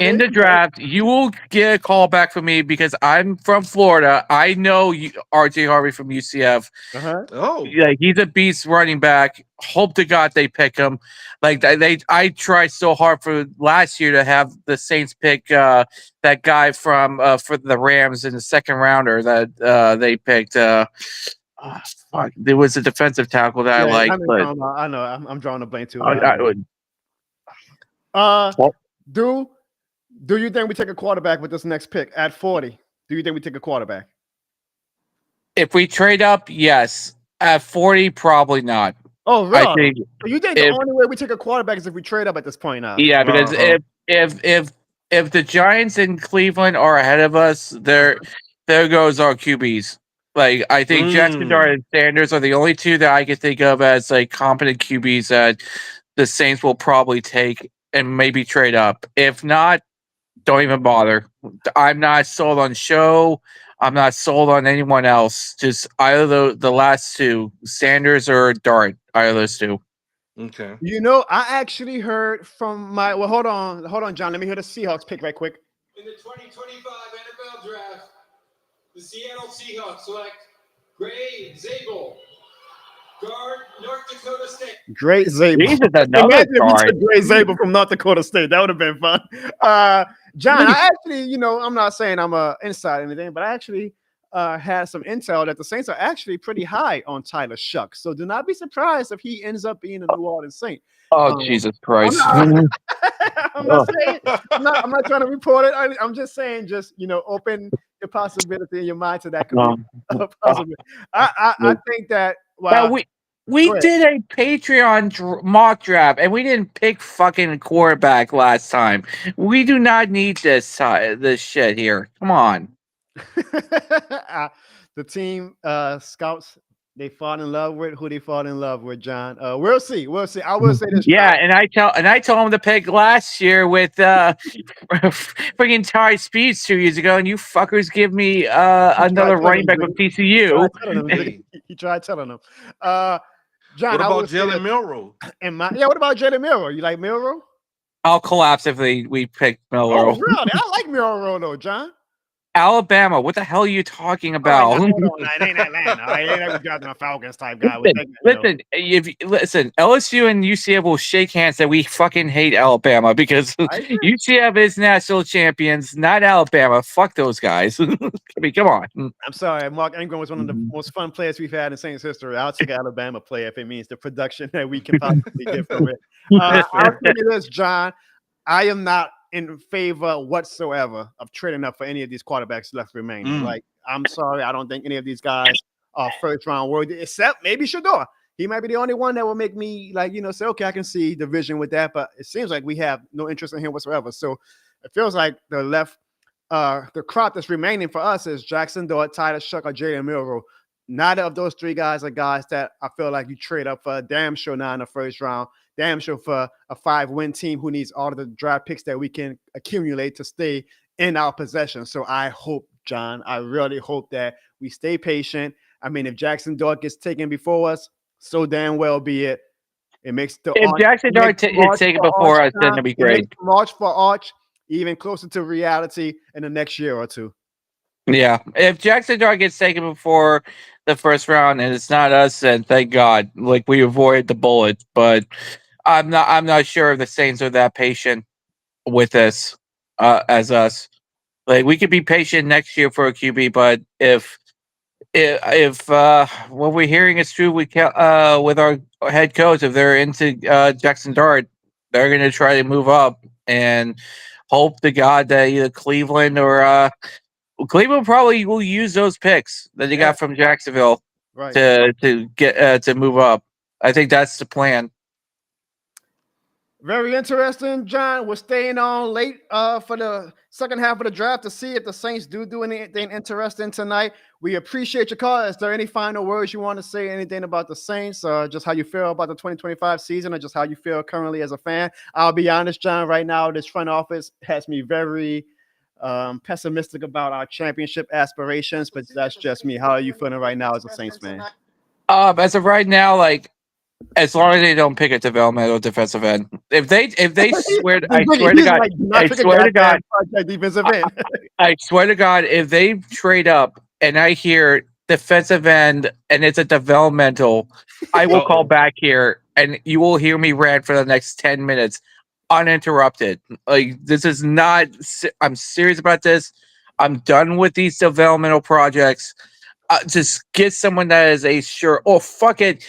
in the draft, you will get a call back from me because I'm from Florida. I know RJ Harvey from UCF. Oh, yeah, he's a beast running back. Hope to God they pick him. Like I tried so hard for last year to have the Saints pick that guy from for the Rams in the second rounder that they picked. Fuck, there was a defensive tackle that I liked, but I know. I'm drawing a blank too. I would. Do you think we take a quarterback with this next pick at 40? Do you think we take a quarterback? If we trade up, yes. At 40, probably not. Oh, really? I think So you think the only way we take a quarterback is if we trade up at this point now? Yeah, because if the Giants in Cleveland are ahead of us, there goes our QBs. Like I think Jackson Dart and Sanders are the only two that I can think of as like competent QBs that the Saints will probably take and maybe trade up. If not, don't even bother. I'm not sold on Show. I'm not sold on anyone else. Just either the last two, Sanders or Dart. Either those two. Okay. You know, I actually heard from my hold on, John. Let me hear the Seahawks pick right quick. In the 2025 NFL Draft, the Seattle Seahawks select Gray Zabel, guard, North Dakota State. Great Zabel. Jesus, another guard. Great Zabel from North Dakota State. That would have been fun. John, I actually, you know, I'm not saying I'm a inside or anything, but I actually had some intel that the Saints are actually pretty high on Tyler Shuck. So do not be surprised if he ends up being a New Orleans Saint. Oh, Jesus Christ. I'm not trying to report it. I'm just saying, you know, open the possibility in your mind to that could be a possibility. I think that we did a Patreon mock draft and we didn't pick fucking quarterback last time. We do not need this shit here. Come on. The team scouts, they fall in love with who they fall in love with, John. We'll see. I will say this. Yeah, and I told him to pick last year with freaking Ty Speeds 2 years ago, and you fuckers give me another running back with TCU. He tried telling them. What John, about Jalen Milroe? What about Jalen Milroe? You like Milroe? I'll collapse if we pick Milroe. Oh, really? I like Milroe though, John. Alabama, what the hell are you talking about? It ain't Atlanta. I ain't like a Falcons type guy. Listen, LSU and UCF will shake hands that we fucking hate Alabama because UCF is national champions, not Alabama. Fuck those guys. I mean, come on. I'm sorry, Mark Ingram was one of the most fun players we've had in Saints history. I'll take an Alabama player if it means the production that we can possibly get from it. I'll tell you this, John. I am not in favor whatsoever of trading up for any of these quarterbacks left remaining. Like, I'm sorry, I don't think any of these guys are first round worthy, except maybe Shador. He might be the only one that will make me say, okay, I can see the vision with that. But it seems like we have no interest in him whatsoever. So it feels like the crop that's remaining for us is Jackson Dart, Tyler Shuck, or Jalen Milroe. Neither of those three guys are guys that I feel like you trade up for. Damn sure not in the first round. Damn sure for a 5-win team who needs all of the draft picks that we can accumulate to stay in our possession. So I hope, John, I really hope that we stay patient. I mean, if Jackson Dart gets taken before us, so damn well be it. It makes if Jackson Dart is taken before us, then it'll be great. March for Arch even closer to reality in the next year or two. Yeah, if Jackson Dart gets taken before the first round and it's not us, then thank God. Like we avoided the bullet, but I'm not sure if the Saints are that patient with this as us. Like we could be patient next year for a QB, but if what we're hearing is true, we can with our head coach, if they're into Jackson Dart, they're going to try to move up and hope to God that either Cleveland or Cleveland probably will use those picks that they got from Jacksonville to get to move up. I think that's the plan. Very interesting, John. We're staying on late for the second half of the draft to see if the Saints do anything interesting tonight. We appreciate your call. Is there any final words you want to say? Anything about the Saints, or just how you feel about the 2025 season, or just how you feel currently as a fan? I'll be honest, John. Right now, this front office has me very pessimistic about our championship aspirations, but that's just me. How are you feeling right now as a Saints fan? As of right now, like, as long as they don't pick a developmental defensive end, if they swear, I swear to God, if they trade up and I hear defensive end and it's a developmental, I will call back here and you will hear me rant for the next 10 minutes uninterrupted. Like, this is not, I'm serious about this. I'm done with these developmental projects. just get someone that is a sure. Oh, fuck it.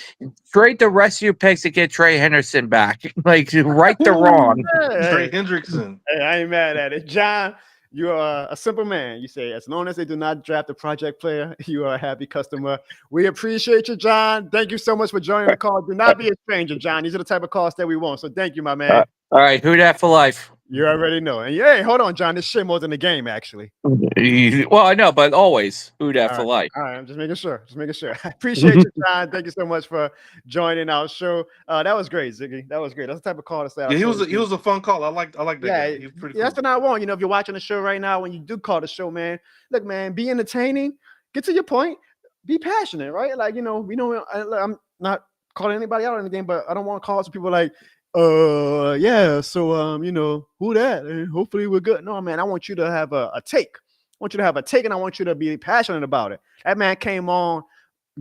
Trade the rest of your picks to get Trey Henderson back. Like, right the wrong. Trey Hendrickson. Hey, I ain't mad at it. John, you are a simple man. You say, as long as they do not draft a project player, you are a happy customer. We appreciate you, John. Thank you so much for joining the call. Do not be a stranger, John. These are the type of calls that we want. So thank you, my man. All right, who dat for life? You already know. And hey, hold on, John. This shit more than the game, actually. Well, I know, but always who dat for life. All right, I'm just making sure. Just making sure. I appreciate you, John. Thank you so much for joining our show. That was great, Ziggy. That was great. That's the type of call to say. Yeah, he was a fun call. I like that guy. He's pretty cool. That's what I want. You know, if you're watching the show right now, when you do call the show, man, look, man, be entertaining, get to your point, be passionate, right? Like, you know, I'm not calling anybody out or anything, but I don't want to call some people like, yeah, so you know, who that? And hopefully we're good. No, man, I want you to have a take. I want you to have a take, and I want you to be passionate about it. That man came on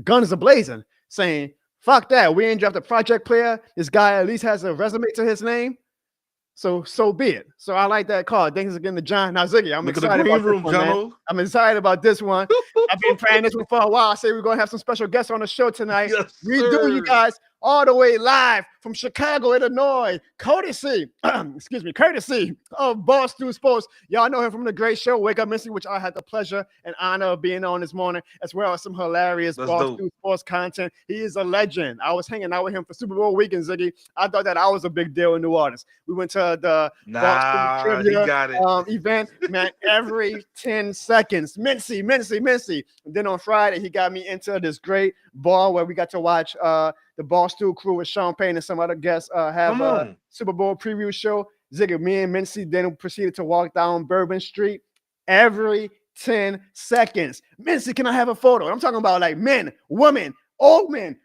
guns a-blazing, saying, fuck that. We ain't draft a project player. This guy at least has a resume to his name. So be it. So I like that call. Thanks again to John. Now, Ziggy, I'm excited about this one, man. I'm excited about this one. I've been praying this one for a while. I say we're going to have some special guests on the show tonight. Yes, we do, you guys, all the way live from Chicago, Illinois. Courtesy of Barstool Sports. Y'all know him from the great show, Wake Up Missy, which I had the pleasure and honor of being on this morning, as well as some hilarious Barstool Sports content. He is a legend. I was hanging out with him for Super Bowl weekend, Ziggy. I thought that I was a big deal in New Orleans. We went to the Barstool Trivia event, man, every 10 seconds. Mincy. And then on Friday, he got me into this great bar where we got to watch the Barstool crew with Sean Payne and some other guests have a Super Bowl preview show. Ziggy, me and Mincy then proceeded to walk down Bourbon Street every 10 seconds. Mincy, can I have a photo? I'm talking about like men, women, old women,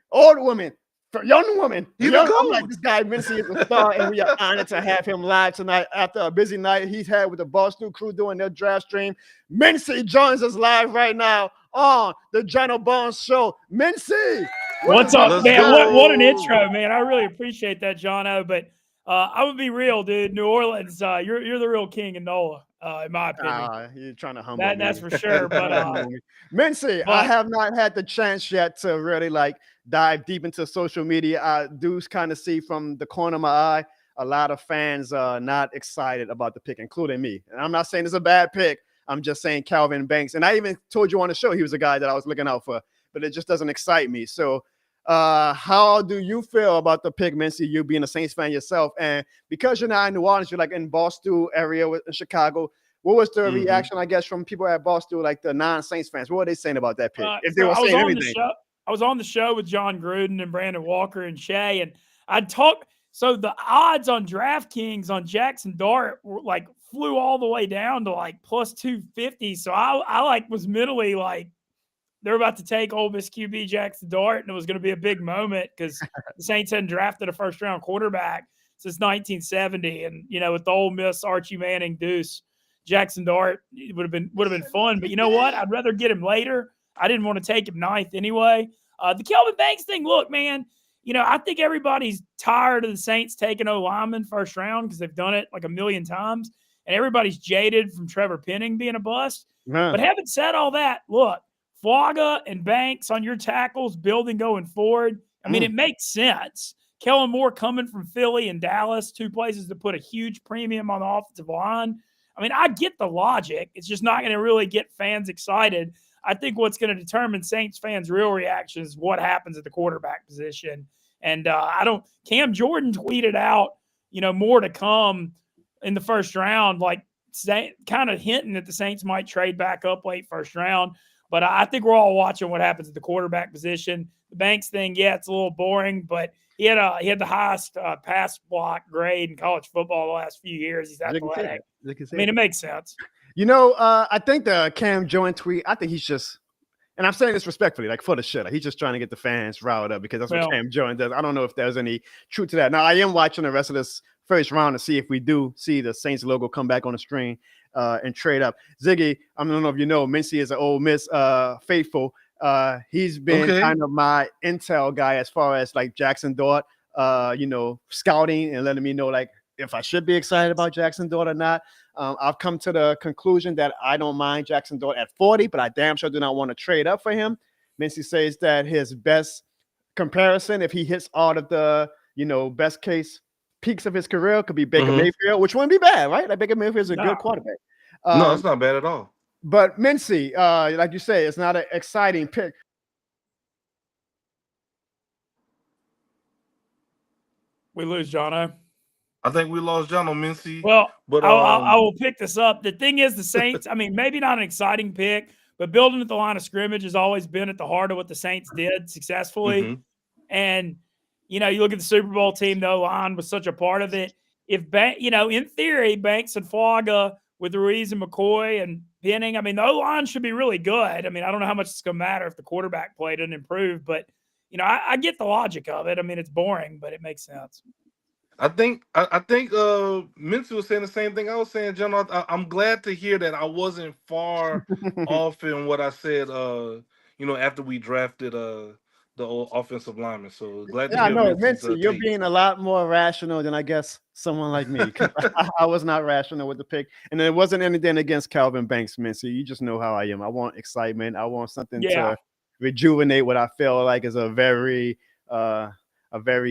young women. I'm like, this guy Mincy is a star, and we are honored to have him live tonight after a busy night he's had with the Barstool crew doing their draft stream. Mincy joins us live right now on the Jono Barnes Show. Mincy! What's up, man? What an intro, man. I really appreciate that, Jono. But I would be real, dude. New Orleans, you're the real king of NOLA, in my opinion. You're trying to humble me. That's for sure. But Mincy, I have not had the chance yet to really like dive deep into social media. I do kind of see from the corner of my eye a lot of fans not excited about the pick, including me. And I'm not saying it's a bad pick. I'm just saying Calvin Banks. And I even told you on the show he was a guy that I was looking out for, but it just doesn't excite me. So how do you feel about the pick, Mincy, you being a Saints fan yourself? And because you're not in New Orleans, you're like in Barstool area in Chicago. What was the reaction, I guess, from people at Barstool, like the non-Saints fans? What were they saying about that pick? If they were saying anything. I was on the show with John Gruden and Brandon Walker and Shay, and I'd talk. So the odds on DraftKings on Jackson Dart were like flew all the way down to like plus 250. So I like was mentally like, they're about to take Ole Miss QB Jackson Dart, and it was going to be a big moment because the Saints hadn't drafted a first-round quarterback since 1970. And, you know, with the Ole Miss Archie Manning deuce, Jackson Dart would have been fun. But you know what? I'd rather get him later. I didn't want to take him ninth anyway. The Kelvin Banks thing, look, man, you know, I think everybody's tired of the Saints taking O-lineman first round because they've done it like a million times, and everybody's jaded from Trevor Penning being a bust. But having said all that, look, Flagga and Banks on your tackles, building going forward. I mean, it makes sense. Kellen Moore coming from Philly and Dallas, two places to put a huge premium on the offensive line. I mean, I get the logic. It's just not going to really get fans excited. I think what's going to determine Saints fans' real reaction is what happens at the quarterback position. And Cam Jordan tweeted out, you know, more to come in the first round, like kind of hinting that the Saints might trade back up late first round. But I think we're all watching what happens at the quarterback position. The Banks thing, yeah, it's a little boring, but he had the highest pass block grade in college football the last few years. He's athletic. I mean, it makes sense. You know, I think the Cam Jordan tweet, I think he's just, and I'm saying this respectfully, like for the shit. Like he's just trying to get the fans riled up because that's what Cam Jordan does. I don't know if there's any truth to that. Now, I am watching the rest of this first round to see if we do see the Saints logo come back on the screen and trade up. Ziggy, I don't know if you know, Mincy is an Ole Miss faithful. He's been kind of my intel guy as far as like Jackson Dart, you know, scouting and letting me know like if I should be excited about Jackson Dart or not. I've come to the conclusion that I don't mind Jackson Dart at 40, but I damn sure do not want to trade up for him. Mincy says that his best comparison, if he hits all of the, best case peaks of his career, could be Baker Mayfield, which wouldn't be bad, right? Like Baker Mayfield is a good quarterback. No, it's not bad at all. But Mincy, like you say, it's not an exciting pick. We lose Jono. I think we lost John on Mincy. Well, but I will pick this up. The thing is, the Saints, I mean, maybe not an exciting pick, but building at the line of scrimmage has always been at the heart of what the Saints did successfully. And, you look at the Super Bowl team, the O-line was such a part of it. If, in theory, Banks and Fuaga with Ruiz and McCoy and Penning, I mean, the O-line should be really good. I mean, I don't know how much it's going to matter if the quarterback play doesn't improve, but, I get the logic of it. I mean, it's boring, but it makes sense. I think Mincy was saying the same thing I was saying, John. I'm glad to hear that I wasn't far off in what I said. After we drafted the offensive lineman. So glad to hear. No, Mincy, you're being a lot more rational than I guess someone like me. I was not rational with the pick, and it wasn't anything against Calvin Banks, Mincy. You just know how I am. I want excitement. I want something to rejuvenate what I feel like is a very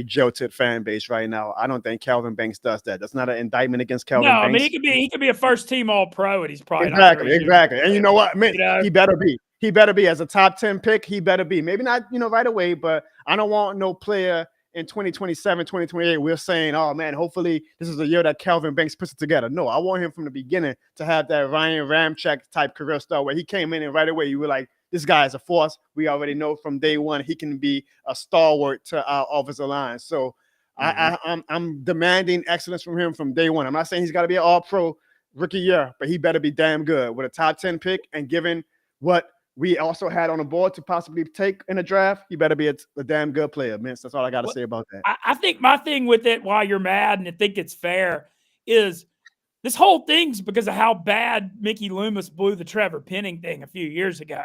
jilted fan base right now. I don't think Calvin Banks does that. That's not an indictment against Calvin Banks. No, I mean he could be a first team All-Pro, and he's probably exactly. And you know what? He better be. He better be as a top 10 pick. He better be. Maybe not, right away, but I don't want no player in 2027, 2028. We're saying, oh man, hopefully this is the year that Calvin Banks puts it together. No, I want him from the beginning to have that Ryan Ramczyk type career start where he came in and right away you were like, this guy is a force. We already know from day one he can be a stalwart to our offensive line. So I'm demanding excellence from him from day one. I'm not saying he's got to be an All-Pro rookie year, but he better be damn good with a top 10 pick. And given what we also had on the board to possibly take in a draft, he better be a damn good player, man. That's all I got to say about that. I think my thing with it, why you're mad and I think it's fair, is this whole thing's because of how bad Mickey Loomis blew the Trevor Penning thing a few years ago.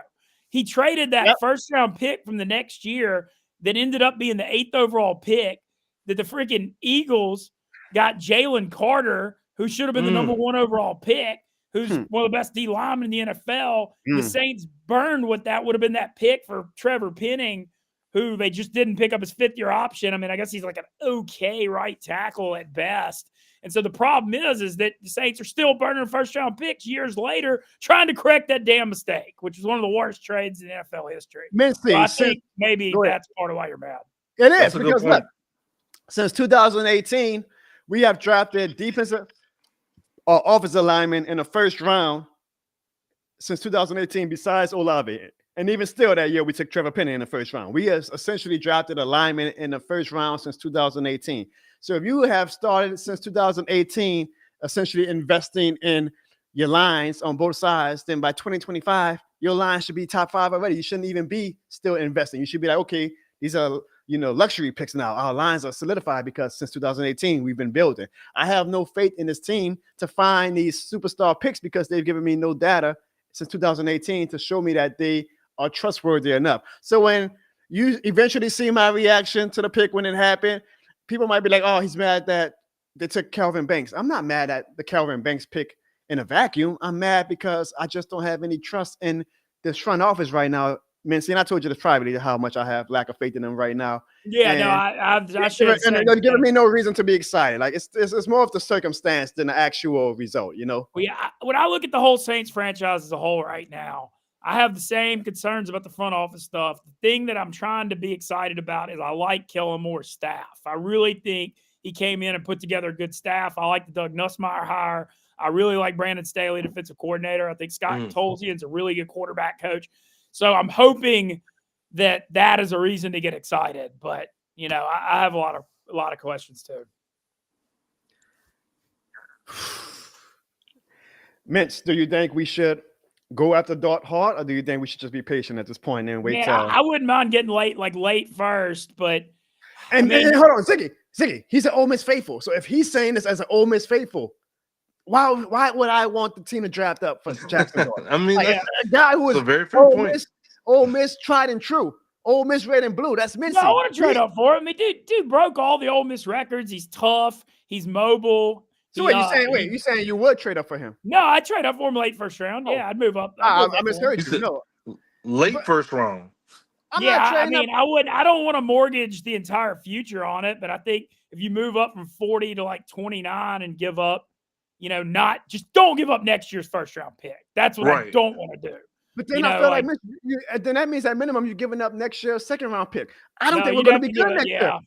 He traded that first-round pick from the next year that ended up being the 8th overall pick, that the freaking Eagles got Jalen Carter, who should have been the number 1 overall pick, who's one of the best D linemen in the NFL. The Saints burned what that would have been that pick for Trevor Penning, who they just didn't pick up his 5th-year option. I mean, I guess he's like an okay right tackle at best. And so the problem is that the Saints are still burning first-round picks years later, trying to correct that damn mistake, which is one of the worst trades in NFL history. Mincy, so I think maybe that's part of why you're mad. It is, because look, since 2018, we have drafted defensive or offensive linemen in the first round since 2018, besides Olave. And even still that year, we took Trevor Penning in the first round. We have essentially drafted a lineman in the first round since 2018. So if you have started since 2018, essentially investing in your lines on both sides, then by 2025, your line should be top 5 already. You shouldn't even be still investing. You should be like, okay, these are, luxury picks now. Our lines are solidified because since 2018, we've been building. I have no faith in this team to find these superstar picks because they've given me no data since 2018 to show me that they are trustworthy enough. So when you eventually see my reaction to the pick when it happened, people might be like, oh, he's mad that they took Calvin Banks. I'm not mad at the Calvin Banks pick in a vacuum. I'm mad because I just don't have any trust in this front office right now. Mincy, and I told you this privately how much I have lack of faith in them right now. Yeah, no, I should have said. They're giving me no reason to be excited. Like it's more of the circumstance than the actual result, Well, yeah, when I look at the whole Saints franchise as a whole right now, I have the same concerns about the front office stuff. The thing that I'm trying to be excited about is I like Kellen Moore's staff. I really think he came in and put together a good staff. I like the Doug Nussmeier hire. I really like Brandon Staley, defensive coordinator. I think Scott Tolzien's a really good quarterback coach. So I'm hoping that is a reason to get excited. But, I have a lot of questions too. Mitch, do you think we should go after Dart hard, or do you think we should just be patient at this point and wait? I wouldn't mind getting late first, but and hold on, Ziggy, he's an Ole Miss faithful. So if he's saying this as an Ole Miss faithful, why would I want the team to draft up for Jackson Dart? I mean, a guy who is a very fair point. Ole Miss tried and true. Ole Miss red and blue. That's Mincy. No, I want to trade up for him. I mean, dude broke all the Ole Miss records. He's tough. He's mobile. So you saying you would trade up for him? No, I'd trade up for him late first round. Yeah, I'd move up. I misheard you. No, late first round. I would. I don't want to mortgage the entire future on it, but I think if you move up from 40 to like 29 and give up, don't give up next year's first round pick. That's what I don't want to do. But then I feel like then that means at minimum you're giving up next year's second round pick. I don't think we're going to be good next year.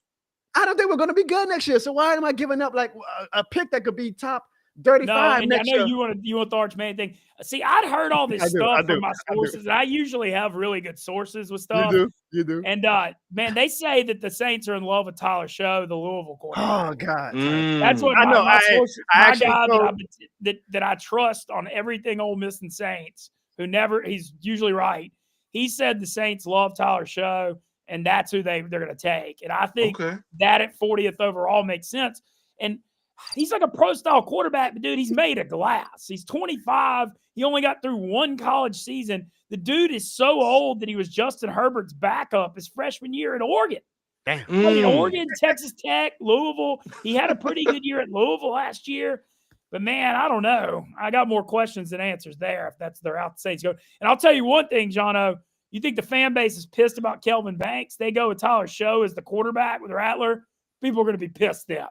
I don't think we're going to be good next year. So why am I giving up like a pick that could be top 35 next year? I know you want the Archman thing. See, I'd heard all this stuff from my sources, and I usually have really good sources with stuff. You do. And man, they say that the Saints are in love with Tyler Show, the Louisville quarterback. Oh God, that's what I know. My guy that I trust on everything Ole Miss and Saints, he's usually right. He said the Saints love Tyler Show, and that's who they're going to take. And I think that at 40th overall makes sense. And he's like a pro-style quarterback, but, dude, he's made of glass. He's 25. He only got through one college season. The dude is so old that he was Justin Herbert's backup his freshman year at Oregon. Damn. Played Oregon, Texas Tech, Louisville. He had a pretty good year at Louisville last year. But, man, I don't know. I got more questions than answers there if that's their out the Saints go. And I'll tell you one thing, Jono. You think the fan base is pissed about Kelvin Banks? They go with Tyler Show as the quarterback with Rattler. People are going to be pissed then.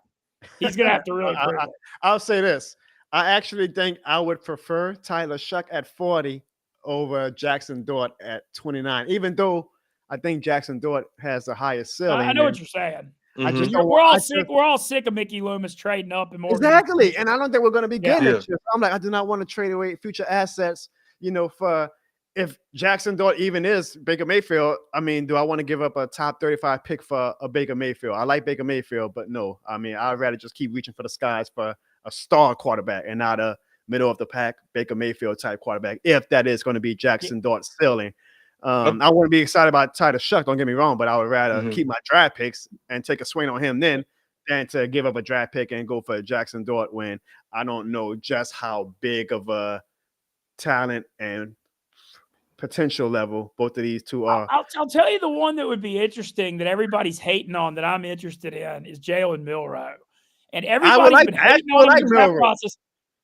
He's going to have to really prove it. I'll say this. I actually think I would prefer Tyler Shuck at 40 over Jackson Dort at 29, even though I think Jackson Dort has the highest ceiling. I know what you're saying. Mm-hmm. We're all sick of Mickey Loomis trading up and more. Exactly. And I don't think we're going to be good next year. I'm like, I do not want to trade away future assets, for if Jackson Dort even is Baker Mayfield. I mean, do I want to give up a top 35 pick for a Baker Mayfield? I like Baker Mayfield, but no. I mean, I'd rather just keep reaching for the skies for a star quarterback and not a middle of the pack Baker Mayfield type quarterback, if that is going to be Jackson Dort's ceiling. I wouldn't be excited about Tyler Shuck, don't get me wrong, but I would rather keep my draft picks and take a swing on him then than to give up a draft pick and go for Jackson Dort when I don't know just how big of a talent and potential level both of these two are. I'll tell you the one that would be interesting that everybody's hating on that I'm interested in is Jalen Milroe. And everybody's been hating on him in the process.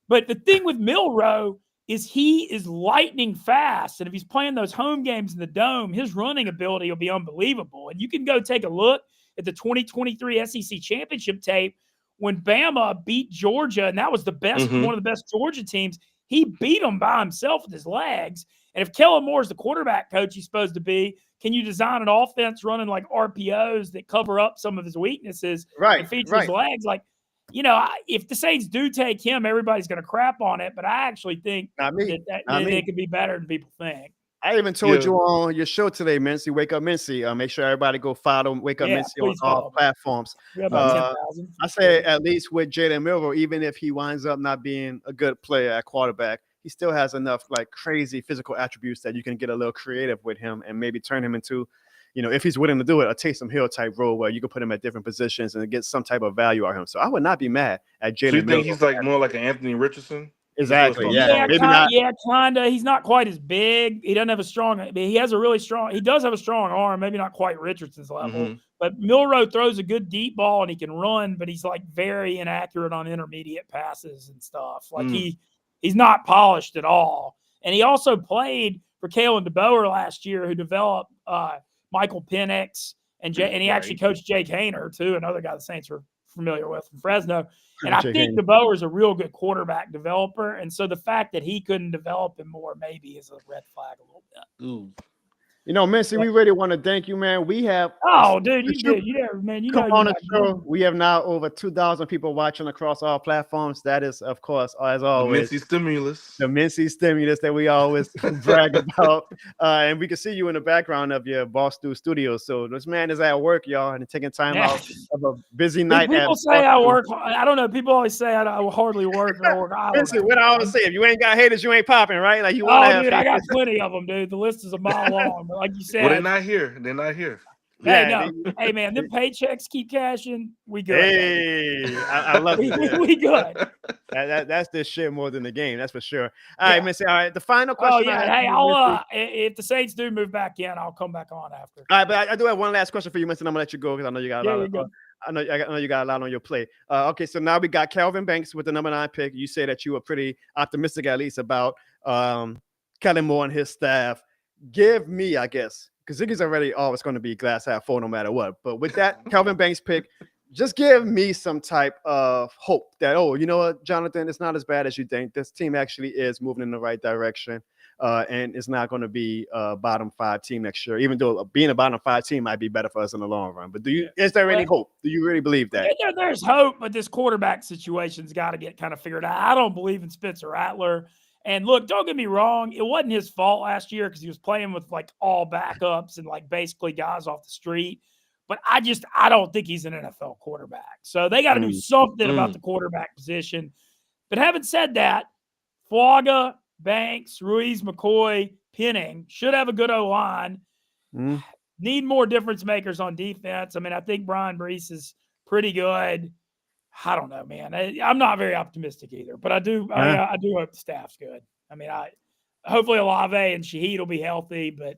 But the thing with Milroe is he is lightning fast. And if he's playing those home games in the Dome, his running ability will be unbelievable. And you can go take a look at the 2023 SEC championship tape when Bama beat Georgia, and that was the best, one of the best Georgia teams. He beat them by himself with his legs. And if Kellen Moore is the quarterback coach he's supposed to be, can you design an offense running like RPOs that cover up some of his weaknesses and feature his legs? Like, if the Saints do take him, everybody's going to crap on it. But I actually think that they could be better than people think. I even told you on your show today, Mincy, Wake Up Mincy. Make sure everybody go follow Wake Up Mincy on all platforms. I say at least with Jalen Milroe, even if he winds up not being a good player at quarterback, he still has enough like crazy physical attributes that you can get a little creative with him and maybe turn him into, if he's willing to do it, a Taysom Hill type role where you can put him at different positions and get some type of value out of him. So I would not be mad at Jalen Milroe. So you think he's like more like an Anthony Richardson? Exactly. Yeah, kind of. He's not quite as big. He doesn't have he does have a strong arm, maybe not quite Richardson's level. But Milroe throws a good deep ball and he can run, but he's like very inaccurate on intermediate passes and stuff. Like he's not polished at all. And he also played for Kalen DeBoer last year, who developed Michael Penix and he actually coached Jake Haener too, another guy the Saints are familiar with from Fresno. And I think DeBoer is a real good quarterback developer. And so the fact that he couldn't develop him more maybe is a red flag a little bit. Ooh. Mincy, we really want to thank you, man. We have dude, you did. You never, man. You come on the show. We have now over 2,000 people watching across all platforms. That is, of course, as always, the Mincy stimulus that we always brag about. And we can see you in the background of your Boss Stew Studios. So this man is at work, y'all, and taking time out of a busy night. People say I work. I don't know. People always say I hardly work. Mincy, what I always say, if you ain't got haters, you ain't popping, right? Like you want to have. Dude, I got plenty of them, dude. The list is a mile long. Like you said, they're not here. Hey, Yeah, no. Hey, man, them paychecks keep cashing. We good. Hey, I love it. We good. That's this shit more than the game. That's for sure. All Yeah. right, Missy. All right, the final Oh, question I yeah. have Hey, for you, I'll Missy. if the Saints do move back in, I'll come back on after. All right, but I do have one last question for you, Missy, and I'm gonna let you go because I know you got a Yeah, lot you're of. good. I know you got a lot on your plate. Okay, so now we got Kelvin Banks with the number 9 pick. You say that you were pretty optimistic, at least, about Kellen Moore and his staff. Give me, I guess, because Ziggy's already always going to be glass half full no matter what. But with that Kelvin Banks pick, just give me some type of hope that, oh, you know what, Jonathan, it's not as bad as you think. This team actually is moving in the right direction. And it's not going to be a bottom 5 team next year, even though being a bottom 5 team might be better for us in the long run. But is there any hope? Do you really believe that? There's hope, but this quarterback situation's got to get kind of figured out. I don't believe in Spencer Rattler. And look, don't get me wrong, it wasn't his fault last year because he was playing with like all backups and like basically guys off the street. But I don't think he's an NFL quarterback. So they got to do something about the quarterback position. But having said that, Fuaga, Banks, Ruiz, McCoy, Penning should have a good O-line. Need more difference makers on defense. I mean, I think Brian Brees is pretty good. I don't know, man. I'm not very optimistic either, but I do hope the staff's good. I mean, hopefully Olave and Shaheed will be healthy, but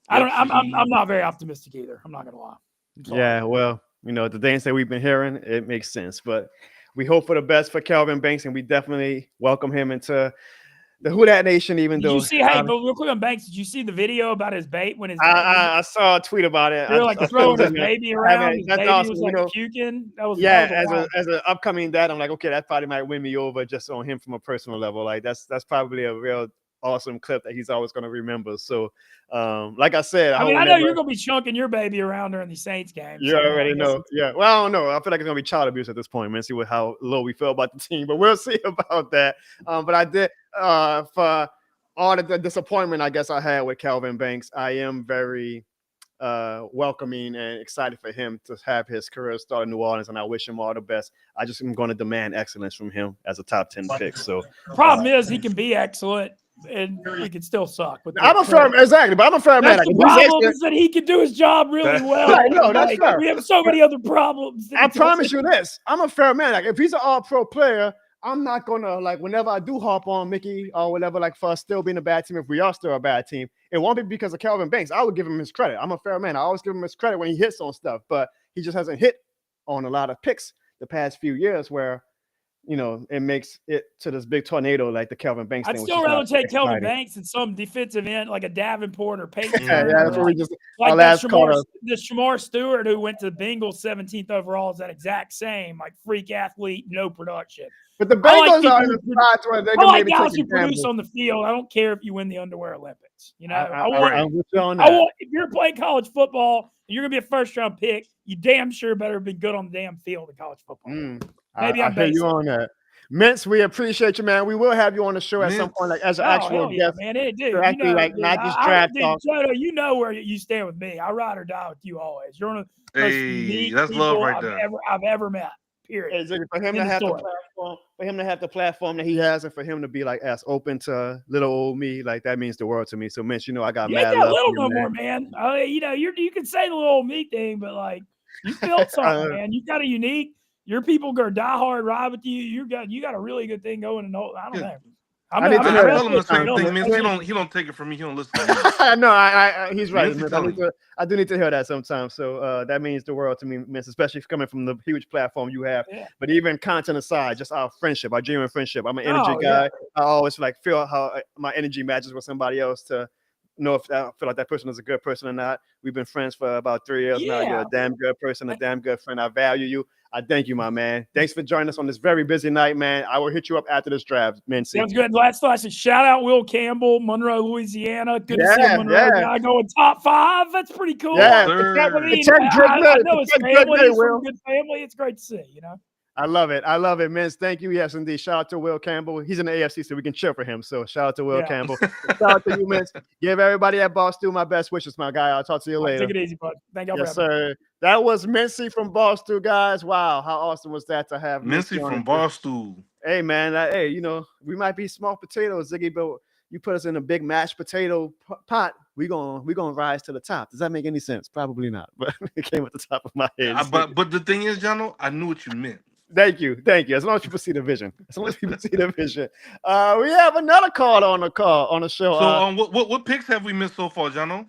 I'm not very optimistic either. I'm not gonna lie. Yeah, well, you know, the things that we've been hearing, it makes sense. But we hope for the best for Kelvin Banks, and we definitely welcome him into the Who Dat Nation. Even Did though you see? Hey, but real quick on Banks, did you see the video about his bait when his? I saw a tweet about it. They're like throwing his baby around. His baby awesome. was like puking. That was as an upcoming dad, I'm like, okay, that probably might win me over just on him from a personal level. Like that's probably a real awesome clip that he's always going to remember. So, like I said, I know you're going to be chunking your baby around during the Saints games. You already know. Yeah. Well, I don't know. I feel like it's going to be child abuse at this point, man. See how low we feel about the team, but we'll see about that. But I did for all the disappointment I guess I had with Kelvin Banks, I am very welcoming and excited for him to have his career start in New Orleans, and I wish him all the best. I just am going to demand excellence from him as a top 10 pick. So the problem is he can be excellent and he can still suck. I'm a fair exactly, but I'm a fair man. The problem is that he can do his job really well. Right, no, that's fair. We have so many other problems. I promise you this: I'm a fair man. Like if he's an all-pro player, I'm not gonna like whenever I do hop on Mickey or whatever, like for us still being a bad team, if we are still a bad team, it won't be because of Kelvin Banks. I would give him his credit. I'm a fair man. I always give him his credit when he hits on stuff, but he just hasn't hit on a lot of picks the past few years where, you know, it makes it to this big tornado like the Kelvin Banks I'd thing. still rather take Kelvin Banks than some defensive end like a Davenport or Peyton. Yeah, that's what we just like the Shamar Stewart who went to the Bengals 17th overall is that exact same like freak athlete, no production. But the Bengals are in the spot where they can maybe guys who produce on the field. I don't care if you win the Underwear Olympics. You know, if you're playing college football and you're gonna be a first round pick, you damn sure better be good on the damn field in college football. Maybe I'm you on that. Mintz, we appreciate you, man. We will have you on the show at some point, like as an actual guest. Man, dude, not just draft talk. Jodo, you know where you stand with me. I ride or die with you always. You're one of the most unique that's people love right there. I've ever met. Period. For him to have the platform that he has, and for him to be like as open to little old me, like that means the world to me. So, Mitch, you know, I got mad love little for you, no man. more, man. You know, you can say the little old me thing, but like you built something, man. You got a unique. Your people go die hard ride with you. You got a really good thing going. And I don't know. I tell him the same thing. Means he don't take it from me. He don't listen to me. No, he's right. I do need to hear that sometimes. So that means the world to me, Miss, especially coming from the huge platform you have. Yeah. But even content aside, just our friendship, our genuine friendship. I'm an energy guy. I always feel how my energy matches with somebody else to know if I feel like that person is a good person or not. We've been friends for about 3 years now. You're a damn good person, a damn good friend. I value you. I thank you, my man. Thanks for joining us on this very busy night, man. I will hit you up after this draft, man. Sounds good. Last shout out Will Campbell, Monroe, Louisiana. Good to see a Monroe guy going top 5. That's pretty cool. Yeah, I know his family is from a good family. It's great to see, you know. I love it. I love it, man. Thank you. Yes, indeed. Shout out to Will Campbell. He's in the AFC, so we can cheer for him. So shout out to Will Campbell. Shout out to you, man. Give everybody at Barstool my best wishes, my guy. I'll talk to you later. Take it easy, bud. Thank you. Yes, sir. That was Mincy from Barstool, guys. Wow, how awesome was that to have Mincy from Barstool? Hey, man. Hey, you know, we might be small potatoes, Ziggy, but you put us in a big mashed potato pot. we gonna rise to the top. Does that make any sense? Probably not, but it came at the top of my head. But the thing is, Jono, I knew what you meant. Thank you. As long as people see the vision. As long as people see the vision. We have another call on the show. So what picks have we missed so far, Jono?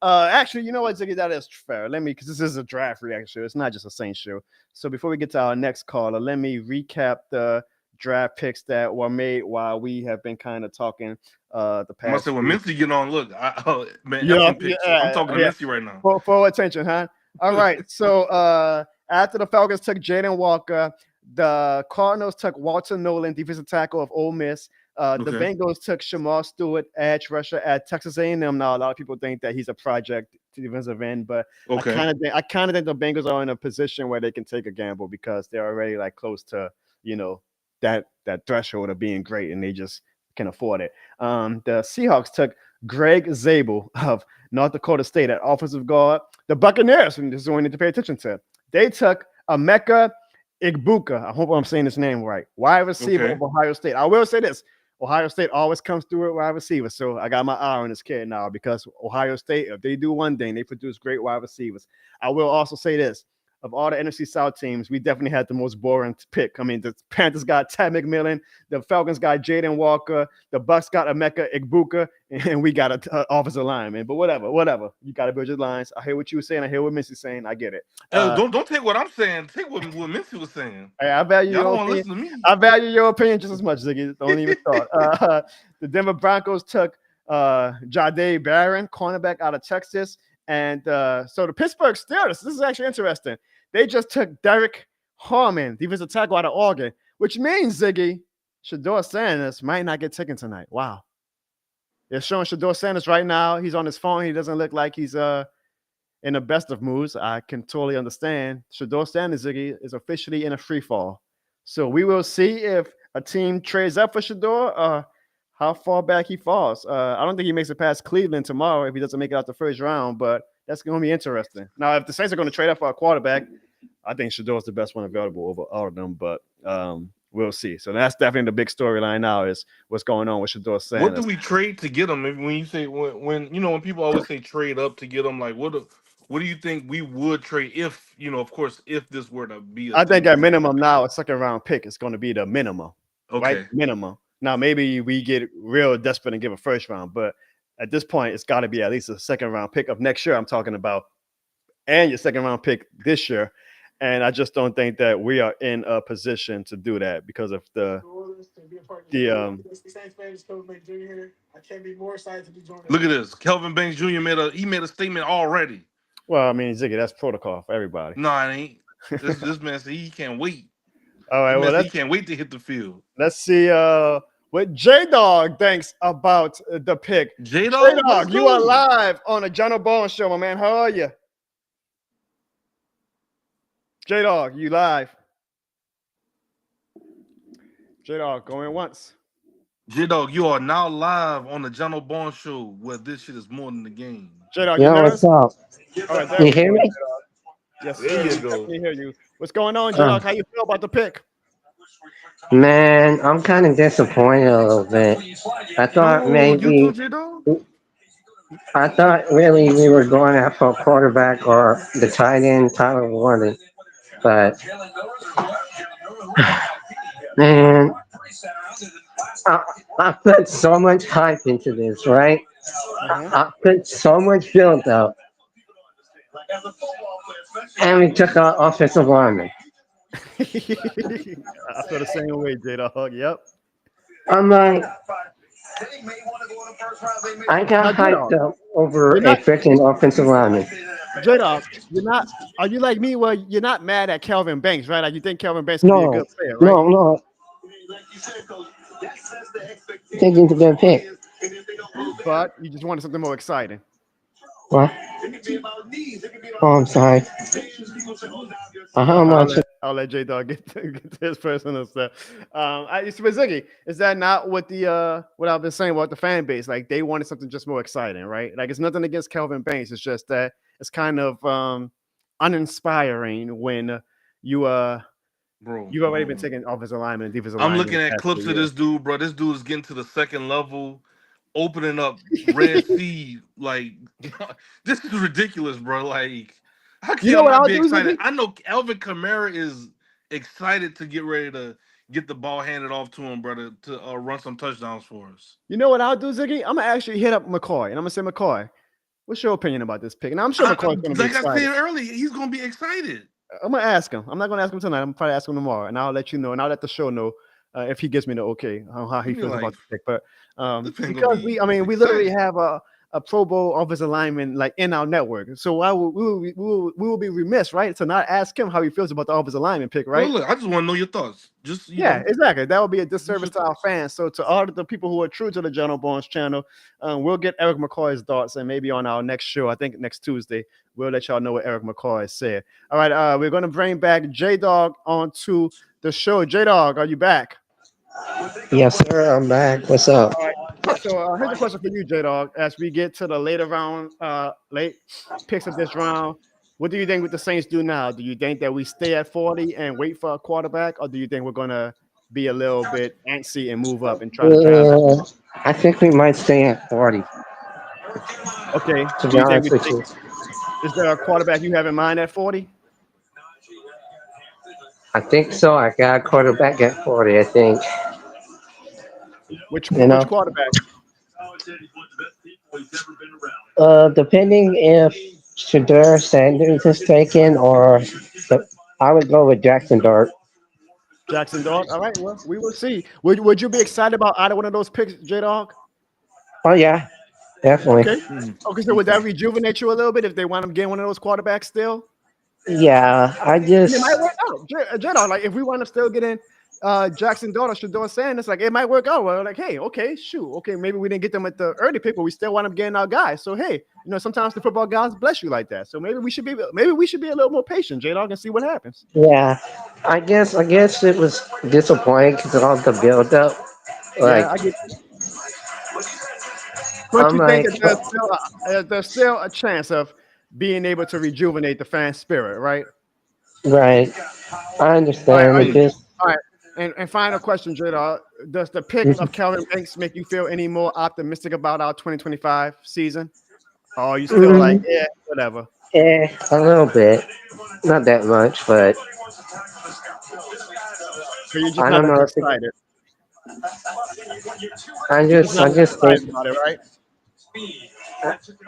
Actually, you know what, Ziggy, that is fair. Because this is a draft reaction show. It's not just a Saints show. So before we get to our next caller, let me recap the draft picks that were made while we have been kind of talking the past. I must say when Mincy get on, look, man, I'm talking to Mincy right now. Full attention, huh? All right. So after the Falcons took Jaden Walker, the Cardinals took Walter Nolan, defensive tackle of Ole Miss. The Bengals took Shamar Stewart, edge rusher at Texas A&M. Now, a lot of people think that he's a project defensive end, but I kind of think the Bengals are in a position where they can take a gamble because they're already like close to, that threshold of being great, and they just can afford it. The Seahawks took Greg Zabel of North Dakota State at offensive guard. The Buccaneers, and this is what we need to pay attention to, they took Emeka Egbuka. I hope I'm saying his name right. Wide receiver of Ohio State. I will say this. Ohio State always comes through at wide receiver. So I got my eye on this kid now because Ohio State, if they do one thing, they produce great wide receivers. I will also say this. Of all the NFC South teams, we definitely had the most boring pick. I mean, the Panthers got Ted McMillan, the Falcons got Jaden Walker, the Bucks got Emeka Egbuka, and we got an offensive lineman. But whatever. You got to build your lines. I hear what you were saying. I hear what Mincy's saying. I get it. Don't take what I'm saying. Take what Mincy was saying. Hey, I value Y'all your don't opinion. listen to me. I value your opinion just as much, Ziggy. Don't even thought. The Denver Broncos took Jahdae Barron, cornerback out of Texas. And so the Pittsburgh Steelers, this is actually interesting. They just took Derek Harmon, defensive tackle out of Oregon, which means, Ziggy, Shedeur Sanders might not get taken tonight. Wow. They're showing Shedeur Sanders right now. He's on his phone. He doesn't look like he's in the best of moods. I can totally understand. Shedeur Sanders, Ziggy, is officially in a free fall. So we will see if a team trades up for Shedeur or how far back he falls. I don't think he makes it past Cleveland tomorrow if he doesn't make it out the first round, but that's going to be interesting. Now, if the Saints are going to trade up for a quarterback, I think Shedeur is the best one available over all of them, but we'll see. So that's definitely the big storyline now is what's going on with Shedeur Sanders. What do we trade to get him? When you say when people always say trade up to get him, like what do you think we would trade if of course if this were to be? I think at minimum now a second round pick is going to be the minimum. Okay, right? Minimum. Now maybe we get real desperate and give a first round, but at this point, it's got to be at least a second round pick of next year. I'm talking about, and your second round pick this year. And I just don't think that we are in a position to do that because of the I can't be more excited to be joining. Look at this. Kelvin Banks Jr. made a statement already. Well, I mean, Ziggy, that's protocol for everybody. No, it ain't. This man said he can't wait. All right, he can't wait to hit the field. Let's see what J-Dog thinks about the pick. J-Dog, you are live on the John O'Bourne Show, my man. How are you? J-Dog, you live. J-Dog, going once. J-Dog, you are now live on the John O'Bourne Show where this shit is more than the game. J-Dog, what's up? Right, you hear me? Yes, there you go. I hear you. What's going on, J-Dog? How you feel about the pick? Man, I'm kind of disappointed a little bit. I thought I thought really we were going after a quarterback or the tight end, Tyler Warden. But, man, I put so much hype into this, right? I put so much build up. And we took our offensive lineman. I feel the same way, J-Dog. Yep. I'm like, I got hyped up over a freaking offensive lineman. J-Dog, are you like me? Well, you're not mad at Kelvin Banks, right? Like you think Kelvin Banks can be a good player, right? No. I think he's a good pick. But you just wanted something more exciting. What? Oh, I'm sorry. I'll let J-Dog get to his personal stuff. Ziggy, is that not what what I've been saying about the fan base? Like they wanted something just more exciting, right? Like it's nothing against Kelvin Banks. It's just that it's kind of uninspiring when you've already been taking offensive linemen and defensive linemen. I'm looking at clips of this dude, bro. This dude is getting to the second level opening up Red Sea. Like, this is ridiculous, bro. Like, how can You know y'all what not I'll be do, excited? Ziggy? I know Alvin Kamara is excited to get ready to get the ball handed off to him, brother, to run some touchdowns for us. You know what I'll do, Ziggy? I'm gonna actually hit up McCoy, and I'm gonna say, McCoy, what's your opinion about this pick? And I'm sure McCoy's gonna be Like I excited. said earlier, he's gonna be excited. I'm gonna ask him. I'm not gonna ask him tonight. I'm probably ask him tomorrow, and I'll let you know, and I'll let the show know if he gives me the okay on how he feels about the pick. But because we literally have a Pro Bowl offensive lineman like in our network, so we will be remiss, right, to not ask him how he feels about the offensive lineman pick, right? Well, look, I just want to know your thoughts. Just you Yeah, know. exactly. That would be a disservice to our fans. So to all of the people who are true to the General Bones channel, we'll get Eric McCoy's thoughts, and maybe on our next show, I think next Tuesday, we'll let y'all know what Eric McCoy said. All right, we're gonna bring back J Dog onto the show. J Dog, are you back? Yes, sir. I'm back. What's up? All right. So here's a question for you, J Dog. As we get to the later round, late picks of this round, what do you think with the Saints do now? Do you think that we stay at 40 and wait for a quarterback, or do you think we're gonna be a little bit antsy and move up and try to draft? I think we might stay at 40. Okay. To Do be you think honest with you. is there a quarterback you have in mind at 40? I think so. I got a quarterback at 40, I think. Which You know? quarterback? Depending if Shedeur Sanders is taken or I would go with Jackson Dart. Jackson Dog. All right. Well, we will see. Would you be excited about either one of those picks, J Dog? Oh yeah, definitely. Okay. Okay. So would that rejuvenate you a little bit if they want to get one of those quarterbacks still? Yeah, I And just it might work out. J Dog, like if we want to still get in Jackson Dog or Shedeur Sanders, like it might work out. Well, like, hey, okay, shoot. Okay, maybe we didn't get them at the early pick, but we still want them getting our guys. So hey, sometimes the football guys bless you like that. So maybe we should be a little more patient, J Dog, and see what happens. yeah. I guess it was disappointing because of all the build up. Like Yeah, I get you. But I'm you think like, that there's still a chance of being able to rejuvenate the fan spirit, right? right. I All right, understand. It just all right. And final question, Jada. Does the pick of Calvin Banks make you feel any more optimistic about our 2025 season? Or are you still like, yeah, whatever? a little bit, not that much, but So you're just I not don't as know if excited. I Not as just think excited about it, right?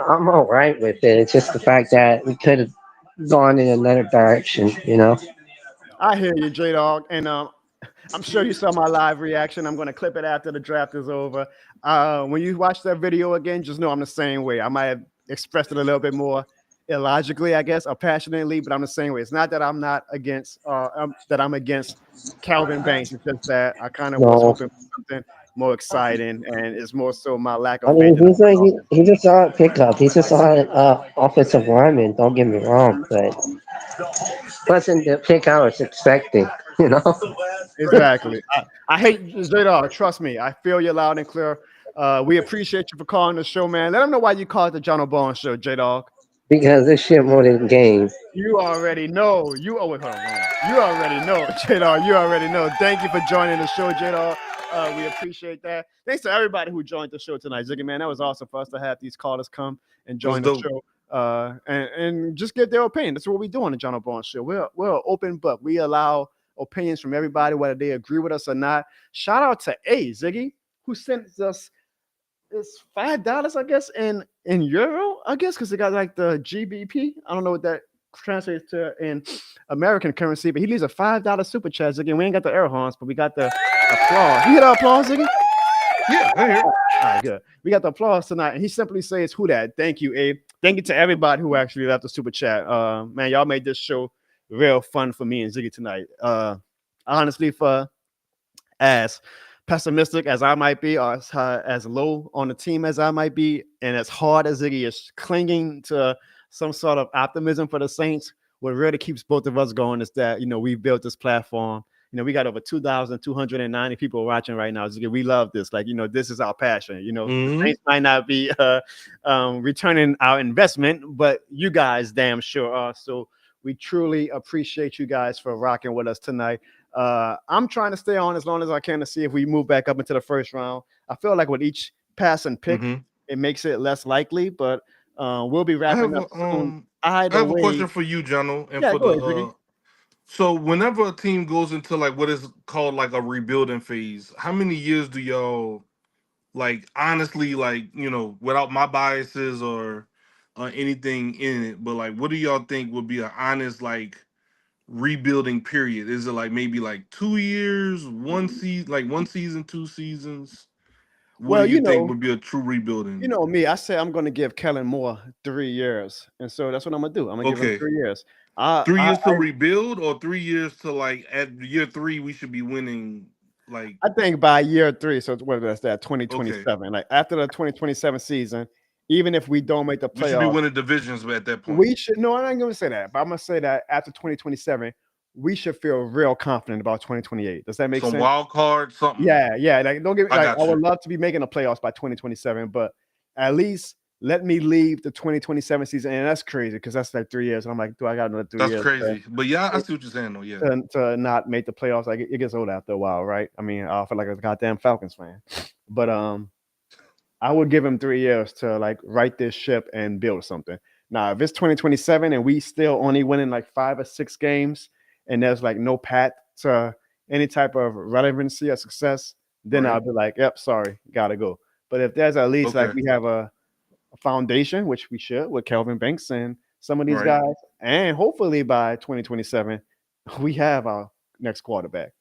I'm all right with it. It's just the fact that we could have gone in another direction, you know. I hear you, J Dog. And I'm sure you saw my live reaction. I'm going to clip it after the draft is over. When you watch that video again, just know I'm the same way. I might have expressed it a little bit more illogically, I guess, or passionately, but I'm the same way. It's not that I'm not against that I'm against Calvin Banks. It's just that I kind of was No, hoping for something more exciting, and it's more so my lack I of mean faith in the front office. he's just a pickup. He's just an offensive lineman. Don't get me wrong, but wasn't the pick I was expecting, you know. Exactly. I hate J-Dog. Trust me. I feel you loud and clear. We appreciate you for calling the show, man. Let them know why you called the John O'Bone show, J-Dog. Because this shit more than game. You already know. You always hold on. You already know, J-Dog. You already know. Thank you for joining the show, J-Dog. We appreciate that. Thanks to everybody who joined the show tonight, Ziggy, man. That was awesome for us to have these callers come and join the show. And just get their opinion. That's what we do on the John O'Bone show. We're an open book. We allow opinions from everybody, whether they agree with us or not. Shout out to Ziggy, who sent us it's $5, I guess, in euro, I guess, because they got like the GBP. I don't know what that translates to in American currency, but he leaves a $5 super chat. Ziggy, we ain't got the air horns, but we got the applause. You hear the applause, Ziggy? Yeah, I hear. All right, good. We got the applause tonight, and he simply says, "Who that?" Thank you, Abe. Thank you to everybody who actually left the super chat. Man, y'all made this show real fun for me and Ziggy tonight. Honestly, for as pessimistic as I might be, or as low on the team as I might be, and as hard as Ziggy is clinging to some sort of optimism for the Saints, what really keeps both of us going is that, we built this platform. We got over 2,290 people watching right now. Ziggy, we love this. Like, this is our passion. The Saints might not be returning our investment, but you guys damn sure are. So we truly appreciate you guys for rocking with us tonight. I'm trying to stay on as long as I can to see if we move back up into the first round. I feel like with each passing pick, Mhm. it makes it less likely. But we'll be I wrapping have up a soon. I Either have a question way, for you, General, and yeah, for go the ahead, Ziggy. so whenever a team goes into like what is called like a rebuilding phase, how many years do y'all like honestly like without my biases or anything in it, but like what do y'all think would be an honest like rebuilding period? Is it like maybe like 2 years, one season, 2 seasons? What do Well, you think would be a true you rebuilding? know me. I said I'm going to give Kellen Moore 3 years, and so that's what I'm gonna do. I'm gonna give him Okay. 3 years. I, 3 years to rebuild, or 3 years to like at year three we should be winning. Like I think by year 3, so whether that's that okay, 2027, like after the 2027 season, even if we don't make the we should be playoffs, winning divisions at that point. we should. No, I'm not going to say that, but I'm going to say that after 2027, we should feel real confident about 2028. Does that make Some sense? wild card, something. Yeah, yeah. Like, don't get me I like I got would you. love to be making the playoffs by 2027, but at least let me leave the 2027 season. And that's crazy because that's like 3 years. And I'm like, do I got another 3 That's years crazy. But yeah, I see what you're saying though. Yeah. to not make the playoffs? Like it gets old after a while, right? I mean, I feel like a goddamn Falcons fan. But I would give him 3 years to like right this ship and build something. Now, if it's 2027 and we still only winning like 5 or 6 games and there's like no path to any type of relevancy or success, then Right. I'll be like, yep, sorry, gotta go. But if there's at least like Okay. we have a foundation, which we should with Kelvin Banks and some of these Right. guys, and hopefully by 2027, we have our next quarterback.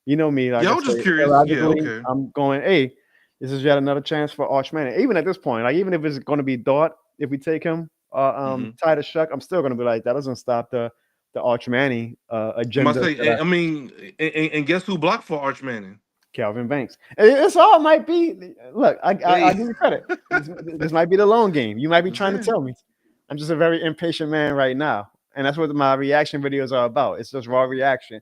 You know me, like Yeah, I I was just say, curious. Yeah. illogically, Okay. I'm going, hey, this is yet another chance for Arch Manning. Even at this point, like even if it's going to be Dart, if we take him, Hmm. Titus Shuck, I'm still going to be like, that doesn't stop the Arch Manning I must agenda. say. I mean, and guess who blocked for Arch Manning? Calvin Banks. It's all might be. Look, I Hey. give you credit. This might be the long game. You might be I'm trying to saying. tell me. I'm just a very impatient man right now, and that's what my reaction videos are about. It's just raw reaction.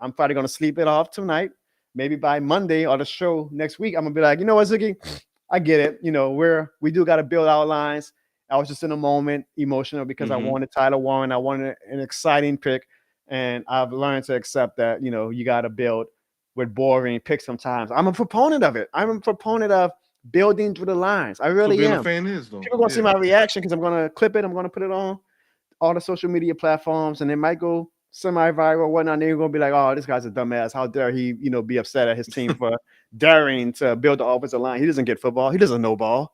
I'm probably gonna sleep it off tonight. Maybe by Monday or the show next week, I'm gonna be like, you know what, Ziggy, I get it. You know, we do got to build our lines. I was just in a moment emotional because I Hmm. wanted Tyler Warren. I wanted an exciting pick, and I've learned to accept that. You know, you got to build with boring picks sometimes. I'm a proponent of it. I'm a proponent of building through the lines. I That's what really being a am. fan is, though. People gonna see Yeah. my reaction because I'm gonna clip it. I'm gonna put it on all the social media platforms, and it might go semi-viral, whatnot. And they're gonna be like, "Oh, this guy's a dumbass. How dare he, be upset at his team for daring to build the offensive line? He doesn't get football. He doesn't know ball."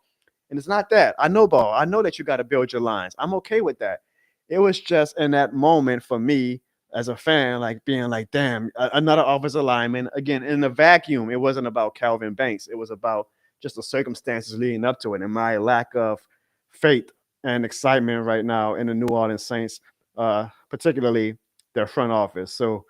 And it's not that. I know ball. I know that you got to build your lines. I'm okay with that. It was just in that moment for me as a fan, like being like, damn, another offensive lineman. Again, in the vacuum, it wasn't about Calvin Banks. It was about just the circumstances leading up to it and my lack of faith and excitement right now in the New Orleans Saints, particularly their front office. So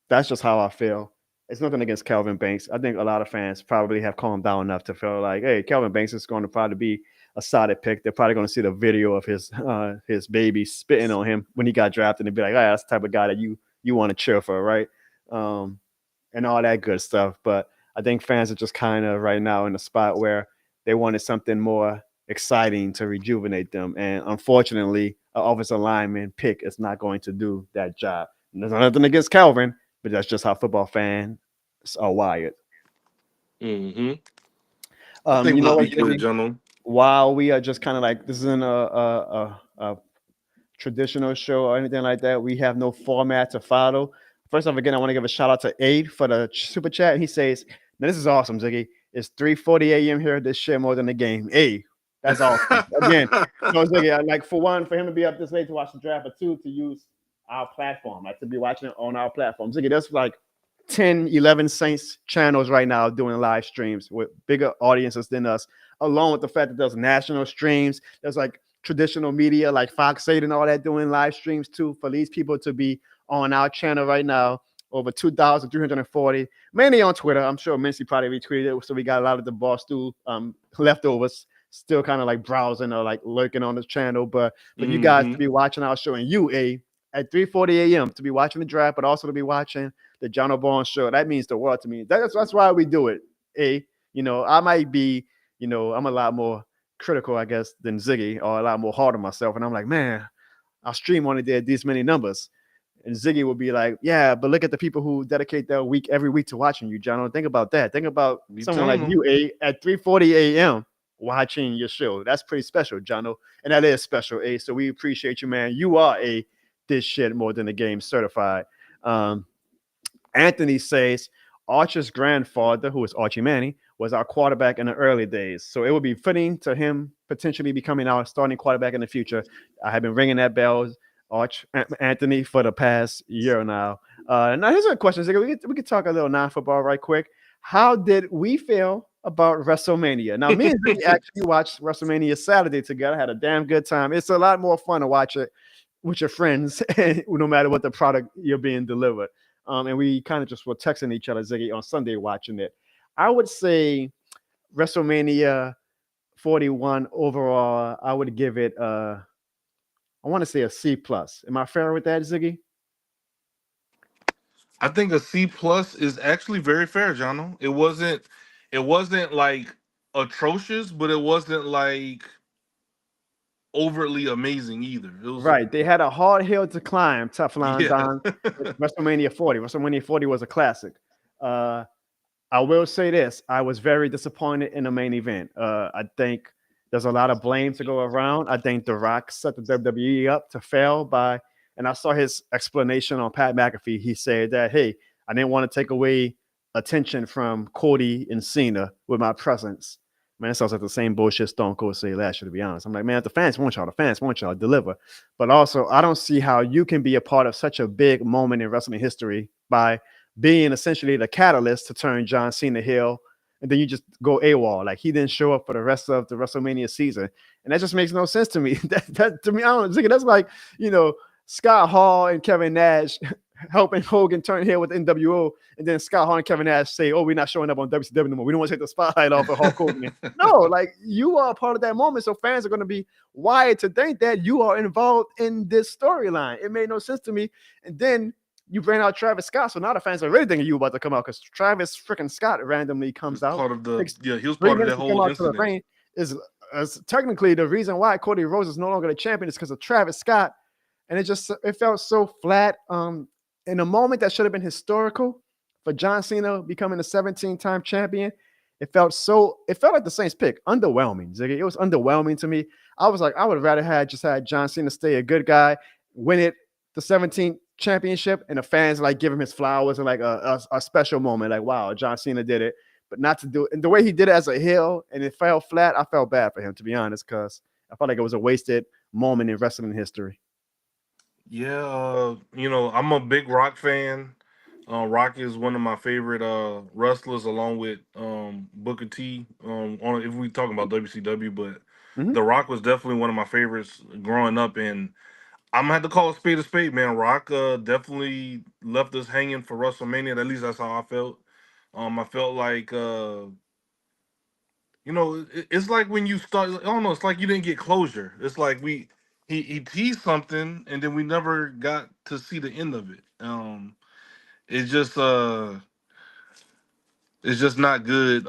that's just how I feel. It's nothing against Calvin Banks. I think a lot of fans probably have calmed down enough to feel like, hey, Calvin Banks is going to probably be a solid pick. They're probably going to see the video of his baby spitting on him when he got drafted and be like, oh, that's the type of guy that you want to cheer for, right? And all that good stuff. But I think fans are just kind of right now in a spot where they wanted something more exciting to rejuvenate them. And unfortunately, an offensive lineman pick is not going to do that job. And there's nothing against Calvin, but that's just how football fans are wired. Hmm. I think You know we'll what, be good, Jimmy? gentlemen. While we are just kind of like, this isn't a traditional show or anything like that, we have no format to follow. First off, again, I want to give a shout out to Aid for the super chat. He says, now this is awesome, Ziggy. It's 3:40 a.m. here. This shit more than the game. Hey, that's awesome. Again, so Ziggy, like for one, for him to be up this late to watch the draft, but two, to use our platform, like to be watching it on our platform. Ziggy, there's like 10, 11 Saints channels right now doing live streams with bigger audiences than us, along with the fact that there's national streams. There's like traditional media like Fox 8 and all that doing live streams too. For these people to be on our channel right now, over 2,340, mainly on Twitter. I'm sure Mincy probably retweeted it. So we got a lot of the Barstool leftovers still kind of like browsing or like lurking on the channel. But for you guys to be watching our show, and you, at 3:40 a.m. to be watching the draft, but also to be watching the John O'Brien show, that means the world to me. That's why we do it. I might be, I'm a lot more critical, I guess, than Ziggy, or a lot more hard on myself. And I'm like, man, our stream only did these many numbers. And Ziggy will be like, yeah, but look at the people who dedicate their week every week to watching you, John. Think about that. Think about someone like you, at 3:40 a.m. watching your show. That's pretty special, John. And that is special, A. So we appreciate you, man. You are a this shit more than the game certified. Anthony says Archer's grandfather, who is Archie Manning, was our quarterback in the early days. So it would be fitting to him potentially becoming our starting quarterback in the future. I have been ringing that bell, Anthony, for the past year now. Now here's a question. We could talk a little non-football right quick. How did we feel about WrestleMania? Now, me and Ziggy actually watched WrestleMania Saturday together. Had a damn good time. It's a lot more fun to watch it with your friends, no matter what the product you're being delivered. And we kind of just were texting each other, Ziggy, on Sunday watching it. I would say WrestleMania 41 overall, I would give it I want to say a C plus. Am I fair with that, Ziggy? I think a C plus is actually very fair, Jono. It wasn't like atrocious, but it wasn't like overtly amazing either. It was right. They had a hard hill to climb, Teflon Don. WrestleMania 40. WrestleMania 40 was a classic. I will say this. I was very disappointed in the main event. I think there's a lot of blame to go around. I think The Rock set the WWE up to fail by, and I saw his explanation on Pat McAfee. He said that, hey, I didn't want to take away attention from Cody and Cena with my presence. Man, it sounds like the same bullshit Stone Cold said last year, to be honest. I'm like, man, the fans want y'all to deliver. But also, I don't see how you can be a part of such a big moment in wrestling history by being essentially the catalyst to turn John Cena heel, and then you just go AWOL. Like, he didn't show up for the rest of the WrestleMania season. And that just makes no sense to me. that to me, I don't know. That's like, Scott Hall and Kevin Nash helping Hogan turn heel with NWO, and then Scott Hall and Kevin Nash say, oh, we're not showing up on WCW no more. We don't want to take the spotlight off of Hulk Hogan. No, like, you are a part of that moment, so fans are going to be wired to think that you are involved in this storyline. It made no sense to me. And then you bring out Travis Scott, so now the fans are really thinking you about to come out because Travis freaking Scott randomly comes out. Part of he was part of that whole incident. Is technically the reason why Cody Rhodes is no longer the champion is because of Travis Scott, and it felt so flat. In a moment that should have been historical for John Cena becoming a 17-time champion, it felt like the Saints pick. Underwhelming, Ziggy. It was underwhelming to me. I was like, I would rather had John Cena stay a good guy, win it the 17th championship, and the fans like give him his flowers and like a special moment. Like, wow, John Cena did it, but not to do it. And the way he did it as a heel and it fell flat, I felt bad for him, to be honest, because I felt like it was a wasted moment in wrestling history. Yeah, I'm a big Rock fan. Rock is one of my favorite wrestlers, along with Booker T. If we talking about WCW, but The Rock was definitely one of my favorites growing up, and I'm gonna have to call a spade, man. Rock definitely left us hanging for WrestleMania. At least that's how I felt. I felt like it's like when you start. I don't know. It's like you didn't get closure. It's like he teased something, and then we never got to see the end of it. It's just not good.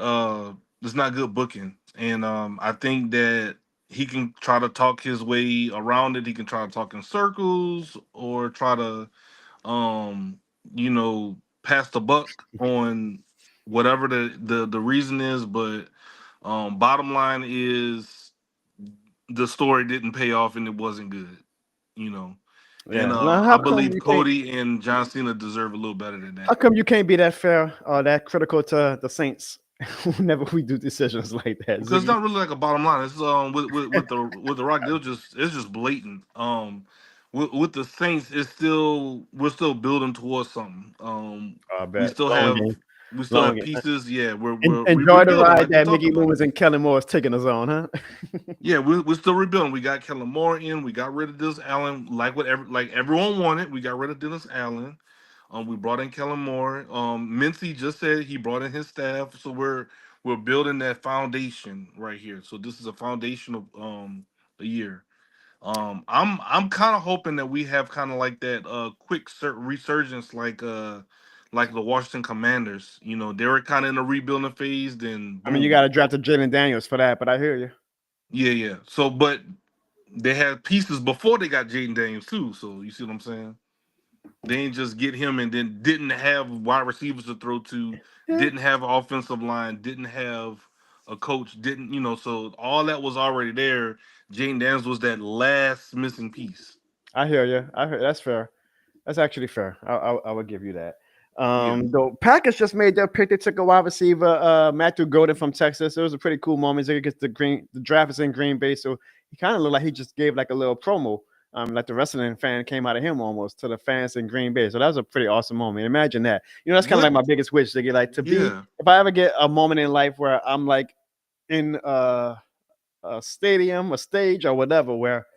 It's not good booking, and I think that he can try to talk his way around it. He can try to talk in circles or try to, pass the buck on whatever the reason is. But bottom line is the story didn't pay off and it wasn't good, Yeah. And I believe Cody and John Cena deserve a little better than that. How come you can't be that fair or that critical to the Saints whenever we do decisions like that? Because it's not really like a bottom line. It's with the Rock, it's just blatant. With the Saints, we're still building towards something. We still have pieces. Yeah, we're enjoy the ride that Mickey Mouse and Kellen Moore is taking us on, huh? Yeah, we're still rebuilding. We got Kellen Moore in. We got rid of Dennis Allen, like everyone wanted. We got rid of Dennis Allen. We brought in Kellen Moore. Mincy just said he brought in his staff, so we're building that foundation right here. So this is a foundational a year. I'm kind of hoping that we have kind of like that quick resurgence like the Washington Commanders. They were kind of in a rebuilding phase. Then boom. I mean, you got to draft a Jalen Daniels for that, but I hear you. Yeah. So, but they had pieces before they got Jaden Daniels too. So you see what I'm saying? They ain't just get him and then didn't have wide receivers to throw to, didn't have an offensive line, didn't have a coach, didn't, so all that was already there. Jane Daniels was that last missing piece. I hear you. I hear that's fair. That's actually fair. I would give you that. Yeah. The Packers just made their pick. They took a wide receiver, Matthew Golden from Texas. It was a pretty cool moment. Because the draft is in Green Bay, so he kind of looked like he just gave like a little promo. Like the wrestling fan came out of him almost to the fans in Green Bay. So that was a pretty awesome moment. Imagine that. That's kind of like my biggest wish to get like to be. If I ever get a moment in life where I'm like in a stadium, a stage, or whatever, where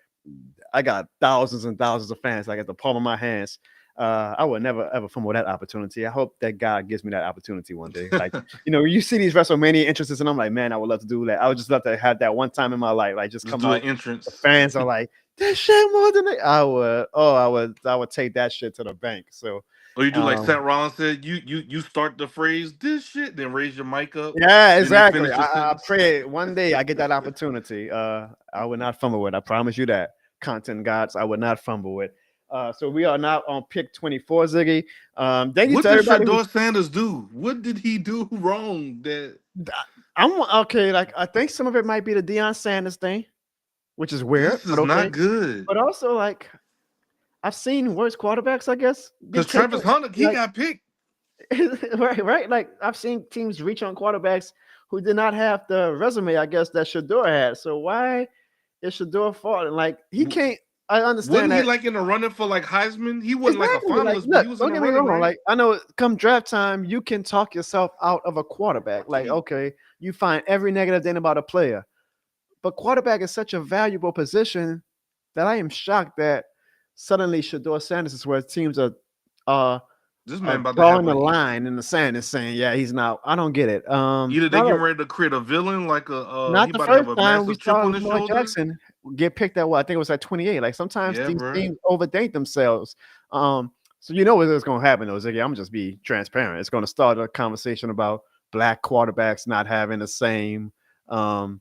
I got thousands and thousands of fans like at the palm of my hands. I would never ever fumble that opportunity. I hope that God gives me that opportunity one day. Like, you see these WrestleMania entrances, and I'm like, man, I would love to do that. I would just love to have that one time in my life. Like, just come do out. An entrance. The fans are like, that shit more than it. I would take that shit to the bank. So, or you do like Seth Rollins said, you start the phrase this shit, then raise your mic up. Yeah, exactly. I pray one day I get that opportunity. I would not fumble it. I promise you that. Content gods, I would not fumble it. So we are now on pick 24, Ziggy. Thank you what to did everybody. Shedeur Sanders do? What did he do wrong? I'm okay. Like, I think some of it might be the Deion Sanders thing, which is weird. This is not good. But also, like, I've seen worse quarterbacks, I guess. Because Travis Hunter, he got picked. right. Like, I've seen teams reach on quarterbacks who did not have the resume, I guess, that Shedeur had. So why is Shedeur falling? Like, he can't. I understand. Wasn't he like in the running for like Heisman? He wasn't like a finalist, look, but he was don't in the get me running. wrong. Right? Like, I know come draft time, you can talk yourself out of a quarterback. Like, okay, you find every negative thing about a player. But quarterback is such a valuable position that I am shocked that suddenly Shedeur Sanders is where teams are this man about drawing to the line in the sand and saying, yeah, he's not. I don't get it. Either they get ready to create a villain like not he the about to have first a time we massive chip saw on his Lamar shoulder. Jackson get picked at what I think it was at 28. Like sometimes these teams overthink themselves. So you know what is going to happen though, Ziggy. I'm just be transparent. It's going to start a conversation about black quarterbacks not having the same grace.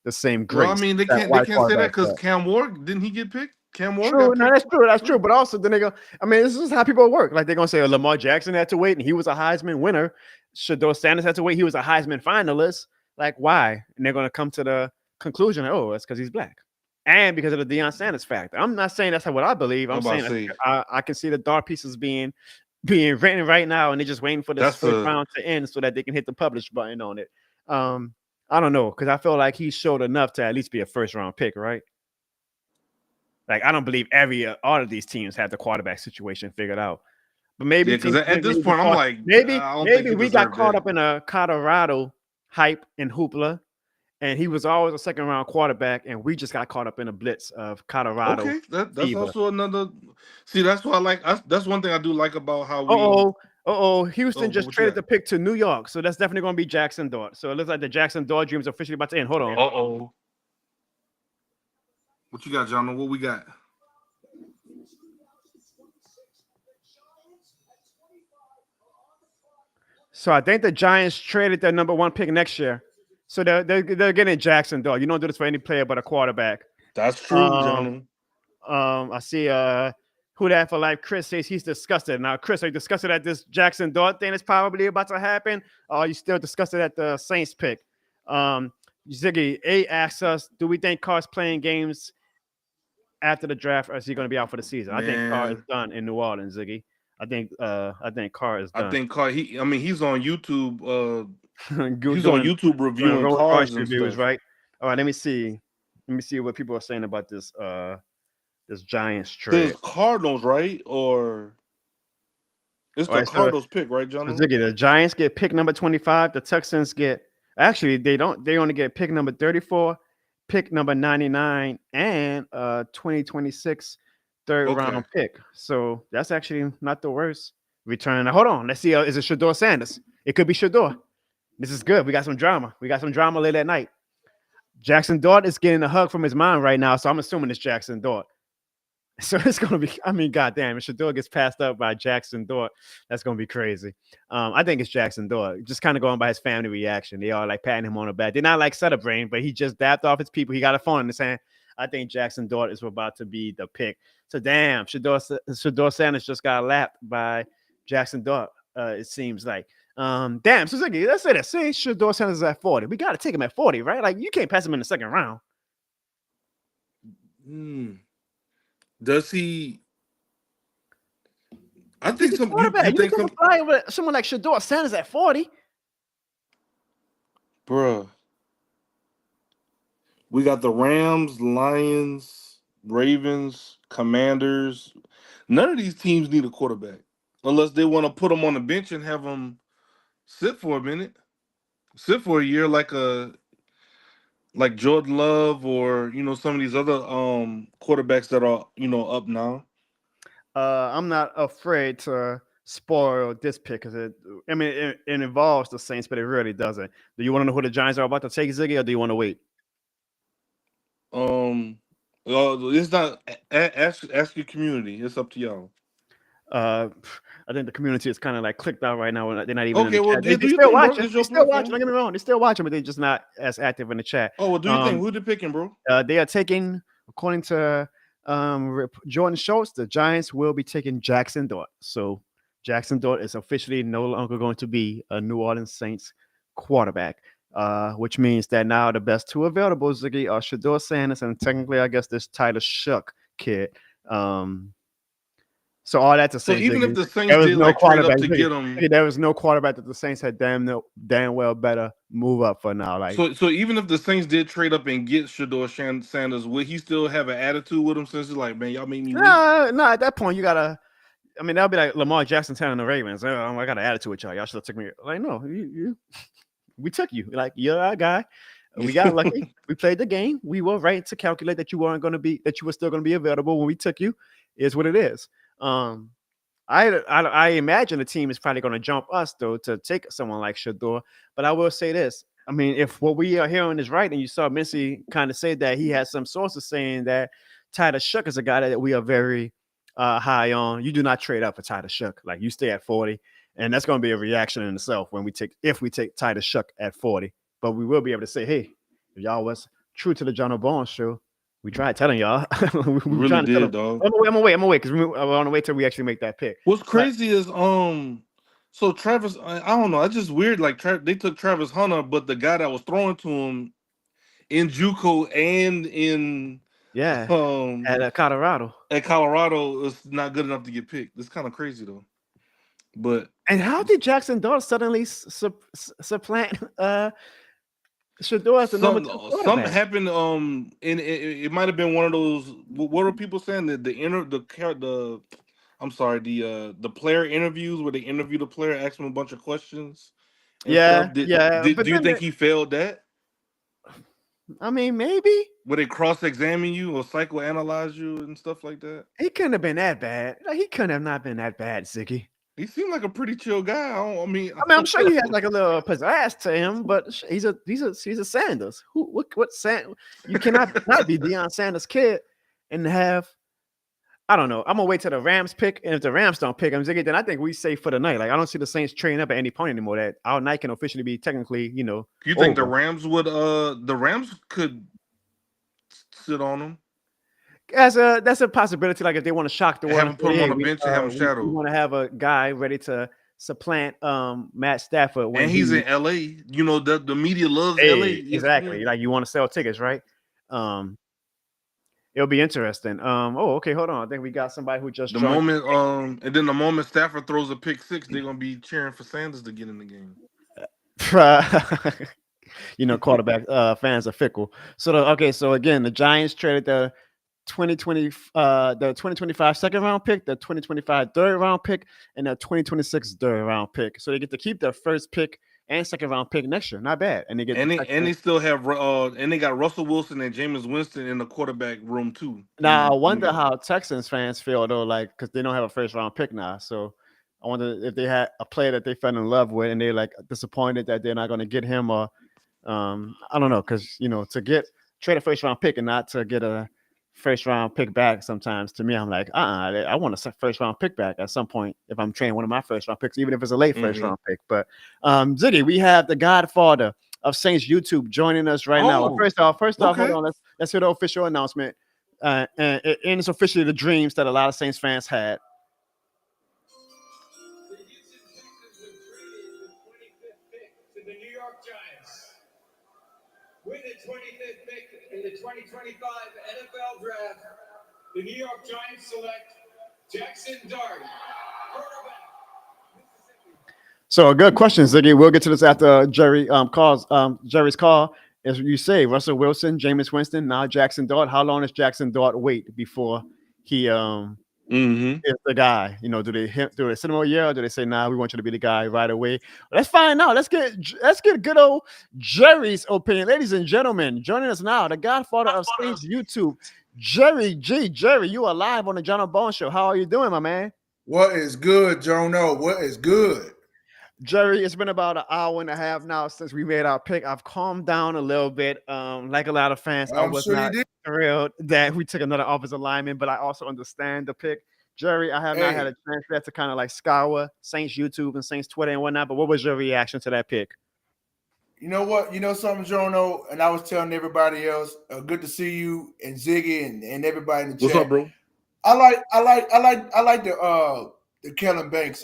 Well, I mean, they can't say that because Cam Ward didn't he get picked? Cam Ward. True, no, that's true. But also, then they go. I mean, this is how people work. Like they're gonna say, Lamar Jackson had to wait, and he was a Heisman winner. Shedeur Sanders had to wait; he was a Heisman finalist. Like, why? And they're gonna come to the conclusion, oh, it's because he's black, and because of the Deion Sanders factor. I'm not saying that's what I believe. I'm saying I can see the dark pieces being written right now, and they're just waiting for this first round to end so that they can hit the publish button on it. I don't know, because I feel like he showed enough to at least be a first round pick, right? Like, I don't believe all of these teams have the quarterback situation figured out. But maybe because at this point, I'm like, maybe we got caught up in a Colorado hype and hoopla, and he was always a second round quarterback, and we just got caught up in a blitz of Colorado. Okay, that's also another. See, that's what I like. That's one thing I do like about how we. Houston just traded the pick to New York, so that's definitely going to be Jackson Dart. So it looks like the Jackson Dart dream is officially about to end. Hold on. What you got, John? What we got? So I think the Giants traded their number one pick next year. So they're getting Jackson Dart. You don't do this for any player but a quarterback. That's true, John. I see Who That For Life. Chris says he's disgusted. Now, Chris, are you disgusted at this Jackson Dart thing that's probably about to happen? Or are you still disgusted at the Saints pick? Ziggy A asks us, do we think Carr's playing games after the draft, or is he going to be out for the season? Man. I think Carr is done in New Orleans, Ziggy. I think Carr is done. I think Carr. He's on YouTube. He's on YouTube reviewing cars and reviews, stuff. right? All right, let me see what people are saying about this this Giants trade. It's Cardinals, right? Or it's the Cardinals pick, right, John? Ziggy, the Giants get pick number 25. The Texans get they only get pick number 34. Pick number 99 and 2026 third round pick. So that's actually not the worst return. Now, hold on. Let's see. Is it Shedeur Sanders? It could be Shedeur. This is good. We got some drama. Late at night. Jackson Dart is getting a hug from his mom right now. So I'm assuming it's Jackson Dart. So it's going to be, I mean, goddamn, if Shedeur gets passed up by Jackson Dart, that's going to be crazy. I think it's Jackson Dart, just kind of going by his family reaction. They all like patting him on the back. They're not like celebrating, but he just dapped off his people. He got a phone in his hand. I think Jackson Dart is about to be the pick. So damn, Shedeur Sanders just got lapped by Jackson Dart. It seems like. Damn, Suzuki, let's say that. Say Shedeur Sanders is at 40. We got to take him at 40, right? Like, you can't pass him in the second round. Does he? I think some. You think fly with someone like Shedeur Sanders at 40? Bruh. We got the Rams, Lions, Ravens, Commanders. None of these teams need a quarterback unless they want to put them on the bench and have them sit for a minute, sit for a year, like Jordan Love or some of these other quarterbacks that are up now. I'm not afraid to spoil this pick because it involves the Saints, but it really doesn't. Do you want to know who the Giants are about to take, Ziggy, or do you want to wait? It's not. Ask your community. It's up to y'all. I think the community is kind of like clicked out right now. They're not even okay. in the Well, chat. They still watching. They still watching. Don't get me wrong. They still watching, but they're just not as active in the chat. Oh, well, do you think who they picking, bro? They are taking, according to Jordan Schultz, the Giants will be taking Jackson Dart. So Jackson Dart is officially no longer going to be a New Orleans Saints quarterback. Which means that now the best two available are Shedeur Sanders and technically, I guess, this Tyler Shough kid. So all that to say, so even if the Saints did trade up to get him, there was no quarterback that the Saints had damn well better move up for now. Like so even if the Saints did trade up and get Shedeur Sanders, would he still have an attitude with him since he's like, man, y'all made me? No. At that point, you gotta. I mean, that'll be like Lamar Jackson telling the Ravens, "Oh, I got an attitude with y'all. Y'all should have took me." Like, no, we took you. Like, you're our guy. We got lucky. We played the game. We were right to calculate that you were still going to be available when we took you. Is what it is. I imagine the team is probably going to jump us though to take someone like Shedeur. But I will say this: I mean, if what we are hearing is right, and you saw Mincy kind of say that he has some sources saying that Tyler Shough is a guy that we are very high on. You do not trade up for Tyler Shough. Like, you stay at 40, and that's going to be a reaction in itself if we take Tyler Shough at 40. But we will be able to say, hey, if y'all was true to the John O'Bones show, we tried telling y'all. we really did, dog. I'm gonna wait because we're on the way till we actually make that pick. What's crazy is so Travis, I don't know. It's just weird. Like they took Travis Hunter, but the guy that was throwing to him in JUCO and in at Colorado. At Colorado is not good enough to get picked. It's kind of crazy though. And how did Jackson Dart suddenly supplant Shedeur as the number 2 quarterback? Something happened. And it might have been one of those. What are people saying? The player interviews where they interview the player, ask him a bunch of questions. Do you think he failed that? I mean, maybe. Would they cross-examine you or psychoanalyze you and stuff like that? He couldn't have been that bad. Like, he couldn't have not been that bad, Ziggy. He seemed like a pretty chill guy. I'm sure he has like a little pizzazz to him, but he's a Sanders. What Sanders? You cannot not be Deion Sanders' kid and have. I don't know. I'm gonna wait till the Rams pick, and if the Rams don't pick him, Ziggy, then I think we safe for the night. Like, I don't see the Saints trading up at any point anymore. That our night can officially be technically, You think over. the Rams would? The Rams could sit on them. That's a possibility. Like, if they want to shock the world, have him put him on the bench and have him shadow. We want to have a guy ready to supplant Matt Stafford when he's in LA. The media loves LA. Exactly. Like, you want to sell tickets, right? It'll be interesting. Okay, hold on. I think we got somebody who just the moment Stafford throws a pick 6, they're gonna be cheering for Sanders to get in the game. Quarterback fans are fickle. So again, the Giants traded the 2025 second round pick, the 2025 third round pick, and the 2026 third round pick. So they get to keep their first pick and second round pick next year. Not bad. And they still have and they got Russell Wilson and Jameis Winston in the quarterback room too. Now I wonder how Texans fans feel though, like, because they don't have a first round pick now. So I wonder if they had a player that they fell in love with and they're like disappointed that they're not going to get him, or I don't know, because to trade a first round pick and not to get a first round pick back, sometimes to me I'm like, I want a first round pick back at some point if I'm trading one of my first round picks, even if it's a late first round pick. But Ziggy, we have the Godfather of Saints YouTube joining us right now. Oh, First off, hold okay. on. Let's hear the official announcement. And it's officially the dreams that a lot of Saints fans had. The Houston Texans have traded the 25th pick to the New York Giants. With the 25th pick in the 2025 NFL Draft, the New York Giants select Jackson Dart, quarterback. So a good question, Ziggy. We'll get to this after Jerry's call. As you say, Russell Wilson, Jameis Winston, now Jackson Dart. How long does Jackson Dart wait before he is the guy? You know, do they send him a year, or do they say, "Nah, we want you to be the guy right away"? Let's find out. Let's get good old Jerry's opinion, ladies and gentlemen. Joining us now, the Godfather of Saints YouTube, Jerry G. Jerry, you are live on the John Bone Show. How are you doing, my man? What is good, Jono? What is good? Jerry, it's been about an hour and a half now since we made our pick. I've calmed down a little bit. Like a lot of fans, I was not thrilled that we took another offensive lineman, but I also understand the pick. Jerry, I have not had a chance yet to kind of like scour Saints YouTube and Saints Twitter and whatnot, but what was your reaction to that pick? You know what? You know something, Jono? And I was telling everybody else, good to see you and Ziggy and everybody in the chat. What's up, bro? I like the Kellen Banks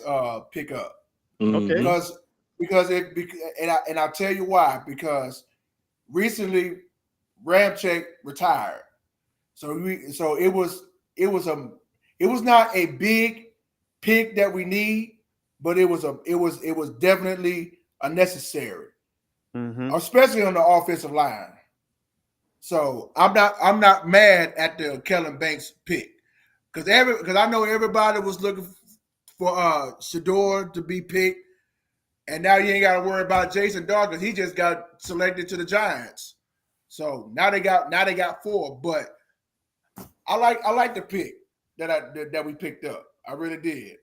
pickup. Okay. Because I'll tell you why. Because recently Ramczyk retired, so it was not a big pick that we need, but it was definitely a necessary, especially on the offensive line. So I'm not mad at the Kellen Banks pick because I know everybody was looking for Shedeur to be picked, and now you ain't got to worry about Jason Dart because he just got selected to the Giants. So now they got 4, but I like the pick that we picked up. I really did,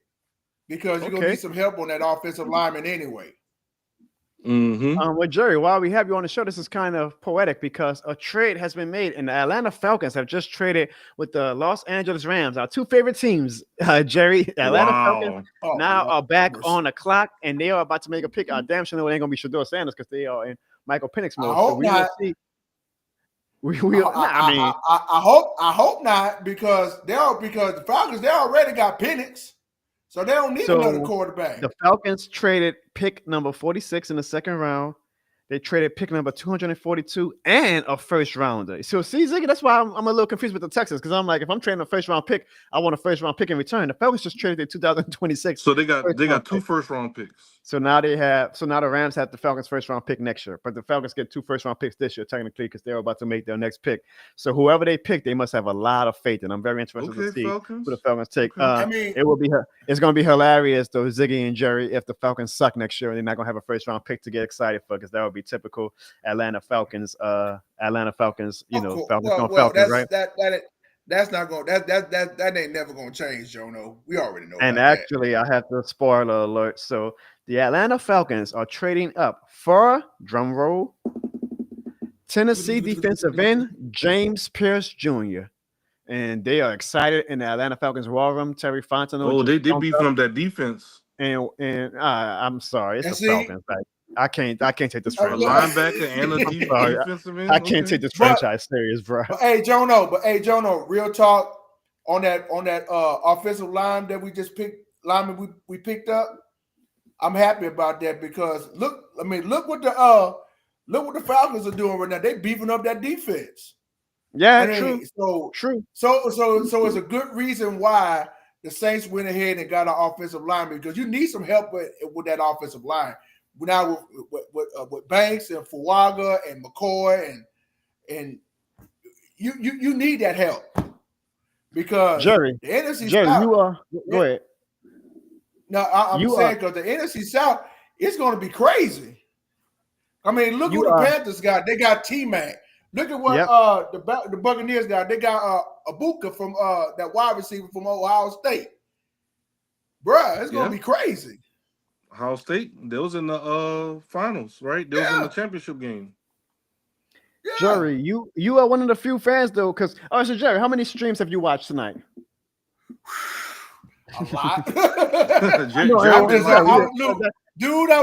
because you're gonna need some help on that offensive lineman anyway. Well, Jerry, while we have you on the show, this is kind of poetic because a trade has been made, and the Atlanta Falcons have just traded with the Los Angeles Rams, our two favorite teams. Jerry, Atlanta Falcons are back on the clock, and they are about to make a pick. Damn sure it ain't gonna be Shedeur Sanders because they are in Michael Penix mode. I hope not. I hope not, because the Falcons, they already got Penix. So they don't need another quarterback. The Falcons traded pick number 46 in the second round. They traded pick number 242 and a first rounder. So see, Ziggy, that's why I'm a little confused with the Texans, because I'm like, if I'm trading a first round pick, I want a first round pick in return. The Falcons just traded their 2026. So they got two first round picks. So now the Rams have the Falcons first round pick next year, but the Falcons get 2 first round picks this year technically because they're about to make their next pick. So whoever they pick, they must have a lot of faith, and I'm very interested to see who the Falcons take. It's going to be hilarious though, Ziggy and Jerry, if the Falcons suck next year and they're not going to have a first round pick to get excited for, because that would be typical Atlanta Falcons. Falcons, right? That's not going. That ain't never going to change, Jono. We already know. And actually, I have the spoiler alert. So the Atlanta Falcons are trading up for, drum roll, Tennessee defensive end James Pierce Jr. And they are excited in the Atlanta Falcons war room. Terry Fontenot. Oh, they beefing up that defense. And I'm sorry, it's the Falcons. Like, I can't take this franchise. Linebacker and a defensive end. I can't take this franchise serious, bro. But hey, Jono, real talk on that offensive line that we just picked, lineman we picked up. I'm happy about that because look what the Falcons are doing right now. They beefing up that defense. Yeah, true. So it's a good reason why the Saints went ahead and got an offensive lineman, because you need some help with that offensive line. Now with Banks and Fuaga and McCoy and you need that help, because Jerry, the NFC Jerry, South, go ahead. No, I'm saying because the NFC South is going to be crazy. I mean, look what the Panthers got. They got T-Mac. Look at what the Buccaneers got. They got Abuka from that wide receiver from Ohio State. Bruh, it's going to be crazy. Ohio State, they was in the finals, right? They was in the championship game. Yeah. Jerry, you are one of the few fans though, because so Jerry, how many streams have you watched tonight? A lot. Dude, I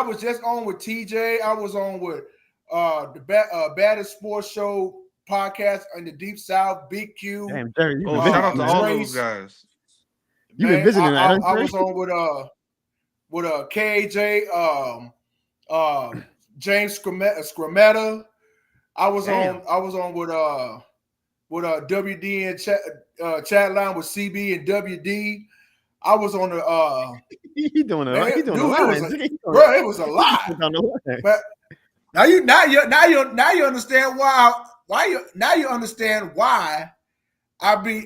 was just on with TJ. I was on with the Baddest Sports Show podcast in the Deep South, Big Q. Damn, Jerry, you shout out to all Trace. those guys. You've been visiting that, huh, I was on with KJ, James Scrametta. I was on with WD and chat line with CB and WD. I was on the he doing it. He doing it. Bro, it was a lot. But now you understand why you understand why I be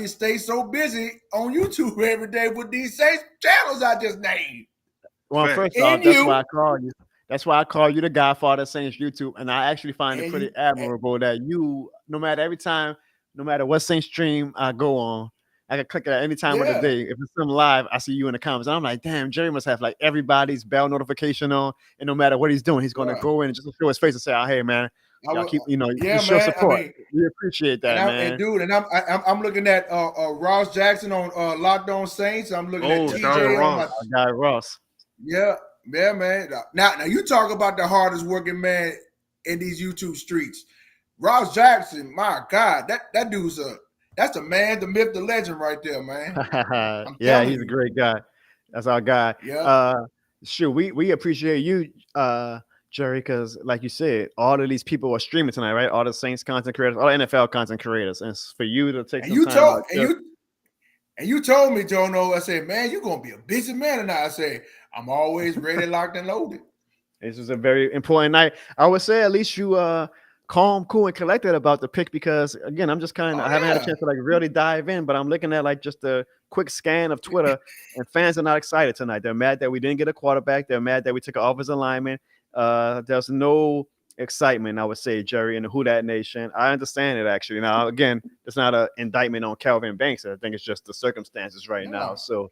stay so busy on YouTube every day with these same channels I just named. Well, first off, that's why I called you. That's why I call you the Godfather of Saints YouTube, and I actually find it pretty admirable that you, no matter what Saints stream I go on, I can click it at any time of the day. If it's some live, I see you in the comments. And I'm like, damn, Jerry must have like everybody's bell notification on, and no matter what he's doing, he's going to go in and just show his face and say, "Oh, hey, man, y'all keep, you show support." We appreciate that, man. I'm looking at Ross Jackson on Locked On Saints. I'm looking at TJ Ross. Guy Ross. Yeah, man. Now you talk about the hardest working man in these YouTube streets. Ross Jackson, my God, that dude's that's the man, the myth, the legend right there, man. Yeah, he's a great guy. That's our guy. Yeah. Sure, we appreciate you, Jerry, because like you said, all of these people are streaming tonight, right? All the Saints content creators, all the NFL content creators, and for you to take some time. And you told me, Jono, I said, man, you're gonna be a busy man tonight. I said, I'm always ready, locked, and loaded. This is a very important night. I would say at least you calm, cool, and collected about the pick, because again, I'm just I haven't had a chance to like really dive in, but I'm looking at like just a quick scan of Twitter, and fans are not excited tonight. They're mad that we didn't get a quarterback. They're mad that we took an offensive lineman. There's no excitement, I would say, Jerry, in the Who Dat Nation. I understand it actually. Now, again, it's not an indictment on Kelvin Banks. I think it's just the circumstances right now. So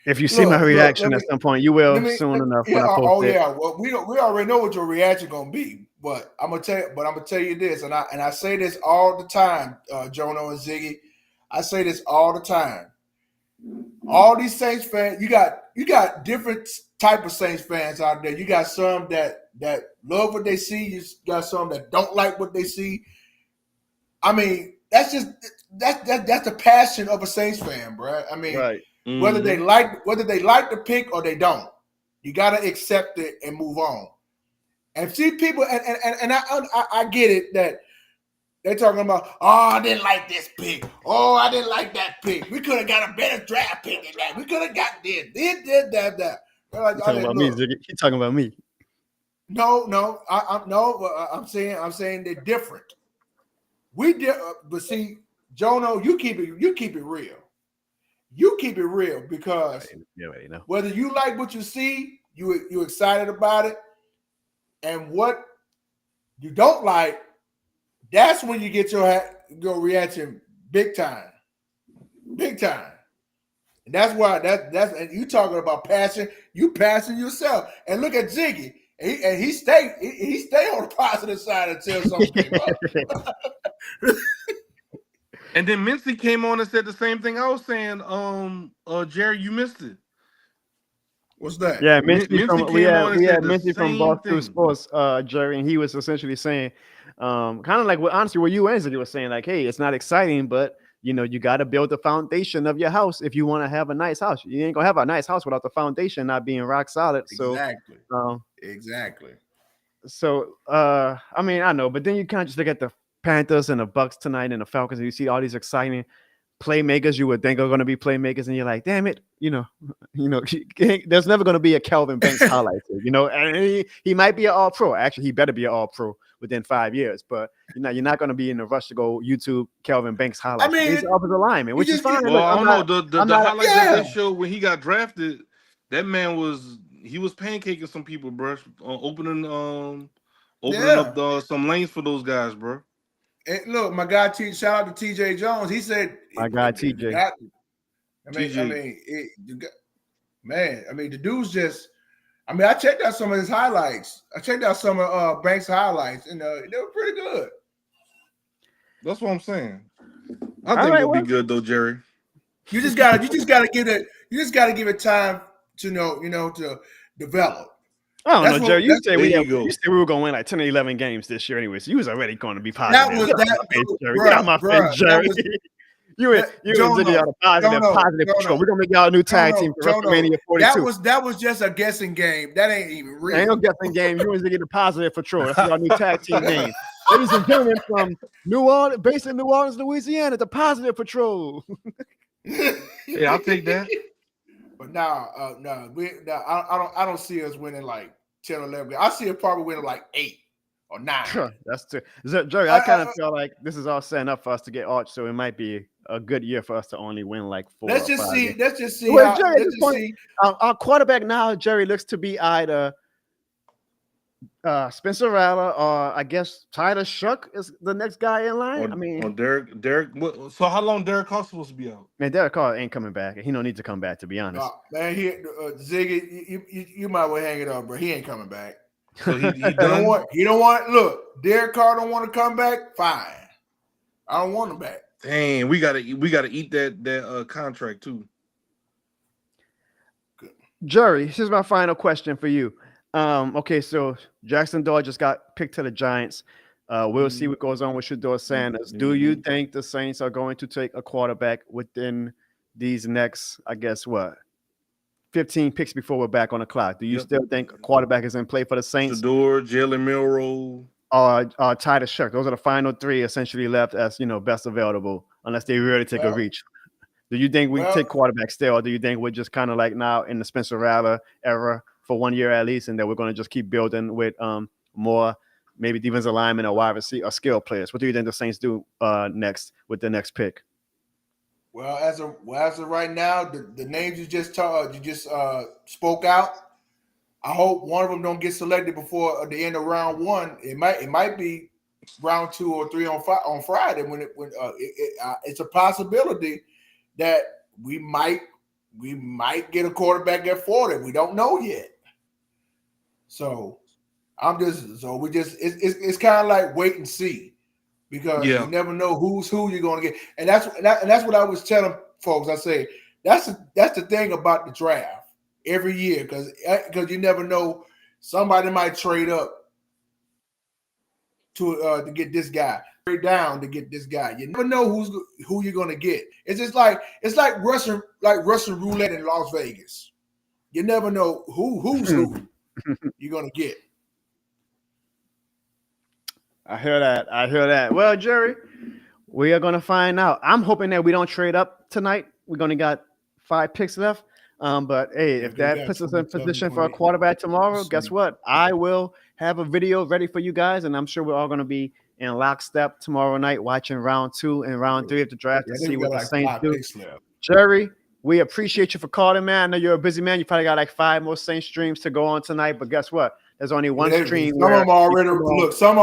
if you see my reaction at some point, you will soon enough. When I post it. Well, we already know what your reaction gonna be, but I'm gonna tell you this, and I say this all the time, Jono and Ziggy. I say this all the time. All these Saints fans, you got different type of Saints fans out there. You got some that love what they see. You got some that don't like what they see. I mean, that's the passion of a Saints fan, bro. I mean, right. Whether they like the pick or they don't, you gotta accept it and move on. And see people, and I get it that they're talking about, oh, I didn't like this pick. Oh, I didn't like that pick. We could have got a better draft pick than that. We could have got this, that. Like, talking about me, Ziggy. He's talking about me. No. I'm saying they're different. But see, Jono, you keep it real. You keep it real, because whether you like what you see, you excited about it, and what you don't like, that's when you get your reaction big time. And that's why and you talking about passion. You passion yourself. And look at Ziggy. And he stay on the positive side until something. And then Mincy came on and said the same thing I was saying. Jerry, you missed it. What's that? Yeah, we had Mincy from Boston Sports, Jerry, and he was essentially saying, kind of like what you and Ziggy was saying, like, hey, it's not exciting, but you got to build the foundation of your house if you want to have a nice house. You ain't gonna have a nice house without the foundation not being rock solid. Exactly. So, exactly. So, I mean, I know, but then you kind of just look at the Panthers and the Bucks tonight and the Falcons, and you see all these exciting playmakers you would think are going to be playmakers, and you're like, damn it, there's never going to be a Kelvin Banks highlight, and he might be an all-pro. Actually, he better be an all-pro within 5 years, but you're not going to be in the rush to go YouTube Kelvin Banks highlights. I mean, he's offensive lineman, which is fine. Well, I don't know. The highlights that they showed when he got drafted, that man was pancaking some people, bro, opening up some lanes for those guys, bro. And look, my guy, shout out to TJ Jones. He said, my guy TJ. The dude's just. I checked out some of his highlights. I checked out some of Banks' highlights, and they were pretty good. That's what I'm saying. I think it'll be good though, Jerry. You just gotta give just got to give it time to to develop. I don't That's know, Jerry. You said there we you go. said we were going to win like 10 or 11 games this year anyway. So you was already going to be positive. That was Get out that, my face, Jerry. bruh, Get out my face, bruh, Jerry. that was You was Jono, looking at a positive Jono. control. We're gonna make y'all a new tag team for WrestleMania 42. That was just a guessing game. That ain't even real. Ain't no guessing game. You was to get a positive patrol. That's our new tag team name. Ladies and gentlemen from New Orleans, based in New Orleans, Louisiana, the Positive Patrol. Yeah, I'll take that. But I don't see us winning like 10 or 11. I see us probably winning like 8 or 9. That's true. Jerry, I kind of feel like this is all setting up for us to get Arch, so it might be a good year for us to only win like 4. Let's just see. Games. Let's just see. Well, Jerry, our quarterback now, Jerry, looks to be either Spencer Rattler or I guess Tyler Shuck is the next guy in line. Or Derek. So how long Derek Carr supposed to be out? Man, Derek Carr ain't coming back. He don't need to come back, to be honest. Man, Ziggy, you might well hang it up, bro. He ain't coming back. So he He don't want. Look, Derek Carr don't want to come back. Fine, I don't want him back. Dang, we gotta eat that contract too. Jerry, here's my final question for you. Okay, so Jackson Dart just got picked to the Giants. We'll see what goes on with Shedeur Sanders. Do you think the Saints are going to take a quarterback within these next, I guess, 15 picks before we're back on the clock? Do you still think a quarterback is in play for the Saints? Shedeur, Jalen Milroe, or Tyler Shuck. Those are the final 3 essentially left as best available, unless they really take a reach. Do you think we take quarterback still, or do you think we're just kind of like now in the Spencer Rattler era for 1 year at least, and that we're going to just keep building with more maybe defensive linemen or wide receiver or skill players? What do you think the Saints do next with the next pick? Well, as of right now, the names you just spoke out, I hope one of them don't get selected before the end of round 1. It might be round 2 or 3 on Friday when it's a possibility that we might get a quarterback at 40. We don't know yet. So it's kind of like wait and see, because you never know who you're going to get. And that's what I was telling folks. I say that's the thing about the draft every year, because you never know, somebody might trade up to get this guy, trade down to get this guy. You never know who you're going to get. It's like Russian roulette in Las Vegas. You never know who's who you're going to get. I hear that. Well, Jerry, we are going to find out. I'm hoping that we don't trade up tonight. We're going to got 5 picks left. But hey, if that puts us in position for a quarterback tomorrow, guess what? I will have a video ready for you guys, and I'm sure we're all going to be in lockstep tomorrow night watching round 2 and round 3 of the draft to see what the Saints do. Jerry, we appreciate you for calling, man. I know you're a busy man. You probably got like 5 more Saints streams to go on tonight, but guess what? There's only one stream. Some of them are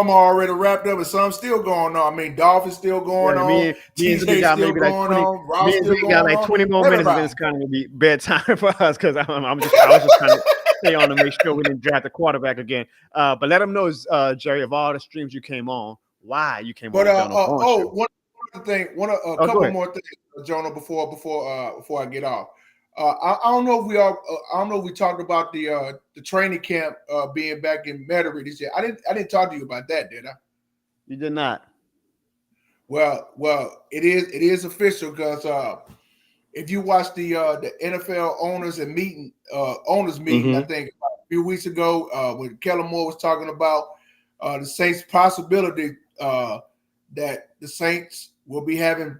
already wrapped up, and some still going on. I mean, Dolphins still going on. Me and Ziggy got maybe like 20. Me and Ziggy got like 20 more minutes, and it's kind of be bedtime for us because I was just trying to stay on to make sure we didn't draft the quarterback again. But let them know, Jerry, of all the streams you came on, why you came on. One other thing, a couple more things, Jonah, before I get off. I don't know if we talked about the training camp being back in Metairie this year. I didn't talk to you about that, did I? You did not. Well, it is official, because if you watch the NFL owners meeting, I think a few weeks ago, when Kellen Moore was talking about the Saints' possibility that the Saints will be having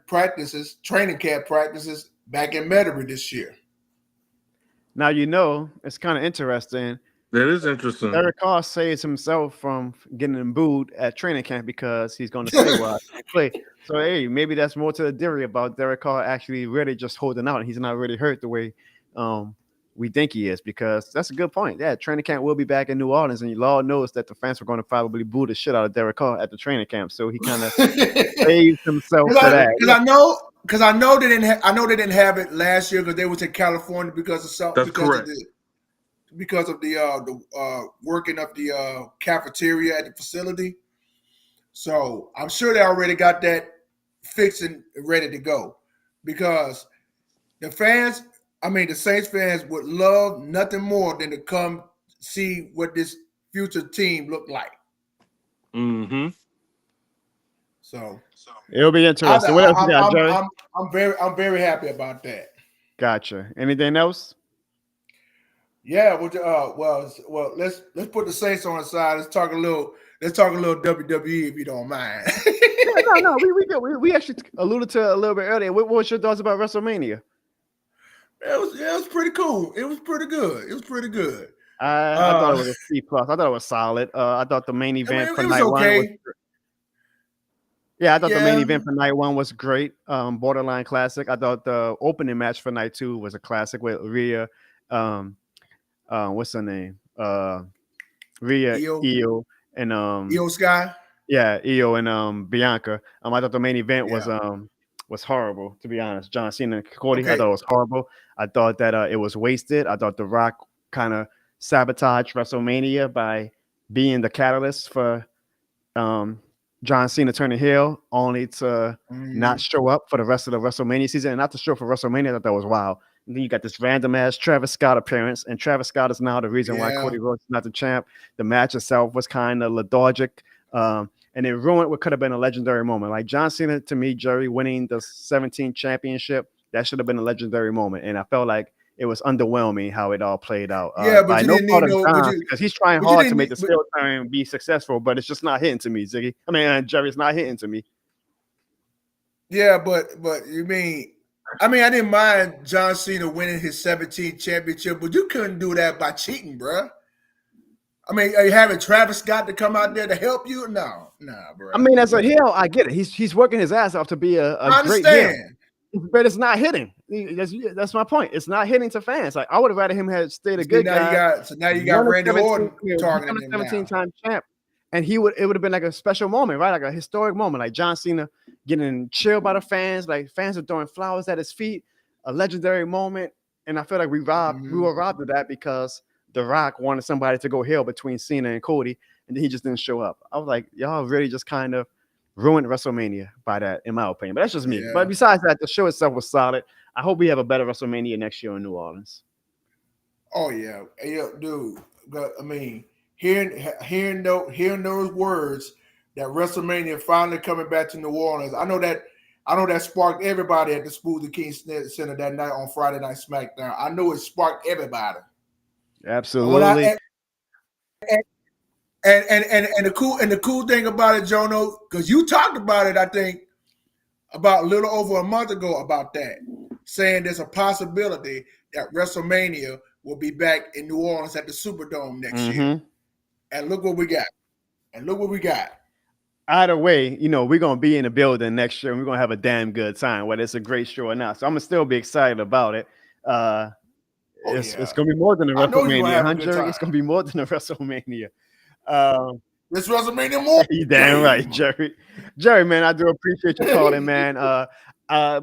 training camp practices back in Metairie this year. Now, it's kind of interesting. That is interesting. Derek Carr saves himself from getting booed at training camp because he's going to say well, I play. So, hey, maybe that's more to the theory about Derek Carr actually really just holding out. He's not really hurt the way we think he is, because that's a good point. Yeah, training camp will be back in New Orleans, and Lord knows that the fans were going to probably boo the shit out of Derek Carr at the training camp. So he kind of saves himself for that. Because I know they didn't have it last year because they was in California because of something. That's correct. Because of the working of the cafeteria at the facility. So I'm sure they already got that fixed and ready to go, because the fans I mean, the Saints fans would love nothing more than to come see what this future team look like. Mm-hmm. So it'll be interesting. What else you got, Jerry? I'm very happy about that. Gotcha. Anything else? Yeah, well, let's put the Saints on the side. Let's talk a little WWE if you don't mind. No. We actually alluded to it a little bit earlier. What was your thoughts about WrestleMania? It was pretty cool. It was pretty good. I thought it was a C+. I thought it was solid. I thought the main event for night one was. Yeah, I thought the main event for night one was great. Borderline classic. I thought the opening match for night two was a classic with Rhea. What's her name? Rhea, Io, and Io Sky. Yeah, Io and Bianca. I thought the main event was horrible, to be honest. John Cena and Cody. I thought it was horrible. I thought that it was wasted. I thought The Rock kind of sabotaged WrestleMania by being the catalyst for John Cena turning heel, only to not show up for the rest of the WrestleMania season, and not to show up for WrestleMania. I thought that was wild. And then you got this random ass Travis Scott appearance, and Travis Scott is now the reason why Cody Rhodes is not the champ. The match itself was kind of lethargic, and it ruined what could have been a legendary moment. Like John Cena, to me, Jerry winning the 17th championship, that should have been a legendary moment, and I felt like it was underwhelming how it all played out. But you didn't need no, because he's trying hard to make the skill turn be successful, but it's just not hitting to me, Ziggy. I mean, Jerry, it's not hitting to me. Yeah, but you mean, I didn't mind John Cena winning his 17th championship, but you couldn't do that by cheating, bro. I mean, are you having Travis Scott to come out there to help you? Nah, bro. I mean, as a heel, I get it. He's working his ass off to be a great heel. But it's not hitting. That's my point. It's not hitting to fans. Like I would have rather him had stayed a good guy. Now you got Randy Orton targeting him 17-time champ, and it would have been like a special moment, right? Like a historic moment, like John Cena getting chilled by the fans. Like fans are throwing flowers at his feet. A legendary moment, and I feel like we were robbed of that because The Rock wanted somebody to go heel between Cena and Cody, and then he just didn't show up. I was like, y'all really just kind of ruined WrestleMania by that, in my opinion. But that's just me. Yeah. But besides that, the show itself was solid. I hope we have a better WrestleMania next year in New Orleans. Oh yeah, dude. But I mean, hearing those words that WrestleMania finally coming back to New Orleans, I know that sparked everybody at the Smoothie King Center that night on Friday Night SmackDown. I know it sparked everybody. Absolutely. And the cool thing about it, Jono, because you talked about it, I think, about a little over a month ago about that, saying there's a possibility that WrestleMania will be back in New Orleans at the Superdome next year. And look what we got. Either way, we're going to be in the building next year and we're going to have a damn good time, whether it's a great show or not. So I'm going to still be excited about it. It's going to be more than a WrestleMania, huh, Jerry? It's going to be more than a WrestleMania. This WrestleMania more. You damn right, Jerry. Jerry, man, I do appreciate you calling, man.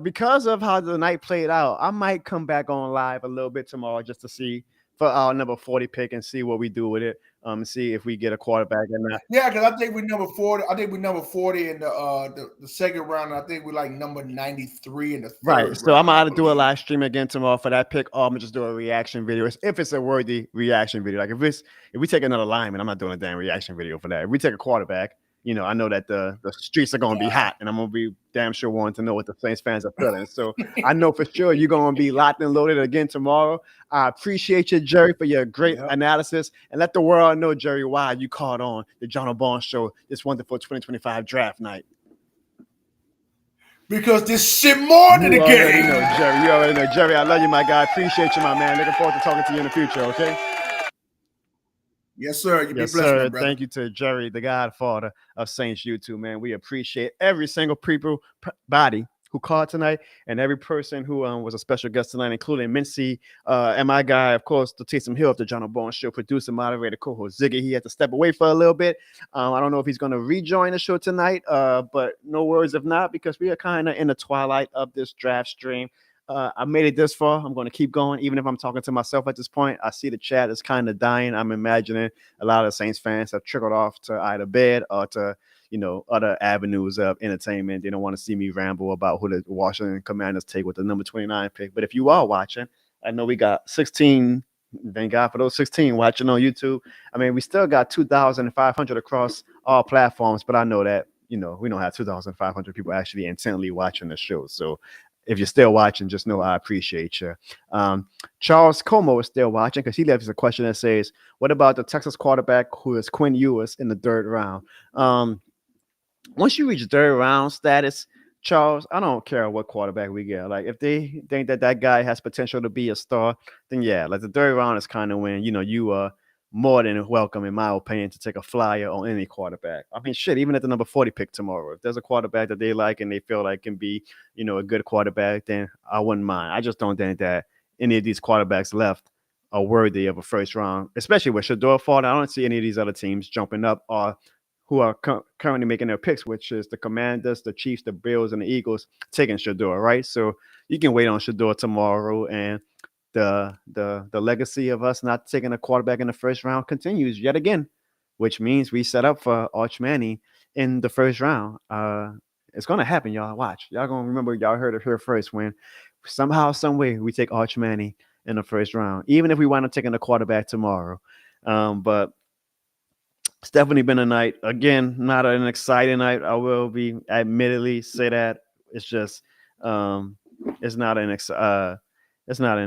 Because of how the night played out, I might come back on live a little bit tomorrow just to see for our number 40 pick and see what we do with it. See if we get a quarterback or not. Yeah, because I think we number 40. I think we number 40 in the second round. I think we like number 93 in the third. Right. So I'm gonna do a live stream again tomorrow for that pick. Or I'm gonna just do a reaction video. If it's a worthy reaction video. Like if we take another lineman, I'm not doing a damn reaction video for that. If we take a quarterback, I know that the streets are gonna be hot, and I'm gonna be damn sure wanting to know what the Saints fans are feeling. So I know for sure you're gonna be locked and loaded again tomorrow. I appreciate you, Jerry, for your great analysis, and let the world know, Jerry, why you called on the John O'Barnes Show this wonderful 2025 draft night. Because this shit more than a game. You already know, Jerry. I love you, my guy. Appreciate you, my man. Looking forward to talking to you in the future. Okay. Yes, sir. You be blessed, sir. brother. Thank you to Jerry, the godfather of Saints YouTube, man. We appreciate every single body who called tonight and every person who was a special guest tonight, including Mincy and my guy, of course, the Taysom Hill of the John O'Barnes Show, producer, moderator, co-host Ziggy. He had to step away for a little bit. I don't know if he's going to rejoin the show tonight, but no worries if not, because we are kind of in the twilight of this draft stream. I made it this far. I'm going to keep going, even if I'm talking to myself at this point. I see the chat is kind of dying. I'm imagining a lot of Saints fans have trickled off to either bed or to, other avenues of entertainment. They don't want to see me ramble about who the Washington Commanders take with the number 29 pick. But if you are watching, I know we got 16. Thank God for those 16 watching on YouTube. I mean, we still got 2,500 across all platforms, but I know that, we don't have 2,500 people actually intently watching the show. So if you're still watching, just know I appreciate you. Charles Como is still watching because he left us a question that says, what about the Texas quarterback who is Quinn Ewers in the 3rd round? Once you reach 3rd round status, Charles, I don't care what quarterback we get. Like, if they think that guy has potential to be a star, then yeah, like the 3rd round is kind of when, you are more than welcome, in my opinion, to take a flyer on any quarterback. I mean, shit, even at the number 40 pick tomorrow, if there's a quarterback that they like and they feel like can be, a good quarterback, then I wouldn't mind. I just don't think that any of these quarterbacks left are worthy of a 1st round, especially with Shedeur falling. I don't see any of these other teams jumping up or who are currently making their picks, which is the Commanders, the Chiefs, the Bills, and the Eagles, taking Shedeur, right? So you can wait on Shedeur tomorrow, and the legacy of us not taking a quarterback in the 1st round continues yet again, which means we set up for Arch Manning in the 1st round. It's gonna happen, y'all. Watch. Y'all gonna remember, y'all heard it here first, when somehow, some way, we take Arch Manning in the 1st round, even if we wind up taking a quarterback tomorrow. But it's definitely been a night. Again, not an exciting night. I will be admittedly say that. It's just it's not an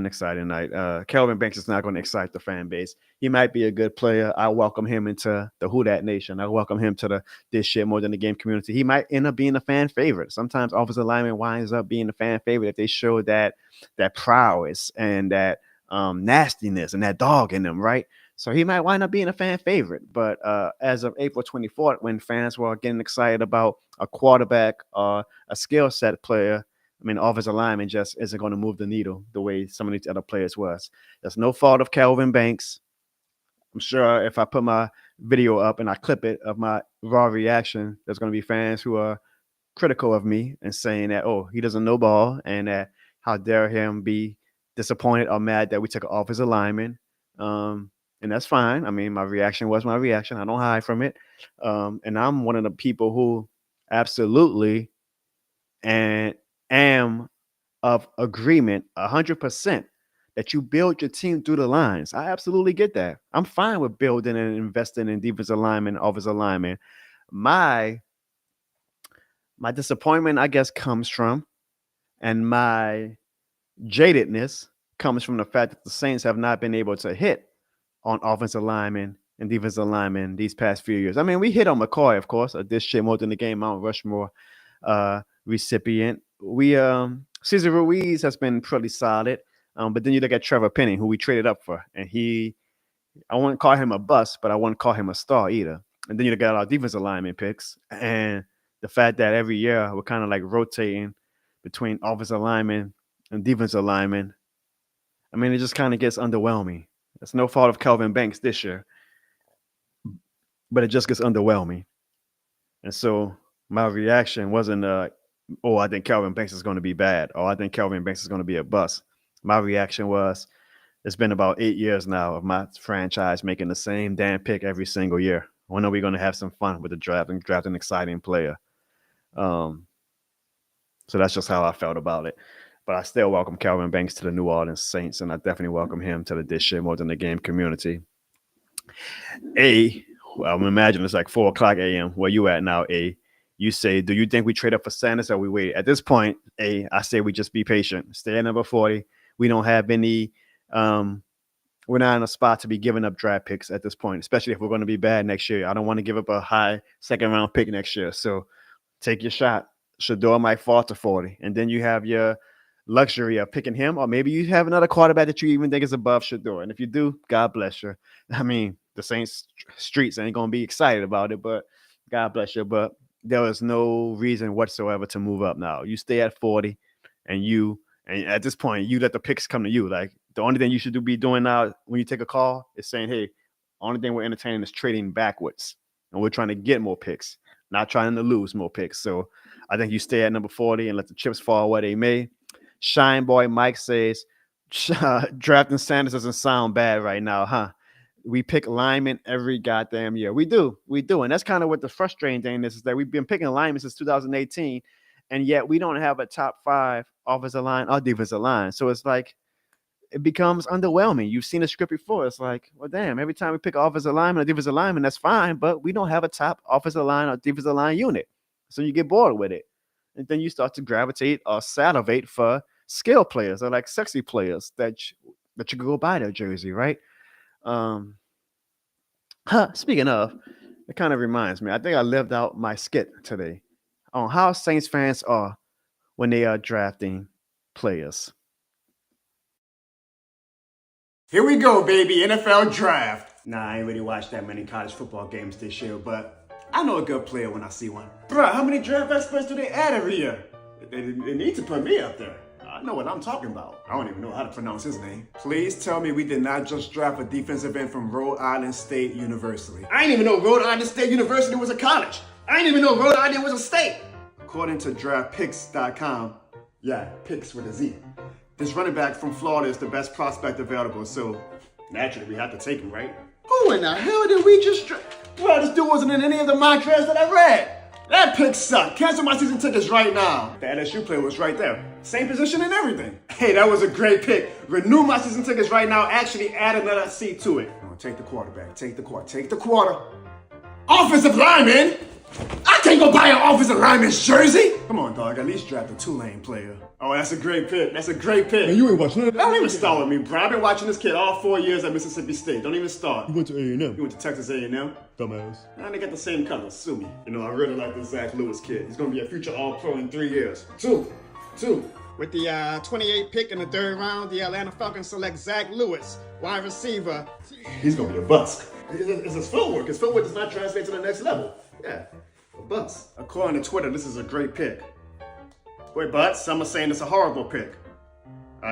exciting night. Kelvin Banks is not going to excite the fan base. He might be a good player. I welcome him into the Who Dat Nation. I welcome him to this shit more than the game community. He might end up being a fan favorite. Sometimes offensive lineman winds up being a fan favorite if they show that prowess and that nastiness and that dog in them, right? So he might wind up being a fan favorite. But as of April 24th, when fans were getting excited about a quarterback or a skill set player, I mean, offensive lineman just isn't going to move the needle the way some of these other players was. That's no fault of Kelvin Banks. I'm sure if I put my video up and I clip it of my raw reaction, there's going to be fans who are critical of me and saying that, oh, he doesn't know ball, and that how dare him be disappointed or mad that we took an offensive lineman. And that's fine. I mean, my reaction was my reaction. I don't hide from it. And I'm one of the people who absolutely and am of agreement 100% that you build your team through the lines. I absolutely get that. I'm fine with building and investing in defensive linemen, offensive linemen. My disappointment, I guess, comes from, and my jadedness comes from the fact that the Saints have not been able to hit on offensive linemen and defensive linemen these past few years. I mean, we hit on McCoy, of course, this shit more than the game Mount Rushmore recipient. We Cesar Ruiz has been pretty solid, but then you look at Trevor Penning, who we traded up for, and I wouldn't call him a bust, but I wouldn't call him a star either. And then you look at our defensive lineman picks, and the fact that every year we're kind of like rotating between offensive linemen and defensive linemen. I mean, it just kind of gets underwhelming. It's no fault of Kelvin Banks this year, but it just gets underwhelming. And so my reaction wasn't, oh, I think Kelvin Banks is going to be bad, or I think Kelvin Banks is going to be a bust. My reaction was, it's been about 8 years now of my franchise making the same damn pick every single year. When are we going to have some fun with the draft and draft an exciting player? So that's just how I felt about it. But I still welcome Kelvin Banks to the New Orleans Saints, and I definitely welcome him to the This Shit More Than the Game community. I'm imagining it's like 4 o'clock a.m. Where you at now, A? You say, do you think we trade up for Sanders or we wait? At this point, A, I say we just be patient. Stay at number 40. We don't have any we're not in a spot to be giving up draft picks at this point, especially if we're going to be bad next year. I don't want to give up a high 2nd round pick next year. So take your shot. Shedeur might fall to 40. And then you have your luxury of picking him, or maybe you have another quarterback that you even think is above Shedeur. And if you do, God bless you. I mean, the Saints streets ain't going to be excited about it, but God bless you. But there is no reason whatsoever to move up now. You stay at 40, and at this point, you let the picks come to you. Like, the only thing you should be doing now when you take a call is saying, hey, only thing we're entertaining is trading backwards. And we're trying to get more picks, not trying to lose more picks. So I think you stay at number 40 and let the chips fall where they may. Shine Boy Mike says, drafting Sanders doesn't sound bad right now, huh? We pick linemen every goddamn year. We do. And that's kind of what the frustrating thing is that we've been picking linemen since 2018, and yet we don't have a top 5 offensive line or defensive line. So it's like, it becomes underwhelming. You've seen the script before. It's like, well, damn, every time we pick an offensive lineman or defensive lineman, that's fine, but we don't have a top offensive line or defensive line unit. So you get bored with it. And then you start to gravitate or salivate for skill players or like sexy players that you could go buy their jersey, right? Speaking of, it kind of reminds me, I think I lived out my skit today on how Saints fans are when they are drafting players. Here we go, baby. NFL draft. Nah, I ain't really watched that many college football games this year, but I know a good player when I see one. Bruh, how many draft experts do they add every year? They need to put me up there. I know what I'm talking about. I don't even know how to pronounce his name. Please tell me we did not just draft a defensive end from Rhode Island State University. I didn't even know Rhode Island State University was a college. I didn't even know Rhode Island was a state. According to draftpicks.com, yeah, picks with a Z, this running back from Florida is the best prospect available, so naturally we have to take him, right? Who in the hell did we just draft? Well, this dude wasn't in any of the mock drafts that I read. That pick sucked. Cancel my season tickets right now. The LSU player was right there. Same position and everything. Hey, that was a great pick. Renew my season tickets right now. Actually add another seat to it. Oh, take the quarterback. Take the quarter. Take the quarter. Offensive lineman? I can't go buy an offensive lineman's jersey. Come on, dog. At least draft a Tulane player. Oh, that's a great pick. That's a great pick. Man, you ain't watching it. Don't even start with me, bro. I've been watching this kid all 4 years at Mississippi State. Don't even start. You went to A&M. You went to Texas A&M? Dumbass. And they got the same colors. Sue me. You know, I really like this Zach Lewis kid. He's going to be a future All-Pro in 3 years. Two. With the 28th pick in the 3rd round, the Atlanta Falcons select Zach Lewis, wide receiver. He's going to be a bust. It's his footwork. His footwork does not translate to the next level. Yeah, a bust. According to Twitter, this is a great pick. Wait, but some are saying it's a horrible pick.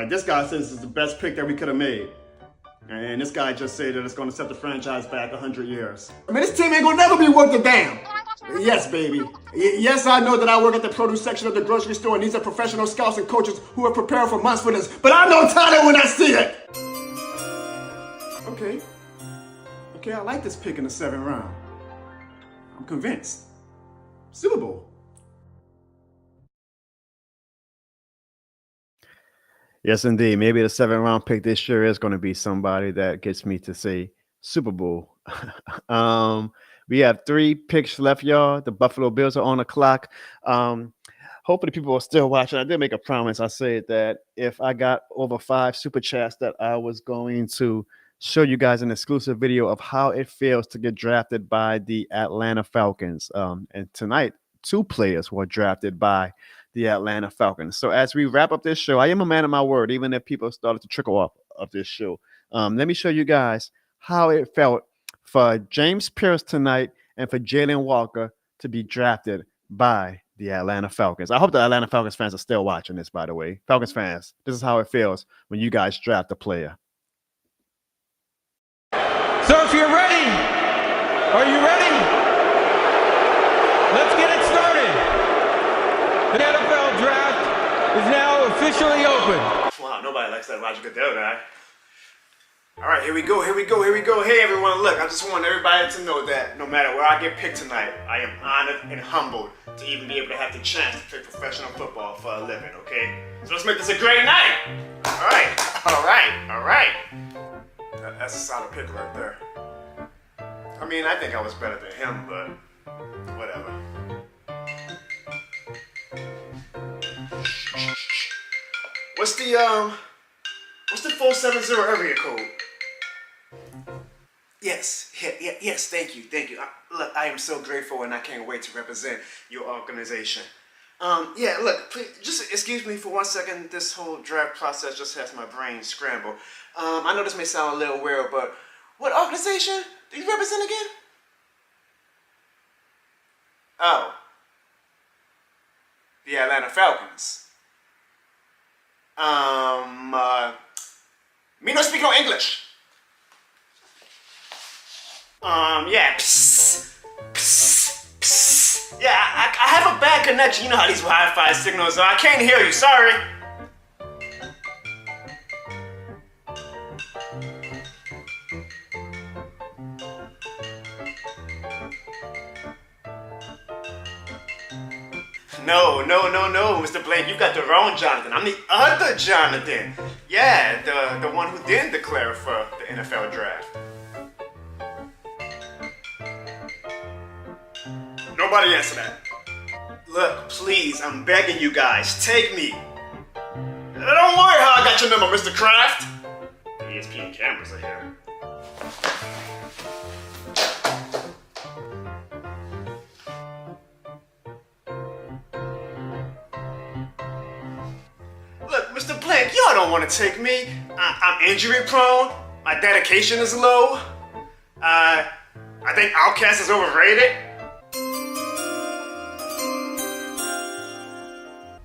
This guy says this is the best pick that we could have made. And this guy just said that it's going to set the franchise back 100 years. I mean, this team ain't going to never be worth a damn. Yes, baby. Yes, I know that I work at the produce section of the grocery store and these are professional scouts and coaches who have prepared for months for this. But I know talent when I see it. Okay, I like this pick in the 7th round. I'm convinced. Super Bowl. Yes, indeed. Maybe the 7th round pick this year is going to be somebody that gets me to say Super Bowl. We have 3 picks left, y'all. The Buffalo Bills are on the clock. Hopefully people are still watching. I did make a promise. I said that if I got over 5 super chats that I was going to show you guys an exclusive video of how it feels to get drafted by the Atlanta Falcons. And tonight, 2 players were drafted by the Atlanta Falcons. So as we wrap up this show, I am a man of my word, even if people started to trickle off of this show. Let me show you guys how it felt for James Pierce tonight and for Jalen Walker to be drafted by the Atlanta Falcons. I hope the Atlanta Falcons fans are still watching this, by the way. Falcons fans, this is how it feels when you guys draft a player. So if you're ready, are you ready? Let's get it started. The NFL draft is now officially open. Wow, nobody likes that Roger Goodell guy. All right, here we go. Hey, everyone, look, I just want everybody to know that no matter where I get picked tonight, I am honored and humbled to even be able to have the chance to play professional football for a living, okay? So let's make this a great night. All right. That's a solid pick right there. I mean, I think I was better than him, but whatever. What's the 470 area code? Yes, thank you. Look, I am so grateful and I can't wait to represent your organization. Yeah, look, please, just excuse me for 1 second. This whole draft process just has my brain scrambled. I know this may sound a little weird, but what organization do you represent again? Oh, the Atlanta Falcons. Me no speak no English. Yeah, psst. Yeah, I have a bad connection. You know how these Wi-Fi signals are. I can't hear you, sorry. No, Mr. Blake, you got the wrong Jonathan. I'm the other Jonathan. Yeah, the one who didn't declare for the NFL draft. Nobody answer that. Look, please, I'm begging you guys, take me. Don't worry how I got your number, Mr. Kraft. The ESPN cameras are here. Look, Mr. Blake, y'all don't want to take me. I'm injury prone. My dedication is low. I think Outcast is overrated.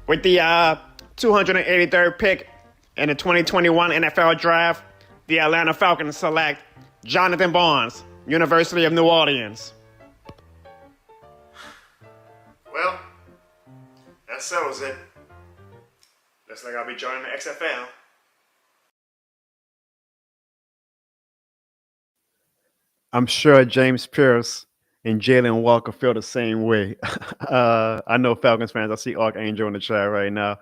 With the 283rd pick in the 2021 NFL Draft, the Atlanta Falcons select Jonathan Barnes, University of New Orleans. Well, that settles it. Looks like I'll be joining the XFL. I'm sure James Pierce and Jalen Walker feel the same way. I know Falcons fans, I see Archangel in the chat right now,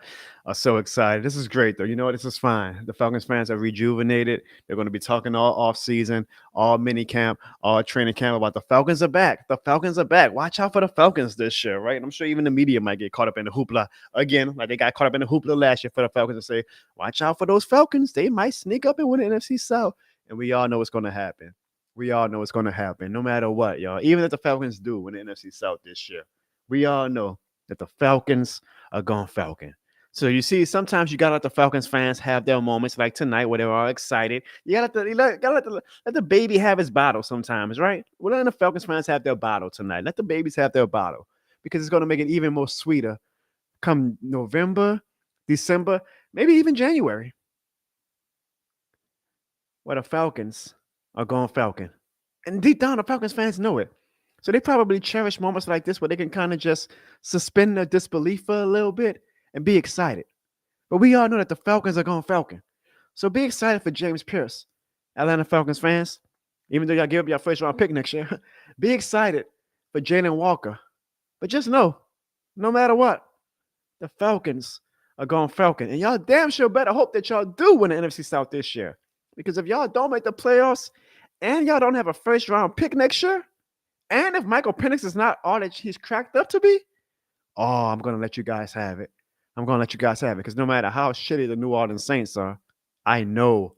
are so excited. This is great, though. You know what? This is fine. The Falcons fans are rejuvenated. They're going to be talking all offseason, all mini camp, all training camp about the Falcons are back. The Falcons are back. Watch out for the Falcons this year, right? And I'm sure even the media might get caught up in the hoopla again, like they got caught up in the hoopla last year for the Falcons to say, watch out for those Falcons. They might sneak up and win the NFC South. And we all know what's going to happen. We all know it's going to happen no matter what, y'all. Even if the Falcons do win the NFC South this year, we all know that the Falcons are going Falcon. So you see, sometimes you got to let the Falcons fans have their moments like tonight where they're all excited. You got to let the baby have his bottle sometimes, right? We're letting the Falcons fans have their bottle tonight. Let the babies have their bottle because it's going to make it even more sweeter come November, December, maybe even January. Where the Falcons are going Falcon. And deep down, the Falcons fans know it. So they probably cherish moments like this where they can kind of just suspend their disbelief for a little bit and be excited. But we all know that the Falcons are going Falcon. So be excited for James Pierce, Atlanta Falcons fans. Even though y'all give up your first round pick next year, be excited for Jalen Walker. But just know, no matter what, the Falcons are going Falcon. And y'all damn sure better hope that y'all do win the NFC South this year. Because if y'all don't make the playoffs and y'all don't have a first round pick next year, and if Michael Penix is not all that he's cracked up to be, I'm going to let you guys have it. I'm going to let you guys have it. Because no matter how shitty the New Orleans Saints are, I know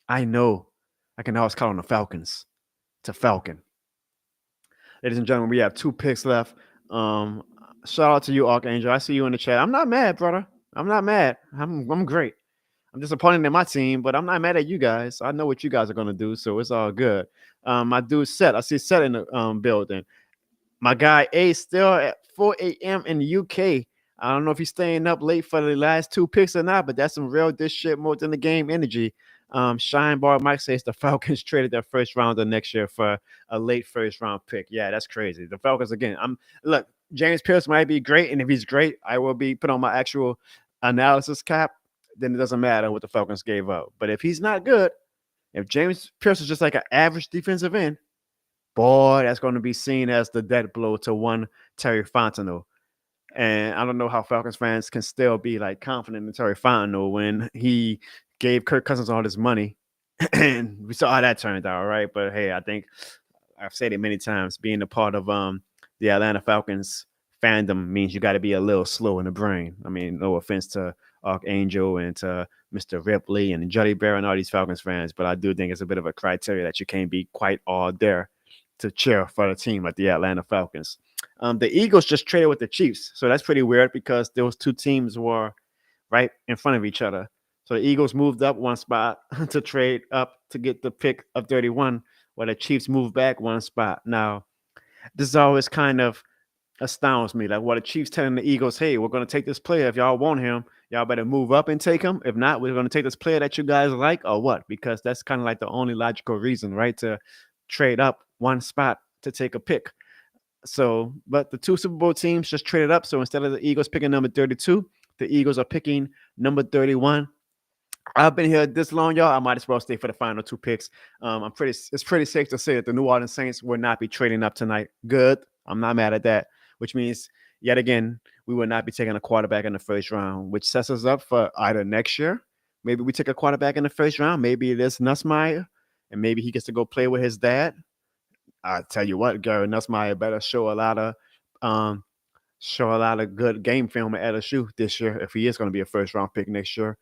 I can always count on the Falcons to Falcon. Ladies and gentlemen, we have 2 picks left. Shout out to you, Archangel. I see you in the chat. I'm not mad, brother. I'm not mad. I'm great. I'm disappointed in my team, but I'm not mad at you guys. I know what you guys are going to do, so it's all good. My dude Seth, I see Seth in the building. My guy A still at 4 a.m. in the UK. I don't know if he's staying up late for the last 2 picks or not, but that's some real this shit more than the game energy. Shine Bar Mike says the Falcons traded their first rounder next year for a late first round pick. Yeah, that's crazy. The Falcons again. Look, James Pierce might be great, and if he's great, I will be put on my actual analysis cap. Then it doesn't matter what the Falcons gave up. But if he's not good, if James Pierce is just like an average defensive end, boy, that's going to be seen as the death blow to one Terry Fontenot. And I don't know how Falcons fans can still be like confident in Terry Fontenot when he gave Kirk Cousins all this money. And we saw how that turned out, right? But hey, I think I've said it many times, being a part of the Atlanta Falcons fandom means you got to be a little slow in the brain. I mean, no offense to Archangel and to Mr. Ripley and Juddy Bear and all these Falcons fans, but I do think it's a bit of a criteria that you can't be quite all there to cheer for the team like the Atlanta Falcons. The Eagles just traded with the Chiefs, so that's pretty weird because those 2 teams were right in front of each other. So the Eagles moved up 1 spot to trade up to get the pick of 31, while the Chiefs moved back 1 spot. Now, this always kind of astounds me. Like, what the Chiefs telling the Eagles, hey, we're going to take this player. If y'all want him, y'all better move up and take him. If not, we're going to take this player that you guys like, or what? Because that's kind of like the only logical reason, right? To trade up 1 spot to take a pick. So, but the 2 Super Bowl teams just traded up. So instead of the Eagles picking number 32, the Eagles are picking number 31. I've been here this long, y'all. I might as well stay for the final 2 picks. It's pretty safe to say that the New Orleans Saints will not be trading up tonight. Good. I'm not mad at that, which means yet again, we will not be taking a quarterback in the first round, which sets us up for either next year maybe we take a quarterback in the first round. Maybe it is Nussmeier, and maybe he gets to go play with his dad. I tell you what, Gary Nussmeier better show a lot of good game film at LSU this year if he is going to be a first round pick next year.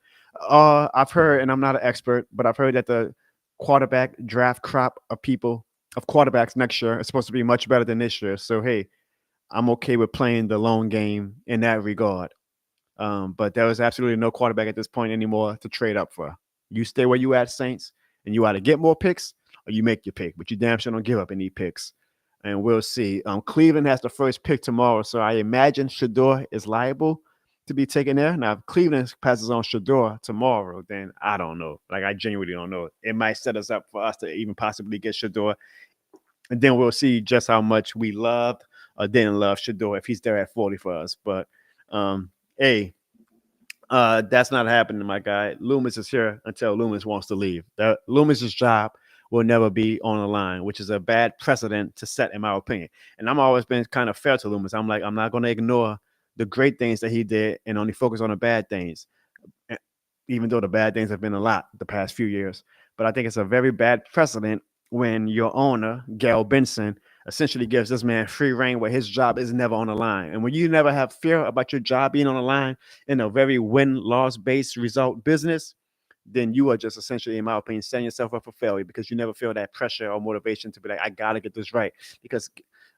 I've heard, and I'm not an expert, but I've heard that the quarterback draft crop of quarterbacks next year is supposed to be much better than this year. So hey, I'm okay with playing the long game in that regard. But there is absolutely no quarterback at this point anymore to trade up for. You stay where you at, Saints, and you either get more picks or you make your pick, but you damn sure don't give up any picks. And we'll see. Cleveland has the first pick tomorrow, so I imagine Shedeur is liable to be taken there. Now, if Cleveland passes on Shedeur tomorrow, then I don't know. Like, I genuinely don't know. It might set us up for us to even possibly get Shedeur. And then we'll see just how much we loved or didn't love Shedeur if he's there at 40 for us. But, hey, that's not happening, my guy. Loomis is here until Loomis wants to leave. Loomis's job will never be on the line, which is a bad precedent to set, in my opinion. And I'm always been kind of fair to Loomis. I'm like, I'm not going to ignore the great things that he did and only focus on the bad things, even though the bad things have been a lot the past few years. But I think it's a very bad precedent when your owner, Gail Benson, essentially gives this man free reign where his job is never on the line. And when you never have fear about your job being on the line in a very win-loss based result business, then you are just essentially, in my opinion, setting yourself up for failure because you never feel that pressure or motivation to be like, I got to get this right. Because,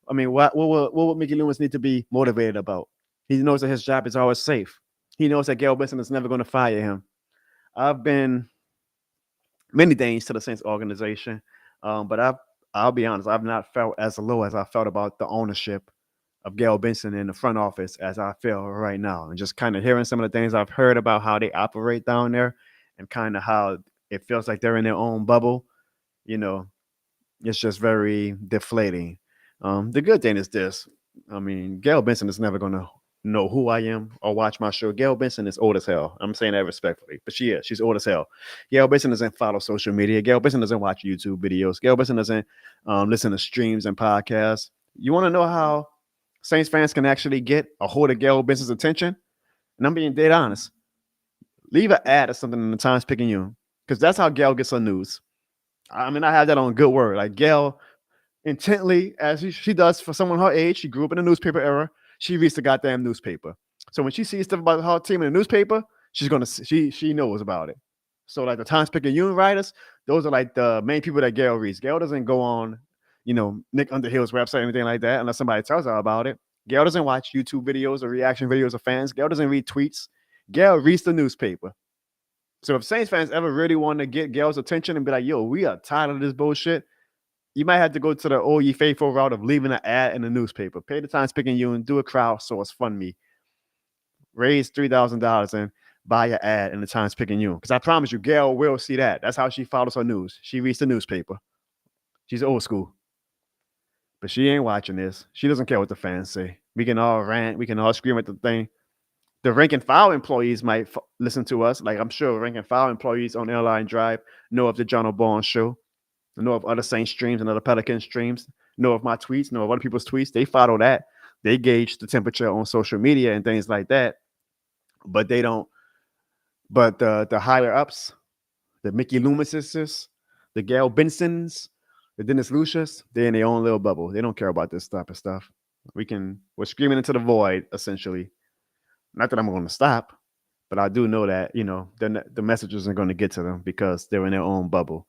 I mean, what would Mickey Loomis need to be motivated about? He knows that his job is always safe. He knows that Gail Benson is never going to fire him. I've been many things to the Saints organization, but I'll be honest, I've not felt as low as I felt about the ownership of Gail Benson in the front office as I feel right now. And just kind of hearing some of the things I've heard about how they operate down there and kind of how it feels like they're in their own bubble, you know, it's just very deflating. The good thing is this. I mean, Gail Benson is never going to know who I am or watch my show. Gail Benson is old as hell. I'm saying that respectfully, but she is. She's old as hell. Gail Benson doesn't follow social media. Gail Benson doesn't watch YouTube videos. Gail Benson doesn't listen to streams and podcasts. You want to know how Saints fans can actually get a hold of Gail Benson's attention? And I'm being dead honest. Leave an ad or something in the Times-Picayune, because that's how Gail gets her news. I mean, I have that on good word. Like, Gail, intently, as she does for someone her age, she grew up in the newspaper era. She reads the goddamn newspaper. So when she sees stuff about her team in the newspaper, she knows about it. So like the Times-Picayune writers, those are like the main people that Gail reads. Gail doesn't go on, Nick Underhill's website or anything like that unless somebody tells her about it. Gail doesn't watch YouTube videos or reaction videos of fans. Gail doesn't read tweets. Gail reads the newspaper. So if Saints fans ever really want to get Gail's attention and be like, yo, we are tired of this bullshit, you might have to go to the old ye faithful route of leaving an ad in the newspaper. Pay the Times-Picayune, do a crowdsource, fund me. Raise $3,000 and buy an ad in the Times-Picayune. Because I promise you, Gail will see that. That's how she follows her news. She reads the newspaper. She's old school. But she ain't watching this. She doesn't care what the fans say. We can all rant. We can all scream at the thing. The rank and file employees might listen to us. Like, I'm sure rank and file employees on Airline Drive know of the John O'Born show, know of other Saints streams and other Pelican streams, know of my tweets, know of other people's tweets. They follow that. They gauge the temperature on social media and things like that. But they don't. But the higher ups, the Mickey Loomises, the Gail Bensons, the Dennis Lucius, they're in their own little bubble. They don't care about this type of stuff. We're screaming into the void, essentially. Not that I'm going to stop, but I do know that, the message isn't going to get to them because they're in their own bubble,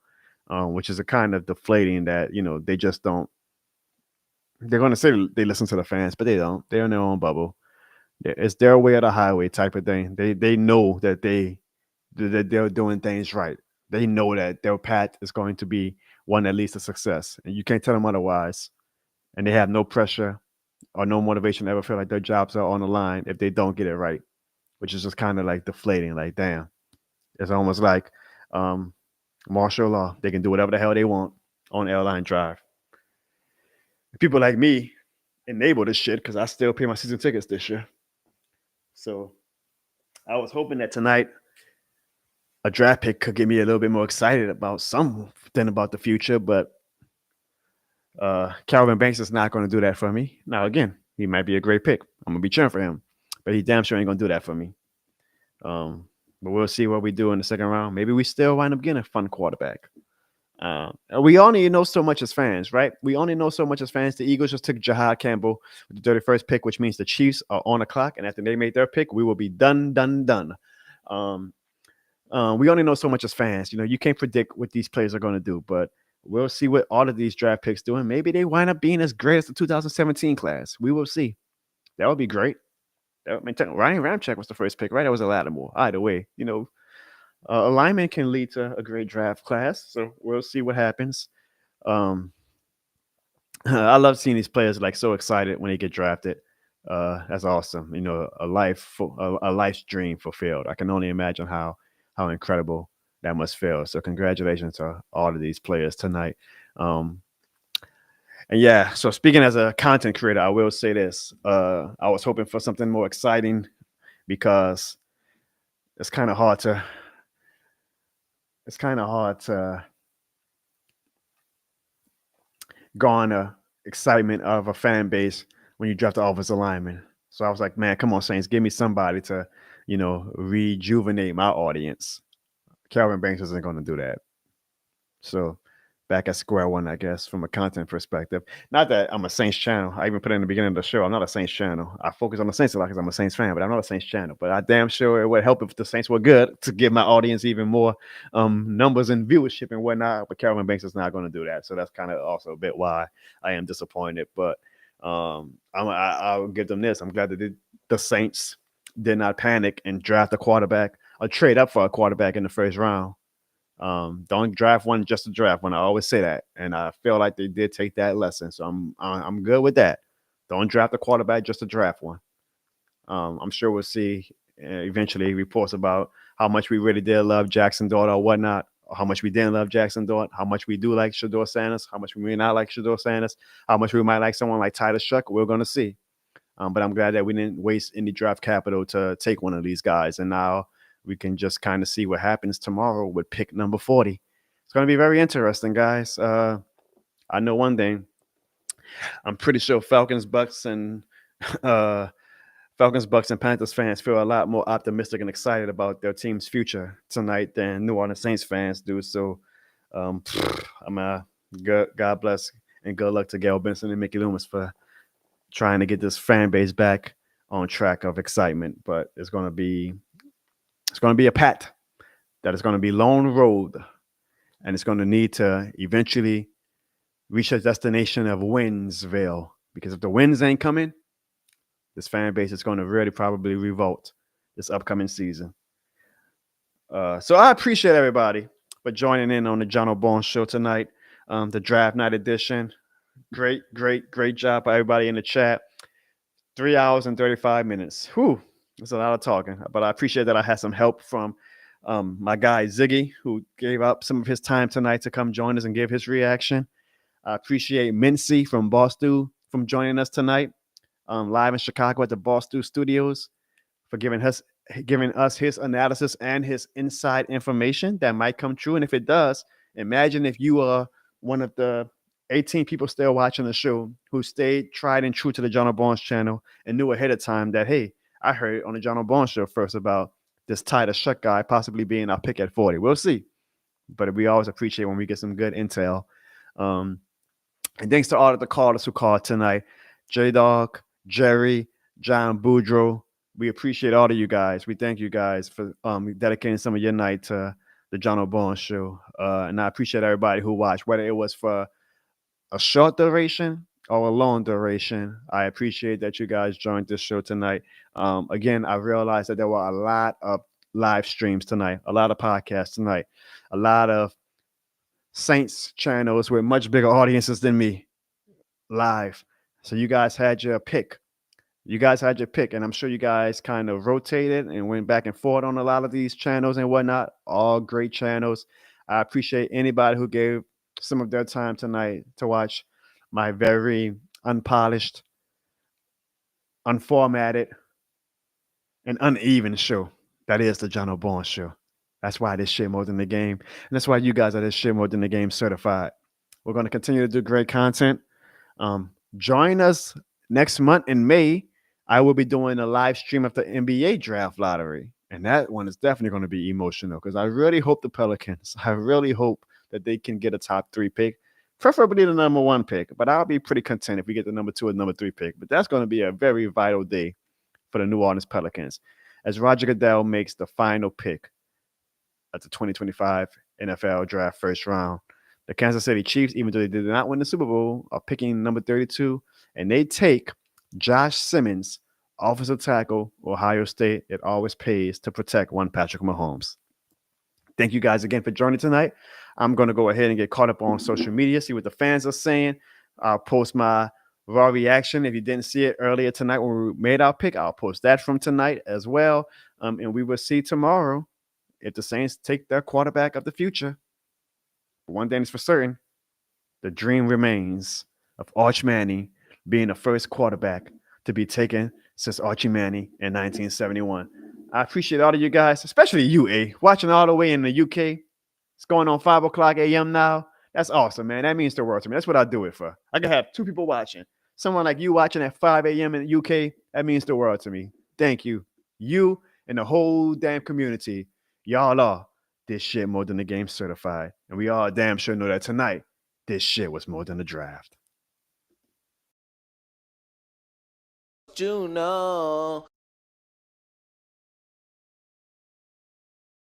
which is a kind of deflating that, they just don't. They're going to say they listen to the fans, but they don't. They're in their own bubble. It's their way or the highway type of thing. They know that they're doing things right. They know that their path is going to be one that leads to success, and you can't tell them otherwise. And they have no pressure or no motivation to ever feel like their jobs are on the line if they don't get it right, which is just kind of like deflating. Like, damn, it's almost like martial law. They can do whatever the hell they want on Airline Drive. People like me enable this shit because I still pay my season tickets this year. So I was hoping that tonight a draft pick could get me a little bit more excited about something about the future, but Calvin Banks is not going to do that for me. Now, again, he might be a great pick. I'm going to be cheering for him, but he damn sure ain't going to do that for me. but we'll see what we do in the second round. Maybe we still wind up getting a fun quarterback. We only know so much as fans, right? We only know so much as fans. The Eagles just took Jahad Campbell with the 31st pick, which means the Chiefs are on the clock. And after they made their pick, we will be done. We only know so much as fans. You can't predict what these players are going to do, but we'll see what all of these draft picks do. And maybe they wind up being as great as the 2017 class. We will see. That would be great. Ryan Ramczyk was the first pick, right? That was a Lattimore. Either way, alignment can lead to a great draft class, so we'll see what happens. I love seeing these players so excited when they get drafted. That's awesome. A life's dream fulfilled. I can only imagine how incredible that must feel. So congratulations to all of these players tonight. And yeah, so speaking as a content creator, I will say this. I was hoping for something more exciting because it's kind of hard to garner excitement of a fan base when you draft the offensive lineman. So I was like, man, come on, Saints, give me somebody to, rejuvenate my audience. Calvin Banks isn't going to do that. So back at square one, I guess, from a content perspective. Not that I'm a Saints channel. I even put it in the beginning of the show. I'm not a Saints channel. I focus on the Saints a lot because I'm a Saints fan, but I'm not a Saints channel. But I damn sure it would help if the Saints were good to give my audience even more numbers and viewership and whatnot. But Calvin Banks is not going to do that. So that's kind of also a bit why I am disappointed. But I'll give them this. I'm glad that the Saints did not panic and draft a quarterback or trade up for a quarterback in the first round. Don't draft one just to draft one. I always say that, and I feel like they did take that lesson. So I'm good with that. Don't draft a quarterback just to draft one. I'm sure we'll see eventually reports about how much we really did love Jackson Dart or whatnot, or how much we didn't love Jackson Dart, how much we do like Shedeur Sanders, how much we may not like Shedeur Sanders, how much we might like someone like Tyler Shuck. We're going to see. But I'm glad that we didn't waste any draft capital to take one of these guys, and now we can just kind of see what happens tomorrow with pick number 40. It's going to be very interesting, guys. I know one thing. I'm pretty sure Falcons, Bucks, and Panthers fans feel a lot more optimistic and excited about their team's future tonight than New Orleans Saints fans do. So, God bless and good luck to Gail Benson and Mickey Loomis for trying to get this fan base back on track of excitement. But it's going to be a path that is going to be long road, and it's going to need to eventually reach a destination of Winsville, because if the wins ain't coming, this fan base is going to really probably revolt this upcoming season. So I appreciate everybody for joining in on the John O'Bourne Show tonight, the Draft Night edition. Great job by everybody in the chat. 3 hours and 35 minutes. Whew. It's a lot of talking, but I appreciate that I had some help from my guy Ziggy, who gave up some of his time tonight to come join us and give his reaction. I appreciate Mincy from Boston from joining us tonight, live in Chicago at the Boston Studios, for giving us his analysis and his inside information that might come true. And if it does, imagine if you are one of the 18 people still watching the show who stayed tried and true to the John O'Bourne channel and knew ahead of time that, hey, I heard on the John O'Bourne Show first about this Tyler Shuck guy possibly being our pick at 40. We'll see. But we always appreciate when we get some good intel. And thanks to all of the callers who called tonight. J-Dog, Jerry, John Boudreaux. We appreciate all of you guys. We thank you guys for dedicating some of your night to the John O'Bourne Show. And I appreciate everybody who watched, whether it was for a short duration or a long duration. I appreciate that you guys joined this show tonight. Again, I realized that there were a lot of live streams tonight, a lot of podcasts tonight, a lot of Saints channels with much bigger audiences than me live. So you guys had your pick. And I'm sure you guys kind of rotated and went back and forth on a lot of these channels and whatnot. All great channels. I appreciate anybody who gave some of their time tonight to watch my very unpolished, unformatted, and uneven show. That is the John O'Bourne Show. That's why this shit more than the game. And that's why you guys are this shit more than the game certified. We're going to continue to do great content. Join us next month in May. I will be doing a live stream of the NBA draft lottery. And that one is definitely going to be emotional because I really hope the Pelicans, I really hope that they can get a top 3 pick, preferably the number 1 pick. But I'll be pretty content if we get the number 2 and number 3 pick. But that's going to be a very vital day for the New Orleans Pelicans as Roger Goodell makes the final pick at the 2025 NFL Draft first round. The Kansas City Chiefs, even though they did not win the Super Bowl, are picking number 32, and they take Josh Simmons, offensive tackle, Ohio State. It always pays to protect one Patrick Mahomes. Thank you guys again for joining tonight. I'm going to go ahead and get caught up on social media, see what the fans are saying. I'll post my raw reaction. If you didn't see it earlier tonight when we made our pick, I'll post that from tonight as well. And we will see tomorrow if the Saints take their quarterback of the future. One thing is for certain, the dream remains of Arch Manning being the first quarterback to be taken since Archie Manning in 1971. I appreciate all of you guys, especially you, A, watching all the way in the UK. It's going on 5 o'clock a.m. now. That's awesome, man. That means the world to me. That's what I do it for. I can have 2 people watching. Someone like you watching at 5 a.m. in the UK, that means the world to me. Thank you. You and the whole damn community, y'all are this shit more than the game certified. And we all damn sure know that tonight, this shit was more than the draft. Juno.